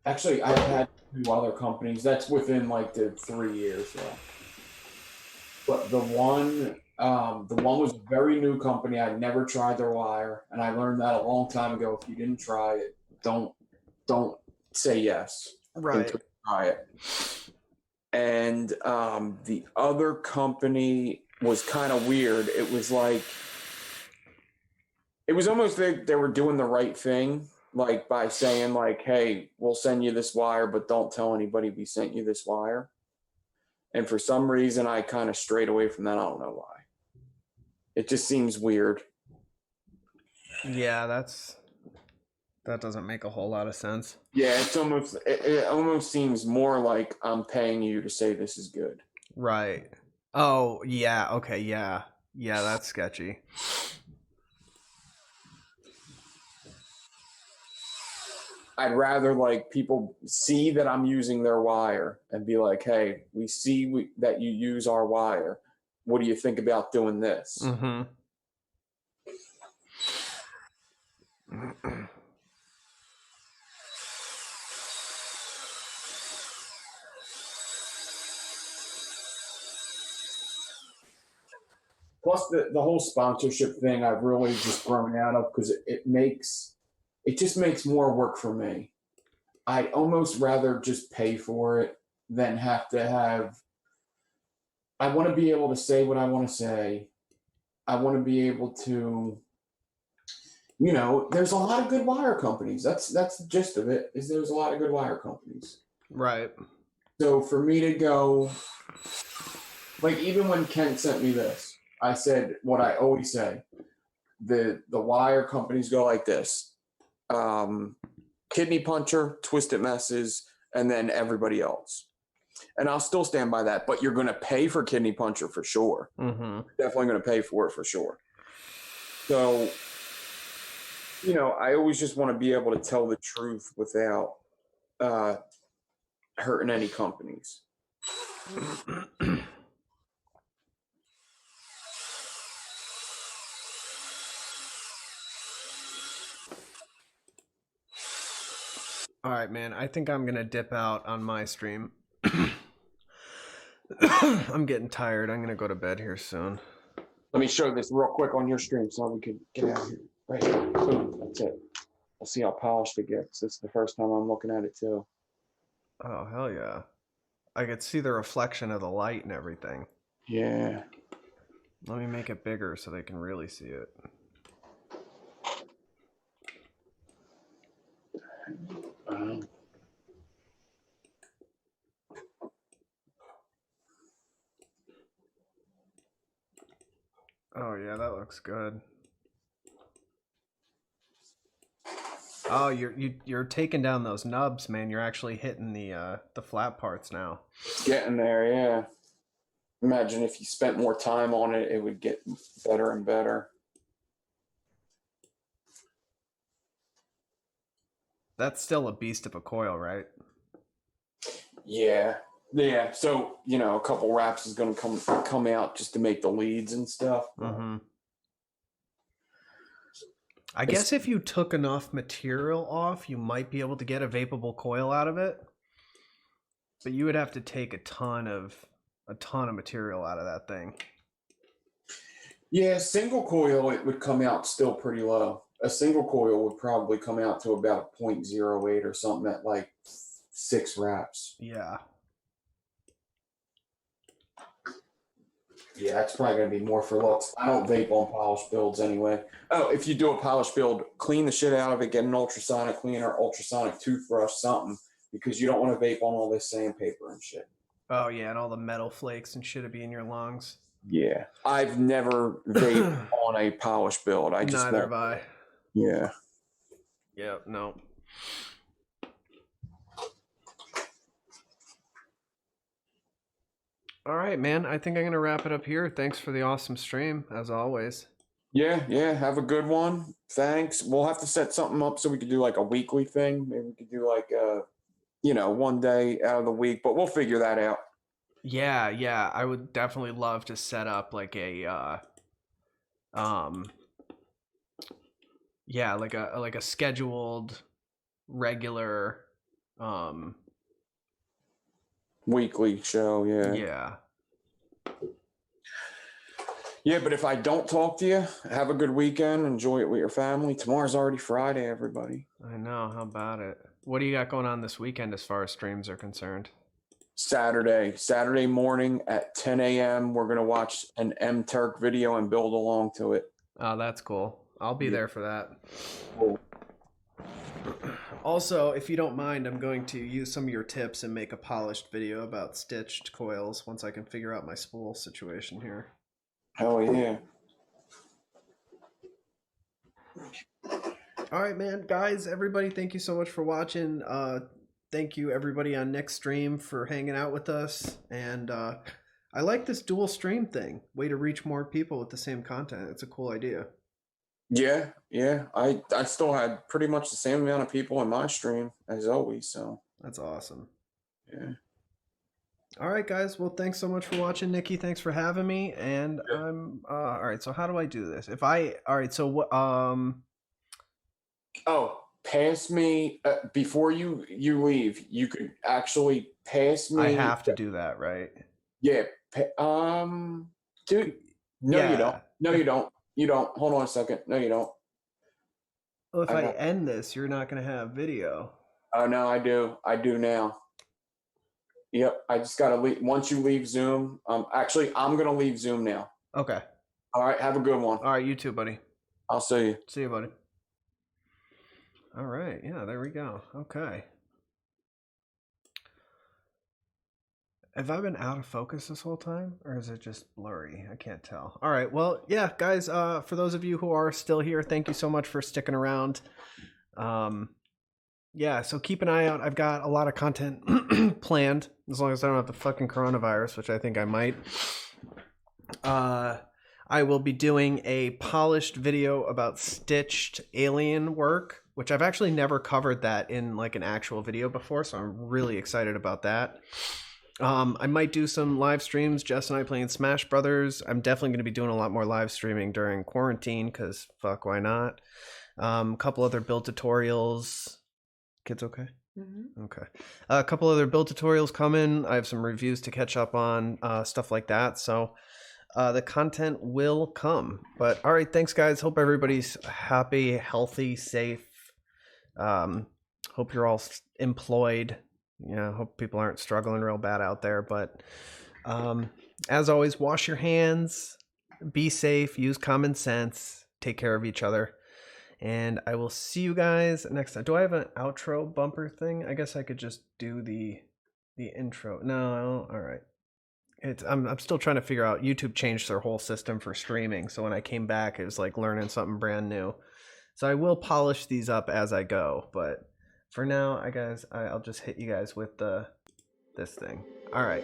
actually I've had 2 other companies. That's within like the 3 years though. But the one was a very new company. I never tried their wire, and I learned that a long time ago. If you didn't try it, don't say yes. Right. Try it. And the other company was kind of weird. It was like it was almost like they were doing the right thing, like by saying like, "Hey, we'll send you this wire, but don't tell anybody we sent you this wire." And for some reason, I kind of strayed away from that. I don't know why. It just seems weird. Yeah, that's That doesn't make a whole lot of sense. Yeah, it almost seems more like I'm paying you to say this is good. Right. Oh, yeah. Okay, yeah. Yeah, that's sketchy. I'd rather like people see that I'm using their wire and be like, hey, we see that you use our wire. What do you think about doing this? Mm-hmm. Plus the whole sponsorship thing I've really just grown out of because it just makes more work for me. I'd almost rather just pay for it than have to have. I want to be able to say what I want to say. I want to be able to, there's a lot of good wire companies. That's the gist of it, is there's a lot of good wire companies. Right. So for me to go, like even when Kent sent me this, I said what I always say. The wire companies go like this. Kidney Puncher, Twisted Messes, and then everybody else. And I'll still stand by that, but you're going to pay for Kidney Puncher for sure. Mm-hmm. Definitely going to pay for it for sure. So, I always just want to be able to tell the truth without hurting any companies. All right, man. I think I'm going to dip out on my stream. I'm getting tired. I'm going to go to bed here soon. Let me show this real quick on your stream so we can get out of here. Right here. Boom. That's it. We'll see how polished it gets. It's the first time I'm looking at it, too. Oh, hell yeah. I could see the reflection of the light and everything. Yeah. Let me make it bigger so they can really see it. Oh yeah, that looks good. Oh, you're taking down those nubs, man. You're actually hitting the flat parts now. Getting there, yeah. Imagine if you spent more time on it, it would get better and better. That's still a beast of a coil, right? Yeah. Yeah. So, a couple wraps is going to come out just to make the leads and stuff. Mm-hmm. I guess if you took enough material off, you might be able to get a vapable coil out of it. But you would have to take a ton of material out of that thing. Yeah, single coil, it would come out still pretty low. A single coil would probably come out to about 0.08 or something at like 6 wraps. Yeah. Yeah, that's probably going to be more for looks. I don't vape on polished builds anyway. Oh, if you do a polished build, clean the shit out of it, get an ultrasonic cleaner, ultrasonic toothbrush, something, because you don't want to vape on all this sandpaper and shit. Oh, yeah, and all the metal flakes and shit would be in your lungs. Yeah. I've never vaped on a polished build. Neither have I. Yeah. Yeah, no. All right, man. I think I'm going to wrap it up here. Thanks for the awesome stream, as always. Yeah. Have a good one. Thanks. We'll have to set something up so we could do like a weekly thing. Maybe we could do like, 1 day out of the week, but we'll figure that out. Yeah. I would definitely love to set up like a, like a scheduled, regular, weekly show. Yeah. Yeah, but if I don't talk to you, have a good weekend. Enjoy it with your family. Tomorrow's already Friday, everybody. I know. How about it? What do you got going on this weekend as far as streams are concerned? Saturday morning at 10 a.m. We're going to watch an M-Turk video and build along to it. Oh, that's cool. I'll be there for that. Cool. Also, if you don't mind, I'm going to use some of your tips and make a polished video about stitched coils once I can figure out my spool situation here. Hell yeah. All right, man. Guys, everybody, thank you so much for watching. Thank you, everybody on Nick's stream for hanging out with us. And I like this dual stream thing. Way to reach more people with the same content. It's a cool idea. Yeah. I still had pretty much the same amount of people in my stream as always. So that's awesome. Yeah. All right, guys. Well, thanks so much for watching, Nikki. Thanks for having me. And I'm all right. So how do I do this? All right. So what? Oh, pass me before you leave. You could actually pass me. I have to do that, right? Yeah. Dude. No, yeah. You don't. No, you don't. You don't. Hold on a second. No, you don't. Well, if I end this, you're not going to have video. Oh, no, I do. I do now. Yep. I just got to leave. Once you leave Zoom, actually, I'm going to leave Zoom now. Okay. All right. Have a good one. All right. You too, buddy. I'll see you. See you, buddy. All right. Yeah, there we go. Okay. Have I been out of focus this whole time, or is it just blurry? I can't tell. All right. Well, yeah, guys, for those of you who are still here, thank you so much for sticking around. Yeah, so keep an eye out. I've got a lot of content planned, as long as I don't have the fucking coronavirus, which I think I might. I will be doing a polished video about stitched alien work, which I've actually never covered that in like an actual video before, so I'm really excited about that. I might do some live streams, Jess and I playing Smash Brothers. I'm definitely going to be doing a lot more live streaming during quarantine, because fuck, why not? A couple other build tutorials. Kids okay? Mm-hmm. Okay. A couple other build tutorials coming. I have some reviews to catch up on, stuff like that. So the content will come. But all right, thanks guys. Hope everybody's happy, healthy, safe. Hope you're all employed. Yeah, hope people aren't struggling real bad out there. But as always, wash your hands, be safe, use common sense, take care of each other. And I will see you guys next time. Do I have an outro bumper thing? I guess I could just do the intro. No, I don't. All right. I'm still trying to figure out. YouTube changed their whole system for streaming, so when I came back, it was like learning something brand new. So I will polish these up as I go, but for now, I'll just hit you guys with this thing. All right.